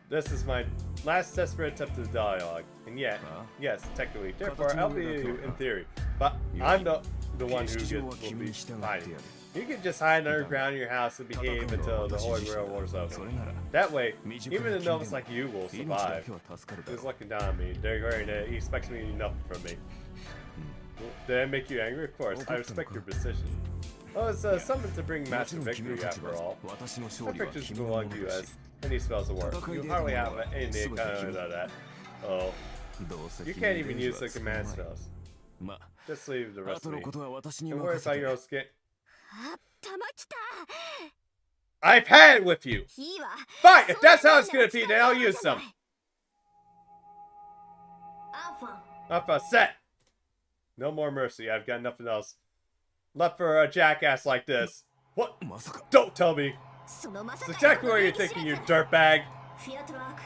This is my last desperate attempt at dialogue, and yet, yes, technically, therefore, I'll be you in theory, but I'm the one who will be hiding. You can just hide underground in your house and behave until the Holy Grail wars over. That way, even a novice like you will survive. He's looking down on me, declaring that he expects me nothing from me. Did I make you angry? Of course, I respect your decision. Oh, it's something to bring massive victory after all. Some victories belong to you as any spells of work. You hardly have any kind of that. Oh. You can't even use the command spells. Just leave the rest of me. Don't worry about your own skin. I've had it with you! Fine! If that's how it's gonna be, then I'll use some! Alpha, set! No more mercy, I've got nothing else left for a jackass like this. What? Don't tell me! It's exactly what you're thinking, you dirtbag!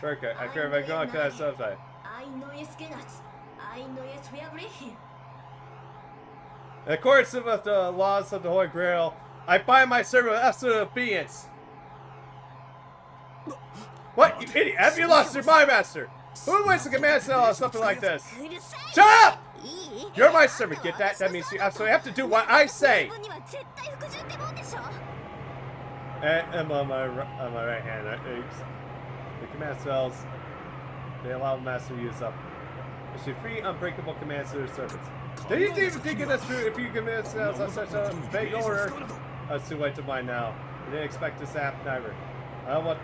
Okay, I care if I go on to that subside. In accordance with the laws of the Holy Grail, I bind my servant with absolute obedience. What, you idiot? Have you lost your mind, master? Who wants to command cell or something like this? Shut up! You're my servant, get that? That means you absolutely have to do what I say. And on my right hand, the command cells, they allow the master to use up. Issue free, unbreakable commands to their servants. Did you even think of this true if you command cells on such a vague order? It's too late to mind now. I didn't expect this to happen either. I want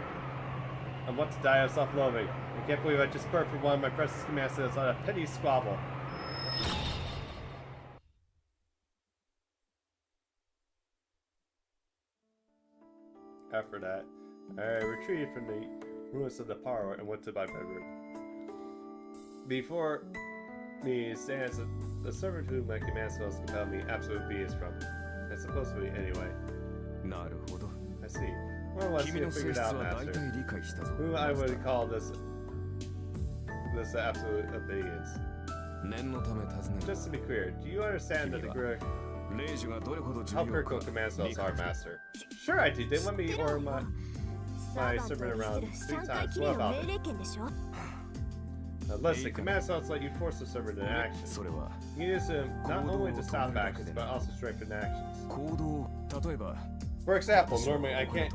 to die of self-loathing. I can't believe I just perfed one of my precious commands on a petty squabble. After that, I retreated from the ruins of the parlor and went to my bedroom. Before me stands the servant whom my command spells compel me absolute obedience from. That's supposed to be anyway. I see. More or less you figured out, Master, who I would call this absolute obedience. Just to be clear, do you understand that how critical command spells are, Master? Sure I do. They let me order my servant around 3 times. What about it? Now listen, command spells let you force the servant into action. You use them not only to stop actions, but also strengthen actions. For example, normally I can't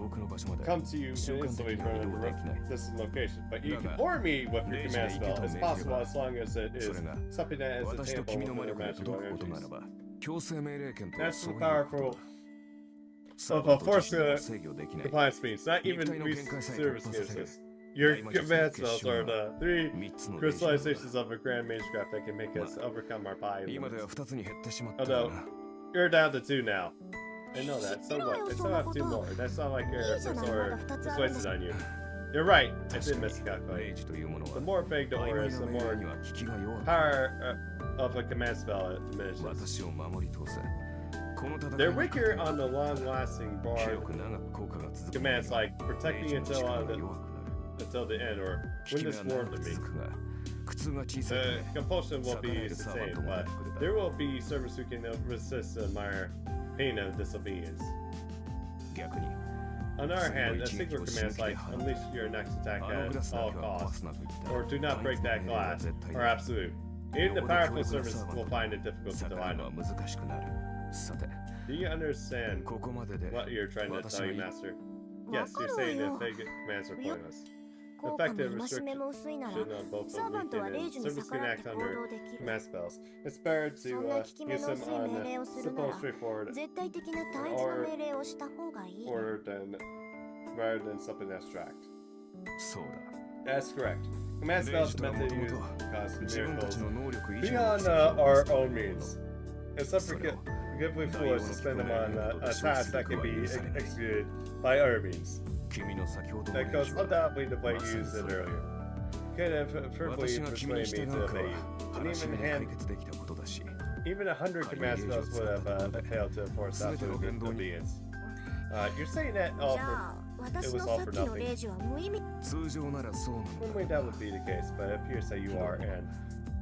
come to you instantly from a distant location, but you can order me with your command spell. It's possible as long as it is something that is attainable with other magical energies. That's the powerful of a force compliance means. Not even service gives this. Your command spells are the 3 crystallizations of a grand magecraft that can make us overcome our body limits. Although, you're down to 2 now. I know that, so what? I still have 2 more. That's not like your first order was wasted on you. You're right, I did miscalculate. The more vague the order is, the more power of a command spell it diminishes. They're weaker on the long-lasting bard commands like protect me until the end or win this war to me. The compulsion will be sustained, but there will be servants who can resist the minor pain of disobedience. On the other hand, a single command like unleash your next attack at all costs, or do not break that glass, are absolute. Even the powerful servants will find it difficult to divide them. Do you understand what you're trying to tell you, Master? Yes, you're saying that vague commands are pointless. Effective restriction on both the weekend and service can act under command spells. It's better to use them on simple, straightforward order rather than something abstract. That's correct. Command spells are meant to use cause miracles beyond our own means. It's unforgivably foolish to spend them on a task that can be executed by other means. That goes undoubtedly the way you used it earlier. You could have perfectly persuaded me to obey you. And even 100 command spells would have failed to enforce absolute obedience. You're saying that it was all for nothing. Normally that would be the case, but it appears that you are an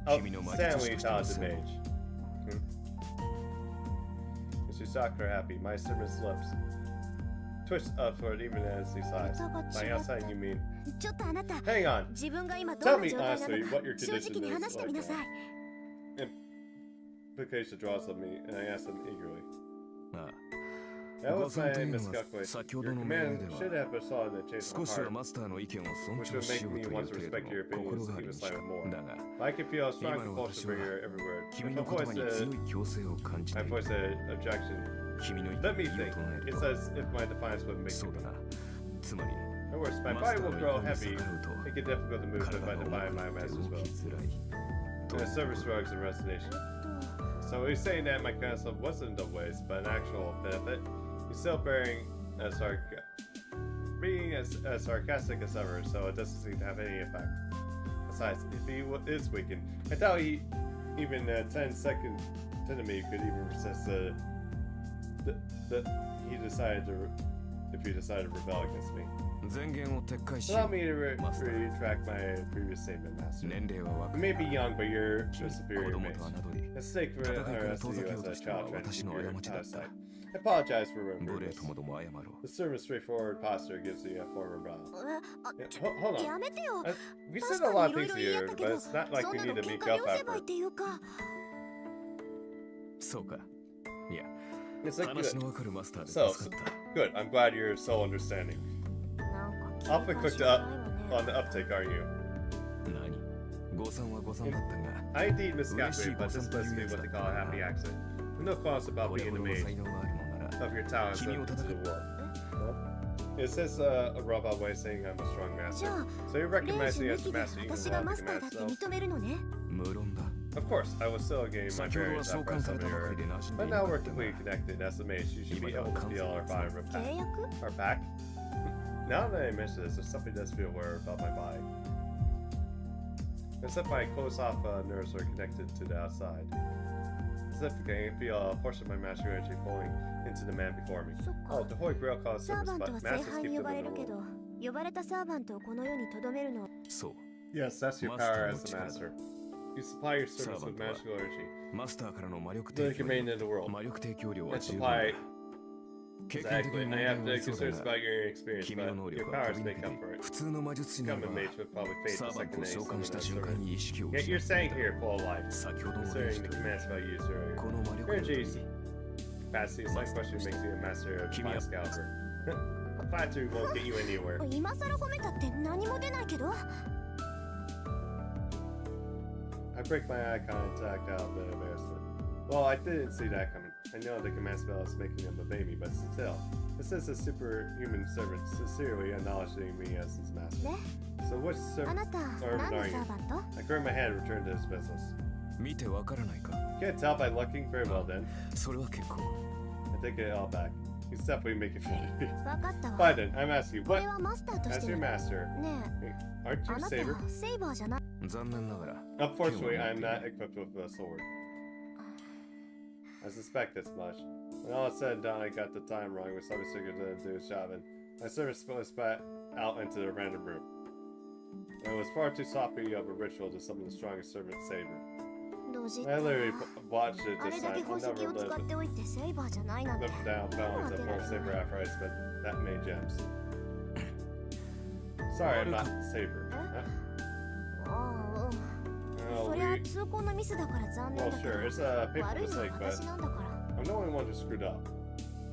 outstandingly talented mage. Mr. Sakura happy, my servant's lips twitched upward even as he sighs. By outside you mean... Hang on! Tell me honestly what your condition is like. Implication draws on me, and I ask him eagerly. That was my miscalculation. Your command should have been saw in the chase of heart, which would make me want to respect your opinions even slightly more. I can feel a strong compulsion for your every word. I voice an objection. Let me think. It's as if my defiance would make me. Of course, my body will grow heavy, make it difficult to move if I defy my master's will. And the service drugs and resignation. So he's saying that my counsel wasn't a waste, but an actual benefit. He's still being as sarcastic as ever, so it doesn't seem to have any effect. Besides, if he is weakened, I doubt he even 10-second enemy could even resist if he decided to rebel against me. Allow me to retract my previous statement, Master. You may be young, but you're a superior mage. It's stake for you as a child trying to keep your eyesight. I apologize for rudeness. The servant's straightforward posture gives you a former bow. Hold on. We said a lot of things here, but it's not like we need to make up effort. It's like good. So, good. I'm glad you're so understanding. Awfully quick on the uptake, are you? I indeed miscalculated, but this must be what they call a happy accident. No qualms about being the mage of your talents to the war. Is this a robot way of saying I'm a strong じゃ master? あ So you レイ recognize ジ me 抜 as き the で master even 私が without マ the スターだ command って itself? 認めるのね。無論だ。 Of course, I will still gain my 先ほどは bearings 召 after 喚 I され summon たばか your りで馴染ん But でい now なか we're ったが completely connected. As a mage, you should be able to feel our body 契約 our pack. Now that I mention this, there's something that does feel weird about my body. As if my close off nerves are connected to the outside. As if I can feel a portion of my master energy flowing into the man before me. そっ Oh, か the Holy Grail calls サー service, バント but は聖 masters 杯 keep に呼 them ばれ in the るけ world. ど呼ばれたサーバントをこの世に留めるのそう。 Yes, that's your power as a master. You supply your service with magical energy. マスターからの魔力 So 提 you can 供 remain 量 in the world. 魔力提供量は And 十分だ supply 経験的 exactly. に I 問題 have は to そうだ concerns が about your experience, 君の能 but 力 your は powers 飛び抜 make け up て for it. 普通の魔術師な Become ら a mage would probably fade サ the ーバン second トを they 召喚 summon した a 瞬間 servant. に意識を Yet 失 you're って saying いた here full of life, 先ほども例 considering 示 the と commands about use earlier. この魔力の Energy's 時 capacity is like question makes you a master of Kimi- Fire Scalper. Flattery won't get you anywhere. 今さら褒めたって何も出ないけど I break my eye contact out of embarrassment. Well, I didn't see that coming. I know the command spell is making him a baby, but still. This is a superhuman servant sincerely acknowledging me as his master. ね So which あ servant なた servant 何の are サ you? ーバント I grab my hand and return to his business. 見てわからないか Can't tell by looking very well then. それは結構 I take it all back. He's definitely making fun of me. 分かったわ Fine then, I'm asking you, こ what れはマスターとし as て your ね master? え Aren't あ you な a saber? たセイバーじゃない残念ながら Unfortunately, I am not equipped with a sword. I suspect as much. When all is said and done, I got the time wrong with something sicker to do his job, and my servant was spat out into the random room. It was far too sloppy of a ritual to summon the strongest servant saber. ロジッ I ク literally watched it あ this れだけ time. 宝 I'll 石 never を使っておいてセイバーじゃないなんて look down, fell into full saber after I spent that many gems. Sorry, I'm not saber. Huh? ああ Oh, そりゃ we. 通行のミスだから残念 Well, だけど sure, it's a paper 悪いのは mistake, but 私なんだから I'm the only one who screwed up.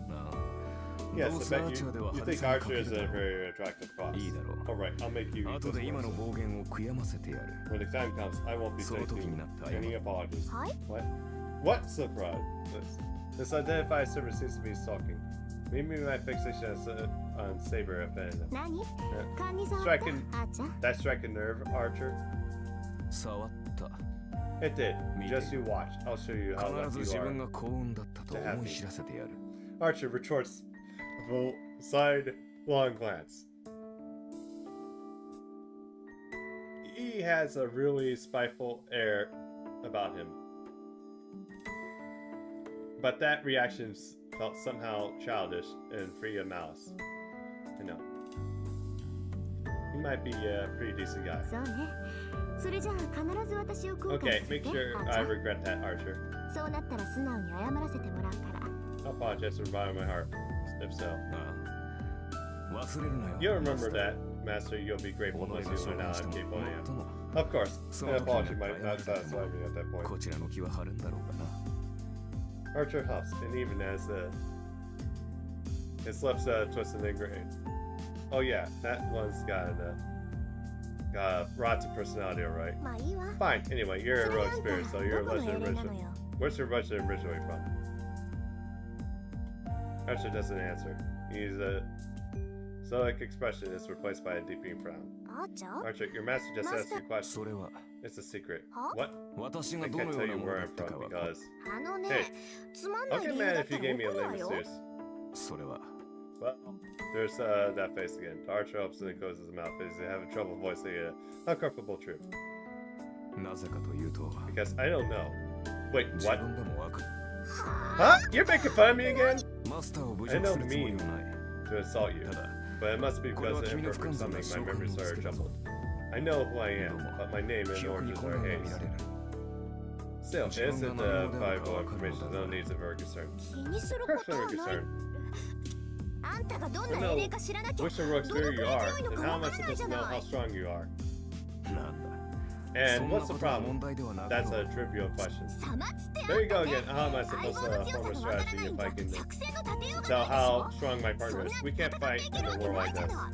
なあ Yes, どう I せア bet ーチャーで you は think 派手さに Archer 欠け is る a だろ very attractive boss. いいだろう Alright, I'll make you eat 後 those で今の morsels. 暴言を悔やませてやる When the time comes, I won't be その時に taking なって謝 any る apologies. はい What surprise? This identified servant seems to be stalking. Maybe my fixation is on Saber offended. 何 Uh, 勘に触った striking あーちゃん that struck a nerve, Archer? 触った It did. Me Just too. you watch. I'll show you how 必ず lucky 自 you 分 are. が幸運だったと思い知らせてやる Archer retorts with a sidelong glance. He has a really spiteful air about him. But that reaction felt somehow childish and free of malice. I know. He might be a pretty decent guy. そうねそれじゃあ必ず私を後悔 Okay, させ make て sure あーち I ゃん regret that, Archer. そうなったら素直に謝らせてもらうから I'll apologize from the bottom of my heart, if so. ああ忘れるなよ You'll remember that, Master. You'll be grateful 己 once が you 召 learn how 喚して I'm も capable I am. 最も Of course, そ an の時 apology になっ might て謝ら not れて satisfy も me at that point. こちらの気は晴れんだろうかな Archer huffs, and even as his lips twist and grade. Oh yeah, that one's got a rotten personality, alright. まあいいわ Fine. Anyway, you're a それ heroic あん spirit, た so you're a どこの legend エレンなの originally. よ Where's your legend originally from? Archer doesn't answer. He's a stoic expression is replaced by a deepening frown. あーちゃん Archer, your master just asked you a question. それは It's a secret. Huh? What? 私 I がどの can't よ tell うな you もの where だ I'm ったか from は because あの Hey, ねつまんな I'll い get 理由 mad だっ if た you ら gave me a 怒る lame わよ excuse. それは Well, there's that face again. Archer opens and closes his mouth as he's having trouble voicing an uncomfortable truth. なぜかというと Because I don't know. Wait, 自 what? 分でもわかる Huh? You're making fun of me again? マスターを侮 I 辱 know するつもりはない To insult you. ただ But it must be これ because は of 君の不 imperfect 完全な something 召 my 喚 memories のつ are けだぞ jumbled. I know who I どう am, も but my name and 記憶に origins 混 are 乱が見 haze. られる Still, it 自分 isn't が the 何者であるか valuable わかるの information だ that が needs of our concern. 気にする Of こ course, とは we're ない concerned. あんたがどん I な know エレンか知らなきゃ which heroic どの spirit く you らい are, 強いの then か how わ am I からない supposed じ to ゃ know な how い strong you are? なんだ And そんな what's こ the とは problem? 問題ではなか That's ろ a う trivial question. さまつってあん There you た go ね again. How am I 相 supposed 棒の to 強 form a さがわから strategy ないん if じ I ゃ can 作戦の立てようが tell ないでし how ょ strong my そん partner な is? We 戦 can't って fight いけ in る a わけ war ない like じゃ this. ない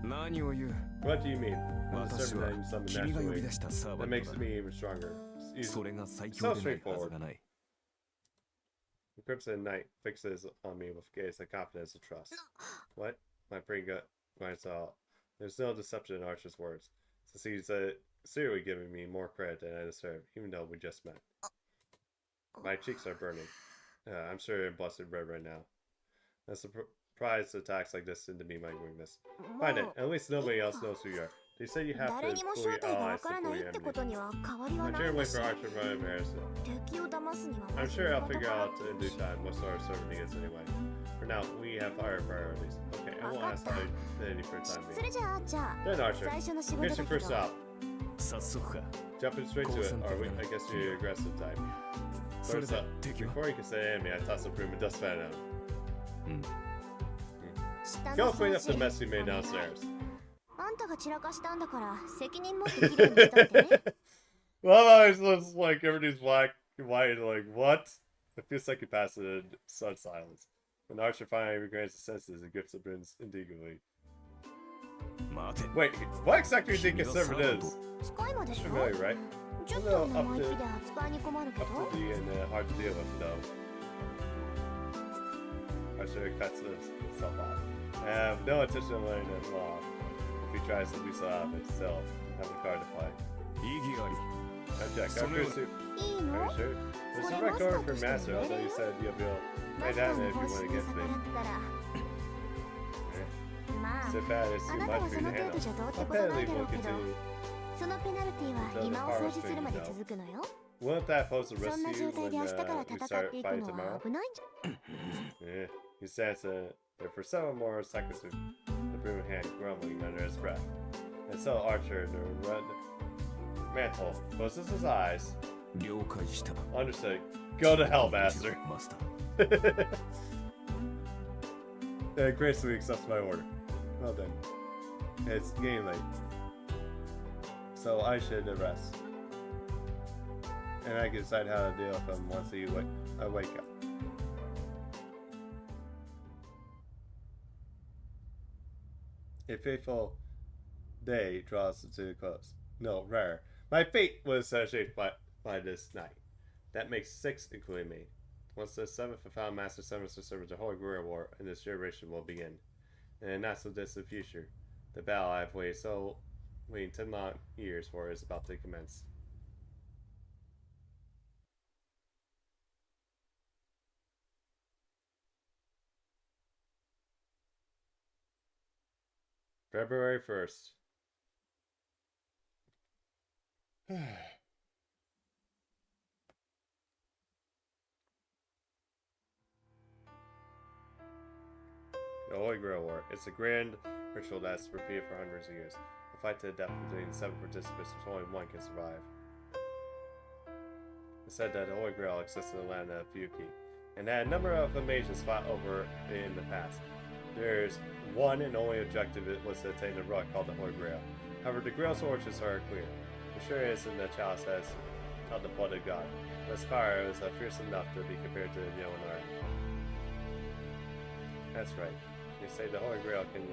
何を言う What do you mean? I'm the 私 servant は that you summoned 君が呼び naturally. 出したサーバ That ン makes ト me だ even stronger. It's そ easy. れが最強でないはずがない The Crimson Knight fixes on me with gaze of confidence and trust. What? my pretty good myself. There's no deception in Archer's words, since he's seriously giving me more credit than I deserve, even though we just met. My cheeks are burning. I'm sure I'm busted red right now. I'm surprised attacks like this into me my weakness. Find it. At least nobody else knows who you are. They say you have to 誰にも fool 正 your 体がわ allies か to らな fool い your ってこ enemies. とには変わりは I な turn いん away だし from Archer from embarrassment. 敵を騙すには I'm まず sure I'll 言 figure 葉 out in due time what sort of servant he is anyway. For now, we have higher priorities. Okay, I won't ask how identity for the time そ being. れじゃあじゃ Then あ Archer, 最初の仕事 here's だ your け first ど stop. 早速か。 Jumping straight to it, or I guess you're aggressive type. それ First で up, 敵は before you can say enemy, I toss a broom and dust fan at him. 下 Go の clean 掃 up the 除 mess you made お願い downstairs. あんたが散らかしたんだから責任持ってきれいにしといてね Well, always looks like everything's black and white, like, what? It feels like he passed it in such silence. When Archer finally regains his senses, he grips the brooms indignantly. 待て。 Wait, what exactly do you think a servant is? 使い魔で That's しょ familiar, right? ちょっと生意気で扱いに困るけど Up to the and hard to deal with, though. Archer cuts himself off. I have no intention of letting him off. If he tries to do so off, it's still have a card to play. 意義あり。 I check. So After no- suit. いい Are の you sure? There's a What direct am I order from supposed to Master, do? although you said you'll be able マ pay スター down の if 方 you 針 want to に get 逆 me. らったらまあ So bad it's あ too なた much が for そ you to の程度 handle. じゃどうって I'll ことない penalty だろ will うけど continue. そのペナルティは今を掃除するまで続くのよ Won't that pose a そ risk んな to you 状態 when で明日から you 戦っ start ていく fighting の tomorrow? は危ないんじ Yeah. He stands there for several more seconds with the broom in hand grumbling under his breath. And so Archer in the red mantle closes his eyes. 了解した。 Understood. Go to hell, master. マスター。 And gracefully accepts my order. Well then. It's getting late. So I should rest. And I can decide how to deal with him once I wake up. A fateful day draws to a close. No, rare. My fate was shaped by this night. That makes 6, including me. Once the 7th and final Master summons the servants of Holy Guerrilla War, and this generation will begin. In a not so distant future, the battle I've waiting 10 long years for is about to commence. February 1st. The Holy Grail War. It's a grand ritual that's repeated for hundreds of years. A fight to the death between 7 participants, which only one can survive. It's said that the Holy Grail exists in the land of Fuki, and that a number of mages fought over it in the past. There's one and only objective was to attain the rock called the Holy Grail. However, the Grail's origins are clear. The sure is in the chalice has held the blood of God, but its power is fierce enough to be compared to the Yoan army. That's right. They say the Holy Grail can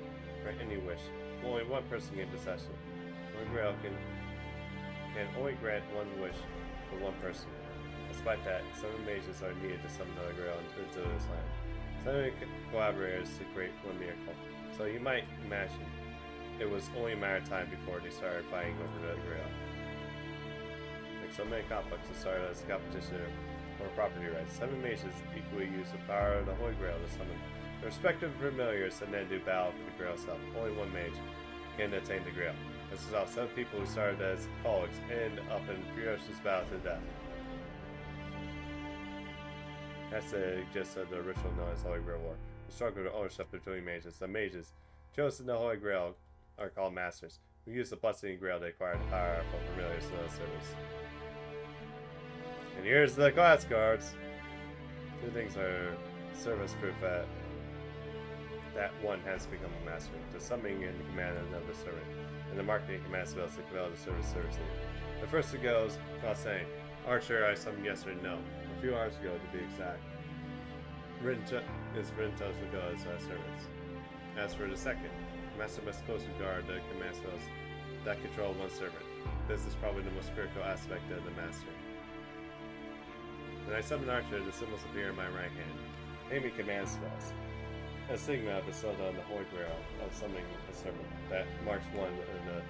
grant any wish. Only one person can possess it. The Holy Grail can only grant one wish for one person. Despite that, 7 mages are needed to summon the Grail into this land. 7 collaborators to create one miracle. So you might imagine it was only a matter of time before they started fighting over the Grail. Like so many conflicts, it started as a competition for property rights. 7 mages equally use the power of the Holy Grail to summon their respective familiars and then do battle for the Grail itself. Only one mage can attain the Grail. This is how 7 people who started as colleagues end up in ferocious battle to the death. That's the gist of the ritual known as Holy Grail War. The struggle for ownership between mages. The mages chosen the Holy Grail are called masters, who use the bloodstained Grail to acquire the power from familiars to their service. And here's the class cards. 2 things are service proof that one has become a master. The summoning and the command of another servant, and the marketing command spells to compel the service seriously. The first goes without saying, Archer I summoned yesterday, no. A few hours ago to be exact. Written to go as servants. As for the second, the master must closely guard the command spells that control one servant. This is probably the most critical aspect of the master. When I summon Archer, the symbols appear in my right hand. Naming command spells. a Sigma episode on the Holy Grail of summoning a servant that marks one in a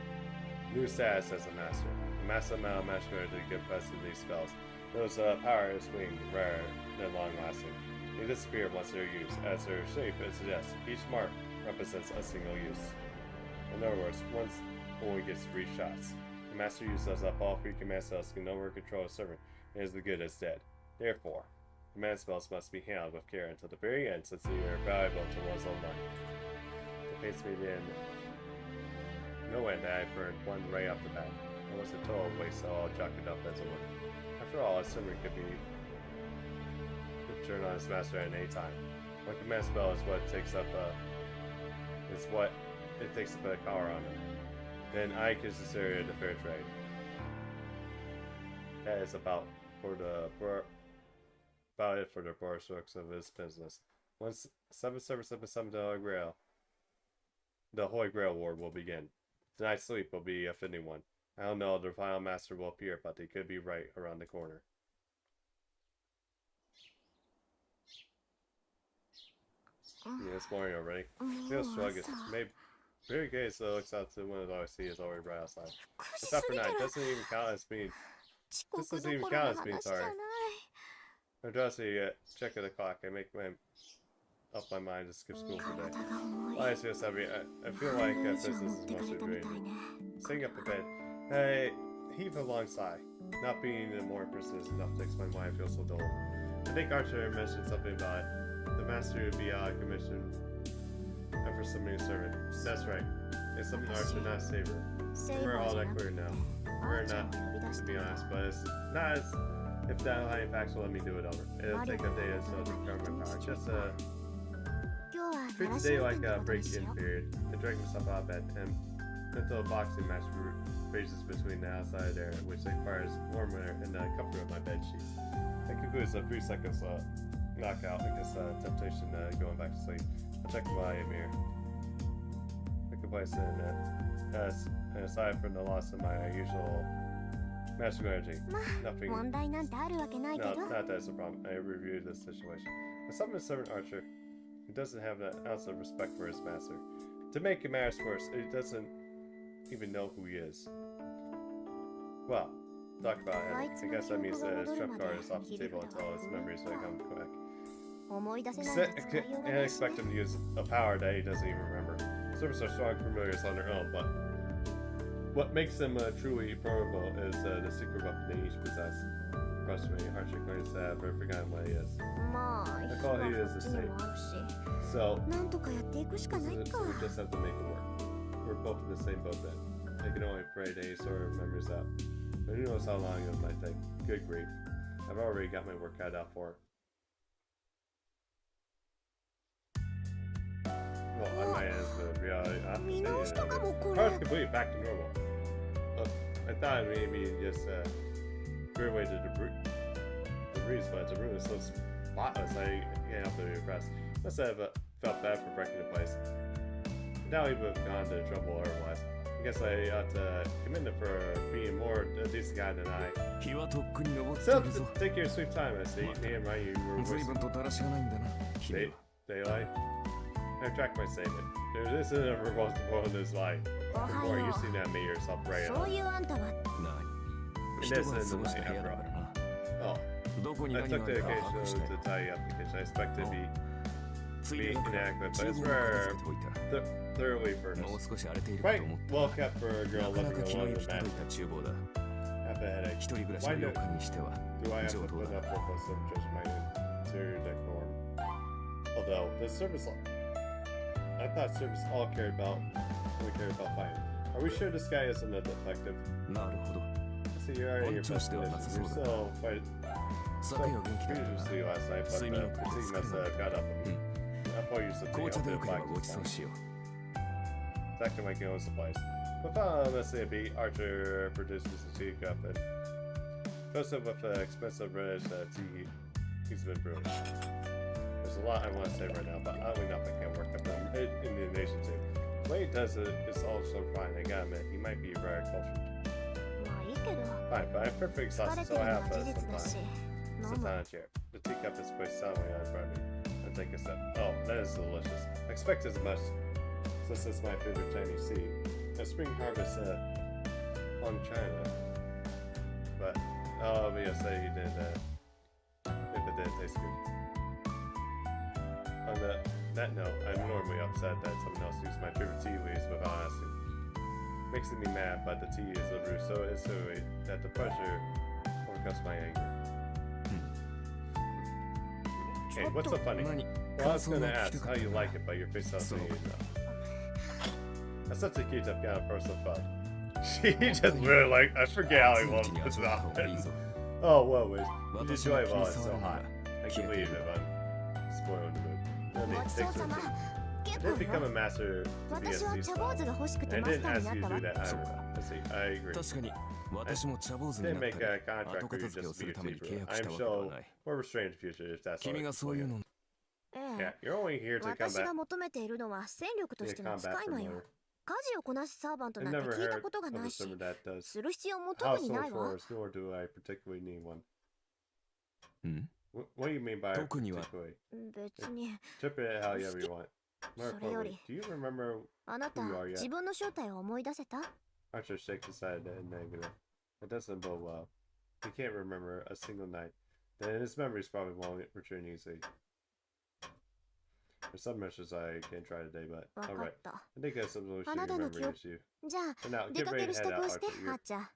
new status as a master. A massive amount of magic to get past these spells. Those power is swing rare than long lasting. They disappear once they're used. As their shape suggests, each mark represents a single use. In other words, once only gets 3 shots. The master uses up all 3 command spells can no longer control a servant, and is the good as dead. Therefore, command spells must be handled with care until the very end, since they are valuable to one's own life. The pace me in no end that I burned 1 right off the bat. It was a total waste, so I'll chalk it up as a win. After all, a servant could be turned on his master at any time. One command spell is what takes up it takes to put a collar on him. Then I consider it a fair trade. That is about it for the broad strokes of his business. Once 7777 the Holy Grail War will begin. Tonight's sleep will be a fitting one. I don't know if the final master will appear, but he could be right around the corner. Yeah, it's morning already. Feels sluggish. Maybe very gay, so it looks out to the window. I see is already right outside. It's after 9. Doesn't even count as being. This doesn't even count as being tired. I'm dressing yet. Check at the clock. I make up my mind to skip school for today. I feel heavy. I feel like business is mostly draining. Sitting up in bed, I heave a long sigh. Not being more persistent enough to explain why I feel so dull. I think Archer mentioned something about it. The master would be out of commission for summoning a servant. That's right. It's something Archer, not Saber. We're all that clear now. We're not, to be honest, but it's not as if that high facts will let me do it over. It'll take a day or so to recover my power. Just treat today like a break-in period. I drag myself out of bed and until a boxing match rages between the outside air, which requires warm air and the comfort of my bed sheets. That concludes a 3 seconds knockout against temptation going back to sleep. I check my mirror. I complacent and aside from the loss of my usual magical energy, nothing. No, not that's a problem. I reviewed this situation. I summoned a servant Archer who doesn't have an ounce of respect for his master. To make matters worse, he doesn't even know who he is. Well, talk about him. I guess that means that his trump card is off the table until his memories become quick. And expect him to use a power that he doesn't even remember. Servants are strong familiars on their own, but what makes them truly formidable is the secret weapon they each possess. Frustratingly, Archer claims to have forgotten what he is. I call he is the same. So, we just have to make it work. We're both in the same boat then. I can only pray that he sort of remembers that. But who knows how long it might take. Good grief. I've already got my work cut out for it. Well, I might as the reality. Car's completely back to normal. I thought maybe just clear away the debris, but the room is so spotless. I can't help but be impressed. Must have felt bad for breaking the place. Now he would have gone to trouble otherwise. I guess I ought to commend him for being more a decent guy than I. So, take your sweet time, I see. Me and Ryan were daylight. I tracked my statement. There isn't a remote in this life. Before, you seem to have made yourself right on. And this is the night after all. Oh. I took the occasion to tidy up the kitchen. I expect to be inadequate, but it's rare. Thoroughly furnished. Quite well kept for a girl living alone in the man. Have a headache. Why do I have to put up with us and judge my interior decorum? Although, the service, I thought service only cared about fighting. Are we sure this guy isn't a detective? See, you're already in your best condition. You're still quite previously last night, but the fatigue must have got up with me. I thought you said take out the box. It's acting like he owns the place. But let's say a beat, Archer produces a tea cup and fills it with expensive British tea he's been brewing. There's a lot I want to say right now, but oddly enough I can't work up in the nation too. The way he does it is also fine. I gotta admit, he might be very cultured. Fine, but I'm perfectly exhausted, so I have some time. Sit down in a chair. The teacup is placed silently on in front of me. I'm take a sip. Oh, that is delicious. I expect as much, since it's my favorite Chinese seed. A spring harvest on China. But, oh, Mio said he did if it didn't taste good. On that note, I'm normally upset that someone else used my favorite tea leaves without asking. Makes me mad, but the tea is a root so insinuate that the pressure overcomes my anger. Hey, what's so funny? Well, I was gonna ask how you like it, but your face tells me enough. That's such a cute I've got a personal fun. She just really like, I forget how he loves this outfit. Oh, well, wait. You enjoy it while it's so hot. I can leave if I'm spoiling the mood. No need, thanks for the tea. I did become a master to be a tea style. And I didn't ask you to do that either. Let's see, I agree. I didn't make a contract for you just to be a teacher. I am sure more restrained in the future if that's all right. Yeah, you're only here to combat. 私が求めているのは戦力と Be a しての combat 使い魔よ。 promoter. 家事をこなすサーバント I've なんて never 聞いた heard ことが of な a いし、 server that does する必要も特に household ないわ。 chores, nor do I particularly need one. ん What do you mean by 特には particularly? 別に、 Interpret it however you want. More それよ importantly, り、 do you remember あなた who you are yet? 自分の正体を思い出せた？ Archer shakes his head and negative. It doesn't bode well. He can't remember a single night. Then his memories probably won't return easily. There's some measures I can't try today, but わか alright. った。 I think I have some solution あ to なたの remember 記憶 issue. じゃあ、 For now, 出 get か ready け to る支 head 度 out, をして、 Archer. はっちゃん。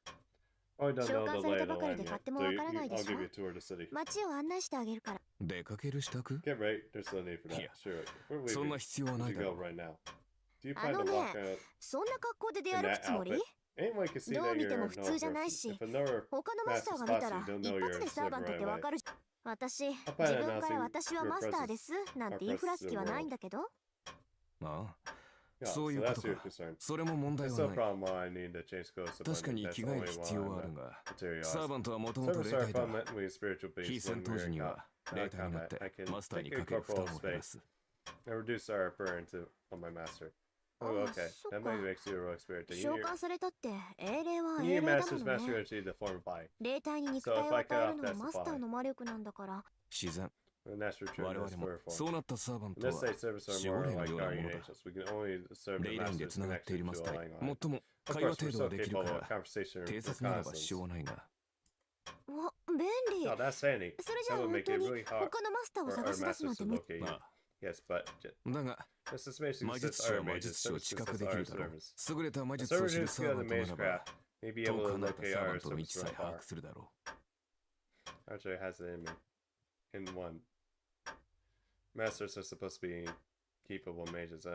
Oh, I don't 召 know 喚 the され lay た of the ばかり land で yet. 買っても So わ you, からないで I'll しょ give you a tour of the city. 街を案内してあげるから。 出かける支度 Get ready. There's no need for that. Yeah. Sure. We're そん leaving. な必要は We ない should だろ go right now. Do you あ plan の to ね、 walk out そんな格好で出 in 歩く that つもり？ outfit? Anyone can see ど that う見て you're も a 普通じゃない person. し、 If another 他のマスターが見たら Master spots you, 一 they'll know 発で you're サーバントって servant わかる。私、自 plan on 分から announcing 私は your マスター presence- ですなんて our 言いふら presence す to 気 the はないん world. だけど。ああ Yeah, そうい so うこ that's と your か concern. それも問題 It's は no ない problem why I need to change clothes to 確か blend に in. 着 That's 替え only る why 必要 I'm はあるが materialized. サーバントはもともと Servants 霊 are 体だ fundamentally spiritual 非 beings 戦 when 闘 we're 時 in には combat. 霊体になって I can マスターに take a かける負担 corporal を減ら space す and reduce our burden to on my master. Oh, Ah, okay. so That ka. maybe makes you a rogue spirit. 召喚されたって英霊は You 英 need 霊 a だ master's もの master ね。 energy to form a body. 霊体に肉 So 体 if を I 与え cut る off の that はマスター supply, の魔力なんだから。自然 the natural 我 return 々 is も for そう form. なったサーバン In ト this は state, servants are 守護 more 霊の like ようなも guardian のだ angels. We can only serve the 霊霊にで master's つながっている connection マス to タ relying ー on も it. っとも Of 会話 course, we're 程度は so できる capable か of ら conversation 偵 with 察ならば支 reconnaissance. 障ないがわ、便利。 No, that's handy. それじゃ That あ would 本 make 当 it に really hard 他のマスターを for 探 our し出すな masters んて to ね。 locate you. まあ Yes, but だが this information 魔 sets 術師 our は魔 mages, 術師を services 知覚 as でき our るだろう servants. 優れた魔 A 術師を servant 知る who's サー skilled バ in ントな mage らば craft may be 遠 able く to 離れた locate サーバ our ントの位置 servants さえ from 把 afar. 握するだろ Archer has it in me. In one. Masters are supposed to be capable mages,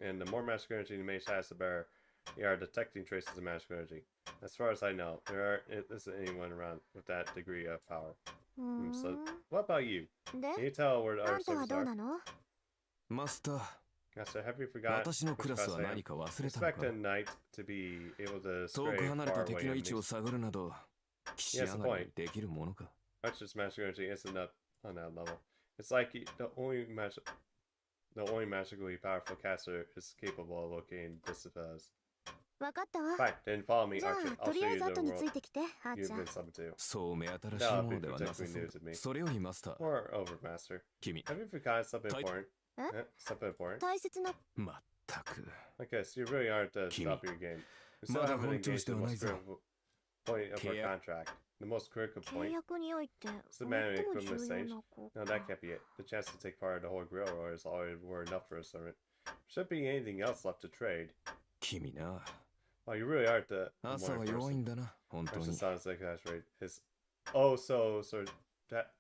and the more magic energy the mage has, the better they are detecting traces of magic energy. As far as I know, there isn't anyone around with that degree of power. うーん。 So, what about you? 'Can で、 you tell where あ our んたは servants どう are? なの？うマスター Master, have you forgotten 私の which クラス class は I am? 何か忘れたの Expect か a knight to be able to 遠 stray く離れ far た away 敵の位 and 置を mix. 探るなど騎士 Yes, 上 the がり point. にできるものか Archer's magic energy isn't up on that level. It's like the only magically powerful caster is capable of locating disciples. わかったわ。 Fine, then follow me, じゃ Archer. あ、 I'll とり show あえ you ず the 後につい world てきて、はー you've ちゃん been。summoned to. そう目新しい That'll も be のではなさ particularly そう new to me. それよりマスター Moreover, Master, 君 have you forgotten something Type- important? Huh? Something important? 大切な。まったく I guess you really aren't the Kimi. top of your game. We still Mada haven't engaged in the most 本調子ではないぞ。 critical point of our Keia. contract. The most critical 契 point? 約において It's the 最 man も from 重 this 要 age. なこ No, と that can't be it. The chance to take part in the whole grill is already were enough for a servant. Should be anything else left to trade. 君な Well, you really aren't the 朝は morning 弱い person. んだな本当 Archer に sounds like that's right. His so that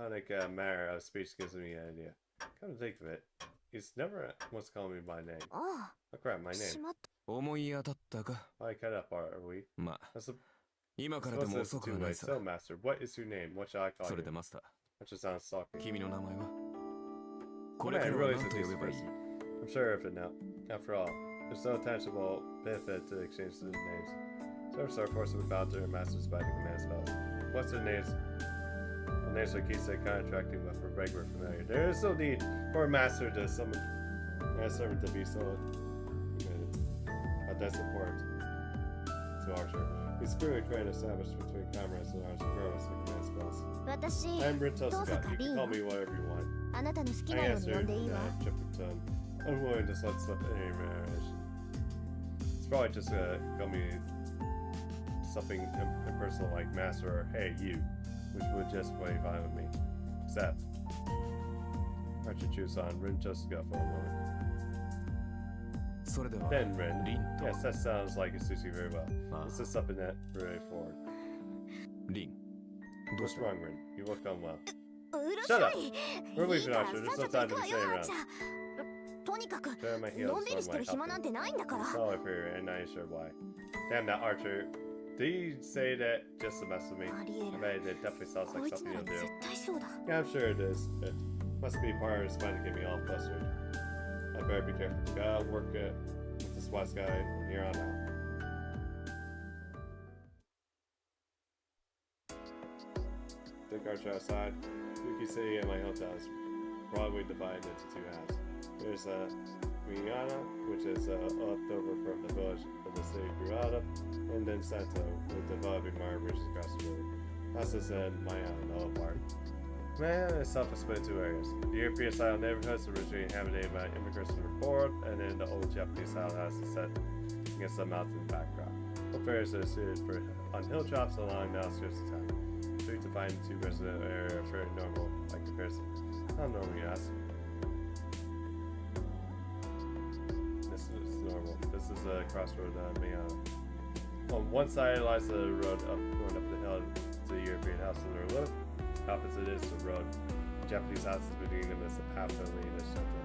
like a manner of speech gives me an idea. Come to think of it, he's never once called me by name. あ Oh crap, my あ、し name. まった。思い当たったか I cut up, are we? まあ That's a, 今から suppose でも it's 遅く too はない late. さ So, Master, what is your name? What shall I call それで you? マスター That just sounds stalking. 君の名前はこ Well, れか man, ら really は is 何 a と呼べ decent ばいい person. I'm sure of it now. After all, there's no tangible benefit to exchange the names. Servants are forcibly bound to their masters by the command spells. What's their names? The names are keys to contracting with a regular familiar. There is no need for a master to summon a servant to be so committed. But that's important to Archer. He's clearly trying to establish between comrades and arms regardless of command spells. 私 I'm Rin 登 Tosuga. 坂 You 凛 can よ call me whatever you want. あなたの好き I なように呼ん answered, でいいわ chipped tone, unwilling to let slip any mannerism. It's probably just call me something impersonal like master or hey you, which would just play fine with me. Except, Archer choose on Rin Tosuga for a moment. それでは Then Rin. リンと Yes, that sounds like it suits you very well. あ This is something that really forward. リンどうし What's た wrong, Rin? You look unwell. うる Shut さ up! い We're いい leaving から Archer. There's さ no っさと time 行 to く be わよ staying あんちゃ around. とにかく Turn my の heels んびり on してる my 暇なんてないんだから Sorry for your and not sure why. Damn that Archer. Did you say that just to mess with me? ありえ I る bet it definitely sounds こ like いつな something ら you'll do. 絶対そうだ Yeah, I'm sure it is. It must be part of his mind to get me all flustered. I better be careful. Gotta work it with this wise guy from here on out. Take Archer outside. Yuki City and my hometown is broadly divided into two halves. There's Miyana, which is left over from the village of the city grew out of, and then Santo, with developing minor bridges across the river. Nasa said Mayana, the lower part. Man, itself is split into two areas. The European style neighborhoods originally inhabited by immigrants from abroad, and then the old Japanese style house is set against the mountain backdrop. Both areas are suited for on hilltops along the outskirts of town. Street divided into two residential area are fairly normal by comparison. How normal, you ask? This is normal. This is a crossroad Mayana. On one side lies the road going up the hill to the European house on the left. Opposite is the road. Japanese houses between them is the path that lead to Shinto,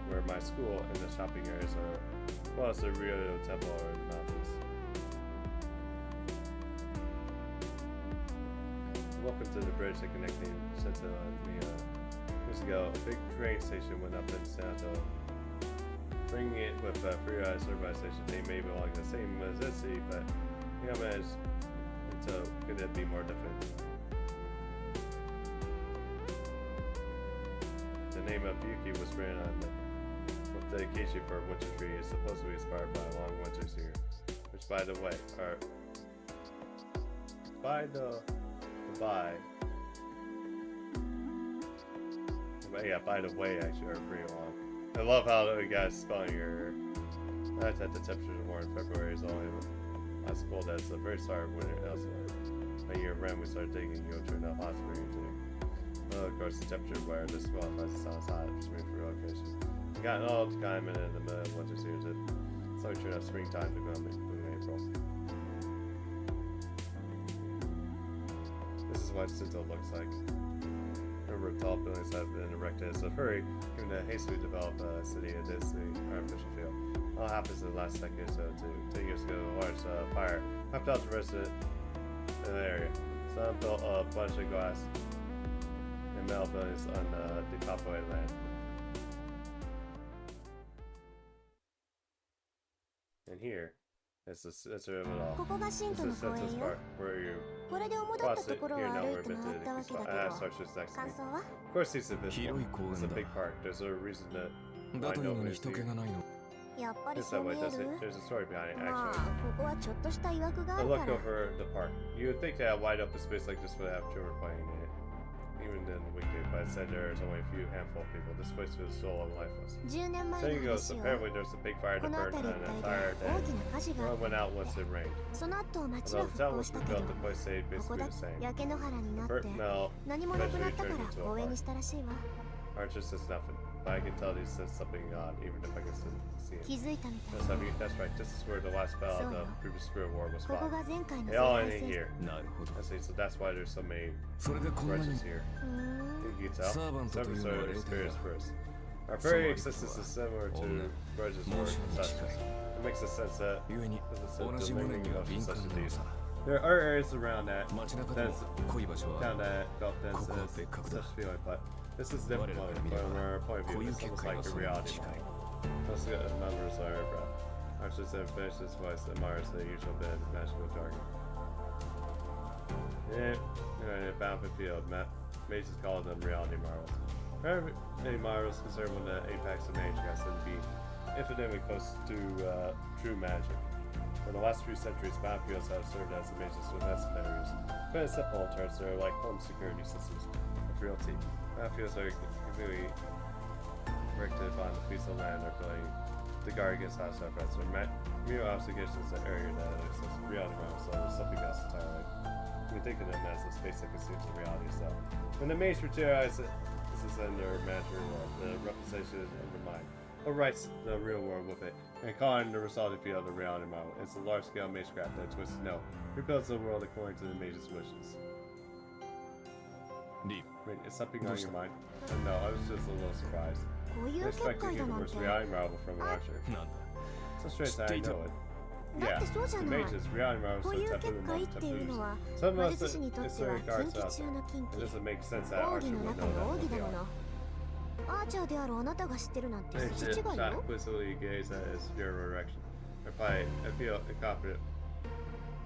where my school and the shopping areas are, plus the Ryo Temple are in the mountains. Welcome to the bridge that connecting Shinto and Miyano. Years ago, a big train station went up in Santo. Bringing it with free urbanization, they may belong to the same as this city, but you know, managed to could it be more different? The name of Yuki was written on with dedication for a winter tree is supposed to be inspired by long winters here, which, by the way, are but yeah, by the way, actually are pretty long. I love how you guys spelling your. I thought the temperature more in February is only as cold as the very start of winter. Elsewhere, a year around we started digging you turn up hot spring too. Well, of course, the temperature where this qualifies as sounds hot for spring for location. We got all the time in the middle of winter series. It's only turned up springtime to come in April. This is what Shinto looks like. A number of tall buildings have been erected as a hurry, given the hastily developed city of this artificial field. All happens in the last decade or so, too. 10 years ago, a large fire wiped out the resident in the area. Some built a bunch of glass and metal buildings on depopulated land. And here, it's the center of it all. ここが神 This 都の is 公 Sento's 園よ part, where you これで主だっ cross たと it. ころ Here を now 歩 we're いて meant 回 to ったわけだけ Ah, ど Sarcher's next to 感 me. 想は Of course he's invisible. 広い公園 It's a だ big park. There's a reason to だというの I know に it's 人気がないの やっぱり It's そ that う way, 見え does it? る There's a story behind it, まあ actually. ここはちょっとした曰くがあ I る looked から over the park. You would think that a wide open space like this would have children playing in it, even in the weekday, but instead there's only a few handful of people. This place feels dull and lifeless. 10年前 So の you go, 話よ apparently there's a big fire こ that の burned 辺り an 一帯 entire で day. 大きな火事があ Well, っ it went out once it rained. その後町は Although the 復 town 興 was したけど rebuilt, the place stayed ここ basically だ the same. 焼け野原になって Burnt metal 何もなくなったから公園にしたらしいわ Archer says nothing, but I can tell he says something odd, even if I can see him. 気づいたみたい That's right, this is where the last battle of the previous Spirit War was ここ fought. が前回の They 世 all 界 ended 戦 here. なるほど I see, so that's why there's so many それでこんなに grudges here. うーん You can tell. Servant Some to you sort of are experience later. first. Our very existence is similar to grudges or possessions. It makes a sense that 故に there's 同 a じもの dominion には of 敏感 such な a の deed. さ There are areas around that 街中でも that's 濃い場所 down は that felt dense ここは as 別格だ such feeling, but this is different我らから見れ from ば our point of こう view. いう It's 結 almost 果 like が a そんなに reality. 近い Let's get numbers are bro. Archer said finish his voice and Mars the usual bit of magical jargon. Yeah, Battlefield Field. Mages call them reality marvels. Very many marvels concerned when the apex of nature has to be infinitely close to true magic. For the last few centuries, battlefields have served as the mage's defense barriers. But in simple terms, they're like home security systems of realty. Battlefields are completely erected on the piece of land or building to guard against hostile threats. Mere obligations an area that exists in reality realm, so there's something else entirely. You can think of them as a space that consumes the reality itself. When the mage materializes, this is in their imaginary world. The representation is in the mind. But writes the real world with it, and calling the resulting field of reality model. It's a large-scale magecraft that twists no. Rebuilds the world according to the mage's wishes. Deep. Wait, is something on your mind? No, I was just a little surprised. こういう I 結 expected 界 to だ get the なん worst て reality marvel from an archer. なんだ So strange that I know it. だ Yeah, ってそうじゃ the ない mages, reality marvels こう are いう taboo 結界 among っていうの taboos. は Some of 魔 us 術師にとっては insert 禁 guards 忌 out. 中の禁 It 忌 doesn't make sense that 奥 archer 義の would 中 know の that 奥義 what だ they も are. のアーチャーであるあなたが知ってるなんて They 筋違い just よ shot quizzically gaze at his superior erection. I feel incompetent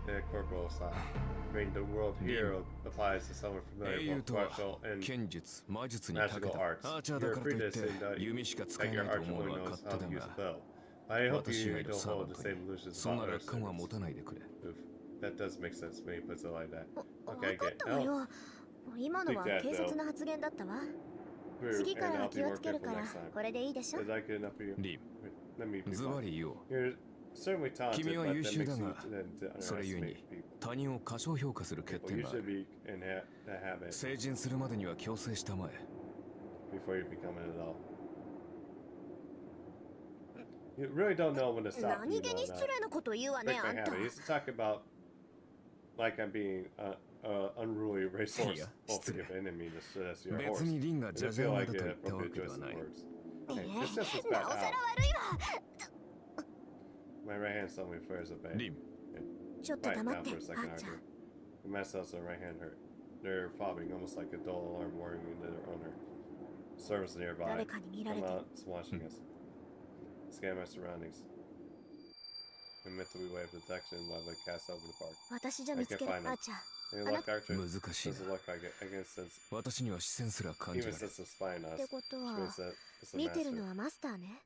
in a corporal style. I mean, the world hero applies to someone 英 familiar 雄 with とは martial and 剣術魔術に長け magical た arts. アーチャーだ You're からと free い to って say that 弓しか使 that えな your いと archer 思う only のは knows 勝 how 手 to だ use が a bow. I hope 私以 you 外の don't サーバ hold ン the トに same illusions そん as な other 楽観は持 citizens. たないでくれ Oof. That does make sense when he puts it like that. わ Okay, かっ okay. たわ Now, よ今のは軽率な発言だったわ through 次か and ら I'll 気 be を more つける careful から next time. これでいいでしょ Is that good enough for you? リ Let me be ンズバ blunt. リ言おう You're certainly talented, 君は but 優 that 秀 makes だ you が to それゆえ underestimate に people. 他人を過小評価する欠 Well, 点 you があ should る be in that habit 成人するまでには強制したまえ before you become an adult. You really don't know when to stop. 何気に失礼なこと言うわね Break あ my んた habit. He used to talk about like I'm being unruly racehorse. Yeah, Oh, forgive enemy to that's your 別 horse. にリンが It じゃ didn't じゃ feel 馬 like だと an 言ったわ appropriate けで choice は of ない words. え Okay, it's just as な bad. おさら Ow. 悪いわ My right hand suddenly flares a bit. リンちょっと Quiet 黙っ down て for a あ second, ーちゃん Archer. The mascots on the right hand hurt. They're fobbing almost like a dull alarm warning to their owner. Servants nearby. 誰かに見られ Come て out, it's watching us. Scan my surroundings. I mentally wave protection while they cast over the park. 私じゃ見つけるアーチャー Any luck, Archer? 難しい Doesn't な look like it. I can sense, 私には視線すら感じ even られる sense the spy on っ us. てことは Which means that it's a 見てる master. のはマスターね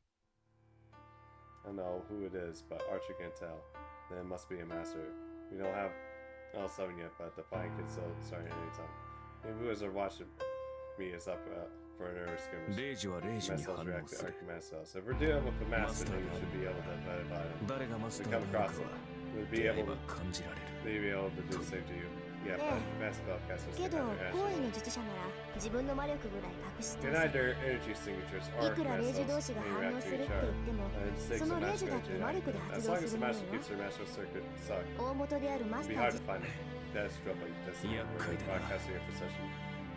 I know who it is, but Archer can't tell. Then it must be a master. We don't have all 7 yet, but the fight can still start at any time. Maybe whoever's watching me is up for an early skirmish. レイジはレイジに Master 反 react 応 to する Archer Master. So if we're dealing with the master, then we should be able to identify him. 誰がマス We ター come である across か him. は We'll 出 be 会え able ば to 感じられる be able to do the same to you. Yeah, but mass spellcasters け can ど have 光栄 an の術者なら自分の魔力ぐらい隠して Can お hide せ their energy signatures い or くら霊 mass 樹同 cells 士が may 反応 react す to るっ each て other. 言っても And it takes そ a の霊 master 樹だっ energy て to 魔 act. 力で As 発動 long す as the るもの master よ keeps their master circuit stuck, 大元であるマ it'd ス be タ hard ー to find that stroke like this. Yakai da. Broadcasting your procession.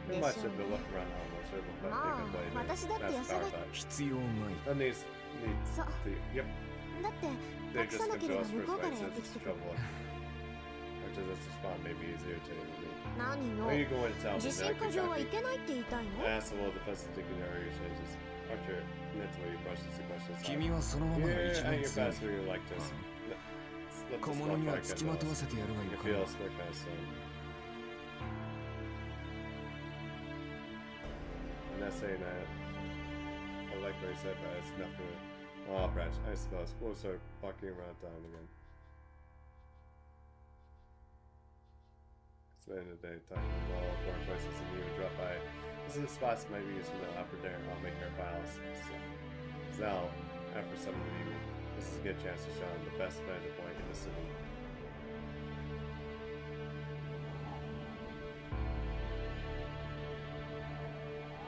Pretty Yes, much if sir. you look around almost every まあ blade, 私だって that's よさ power が type. 必要ない That needsそう to yep. だって They 隠 just さな come けれ to ば us 向 first こうから fight やって since き it's てくる trouble. Or does this respond maybe is irritating to me. 何の Are you going to tell me 自 that 信過 I 剰はい could けないって言いたいの ask the defensive dignitary changes? Archer mentally brushes the questions. 君はそのままが Yeah, 一 at 番 your 強い best when you're like this. Let 小 this 物 one には fight つ get きまとわ lost. せてやるが You よか feel ろ a smirk on his face. I'm not saying that. I like what he said, but it's nothing. Oh, Branch, I suppose. We'll start walking around town again. Spending the day talking about all foreign places and even drop by. This is the spots might be used for the upper there. I'll make our files. So now, after some of the evening, this is a good chance to show him the best vantage point in the city.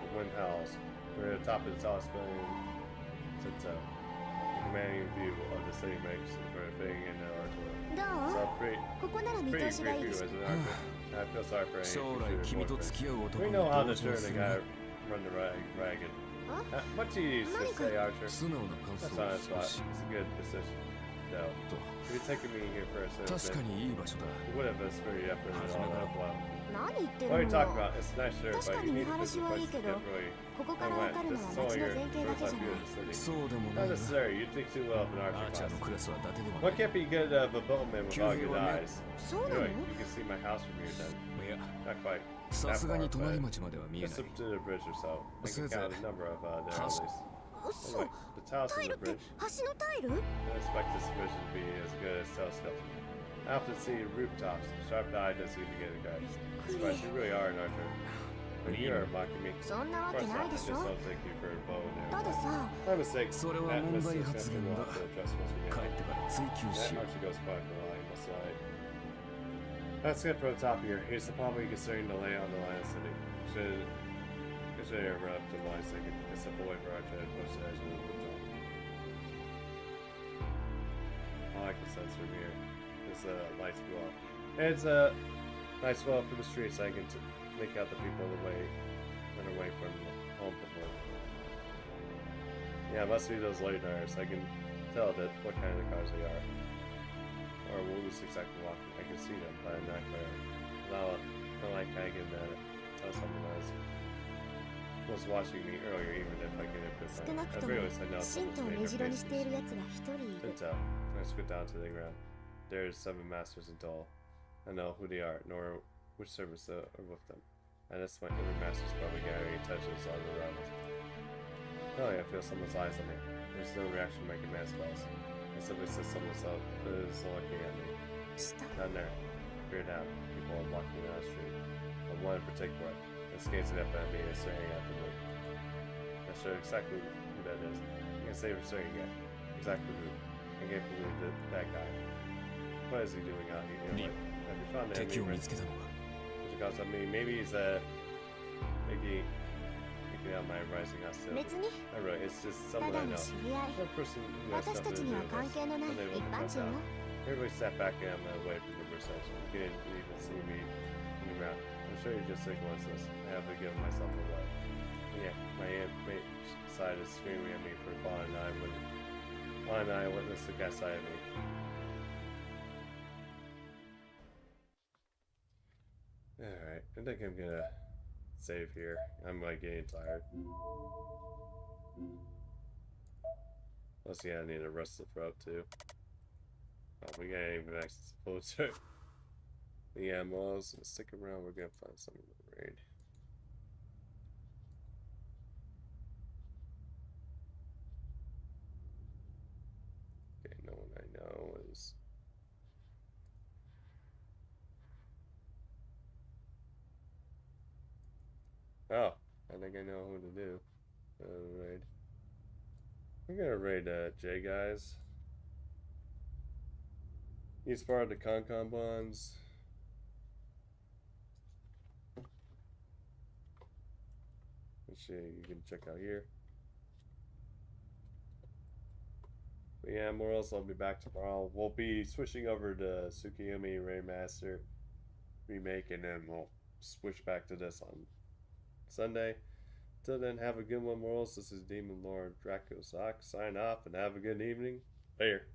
The wind howls. We're at the top of the tallest building. Sits out. The commanding view of the city makes for fitting into our tour. ど So う pretty, ここなら見 pretty 通しがいい view でし as ょ an archer. I feel sorry for any 将来 future 君と boyfriend. 付き合う We 男に know how 同 to 情 turn す a る guy な run the ragged. Huh? What you used to Monica. say, Archer? 素直な感 That's 想 not を a spot. 少し It's a good decision. No. と If you're taking me here for a 確 citizen, かにいい場所だ you would have been very effort and all that while. 何言ってる What are you の talking よ about? It's nice here, but you need to visit the place to get really ここから分かるのは This is 街 all の your 前景だけ first じゃ time ない view of the city. そうでも Not ないな necessary. You think too well of an ア archer ーチャーの class. クラスは伊達ではな What い can't be good of a boatman without good eyes? そうな Really, の you can see my house from here then. いや Not quite. さすがに隣町までは見え Just ない up to the bridge or so. I can Says count it. a number of their Has- alleys. 嘘 Alright, the tiles タ from イ the ルって bridge. 橋のタイル I expect this vision to be as good as telescope. I often see rooftops. Sharp eye does seem to get a guy. Surprised you really are an archer. When you are mocking me. そんな Of わけ course ない not. I で just しょ don't take you for a bow and た arrow. ださ My mistake. それは That 問 was 題 something 発 we'll 言だ have to address once we 帰 get ってから追求 home. し That よう archer goes quite for line, must I? Let's get from the top here. Here's the problem considering the layout of the line of the city. Should interrupt the line so I can step away for archer and push the edge of the top. I like the sense from here. There's a lights blow up. It's a nice well up for the streets so I can make out the people run away from home before. Yeah, it must be those light tires. I can tell that what kind of cars they are. Or who's exactly walking. I can see them, but I'm not clear. Not like I can tell someone else was watching me earlier, even if I get a bit 少なく I とも realize I know 神 someone's 道を made 根 their 城に faces. している奴が一人いる Couldn't tell. Let's go down to the ground. There's 7 masters in total. I know who they are, nor which service are with them. At this point, every master's probably gathering touches on the rivals. Oh yeah, I feel someone's eyes on me. There's no reaction to my command spells. I simply said someone is looking at me. 下 Down there. Peer down. People are walking down the street. But one in particular is gazing up at me and staring at the moon. Not sure exactly who that is. I can say for certain yet. Exactly who. I can't believe that guy. What is he doing out here? Like, have you found the 敵を enemy? 見つけたのか Because I mean, maybe he's making out my rising hostility. 別に Not really. It's just た someone だ I の know. 知り合い One person who has 私 nothing た to ち do には with 関 this. 係のない And they 一 wouldn't 般 come 人よ down. Everybody sat back and I'm away from the reception. You didn't even see me on the ground. I'm sure you just ignored this. I have to give myself away. Yeah, my mate side is screaming at me for falling an eyewitness the guy side of me. Alright, I think I'm gonna save here. I'm like getting tired. Plus, yeah, I need to rest the throat too. Oh, we got even access to full check. Yeah, well, so stick around. We're gonna find something to raid. Okay, no one I know is. Oh, I think I know who to do. Raid. We're gonna raid J guys. He's part of the Gencon bonds. Let's see, you can check out here. But yeah, more else, I'll be back tomorrow. We'll be switching over to Tsukiyomi Remaster remake, and then we'll switch back to this on Sunday. Till then, have a good one, Morals. This is Demon Lord Draco Sock. Sign off and have a good evening. Later.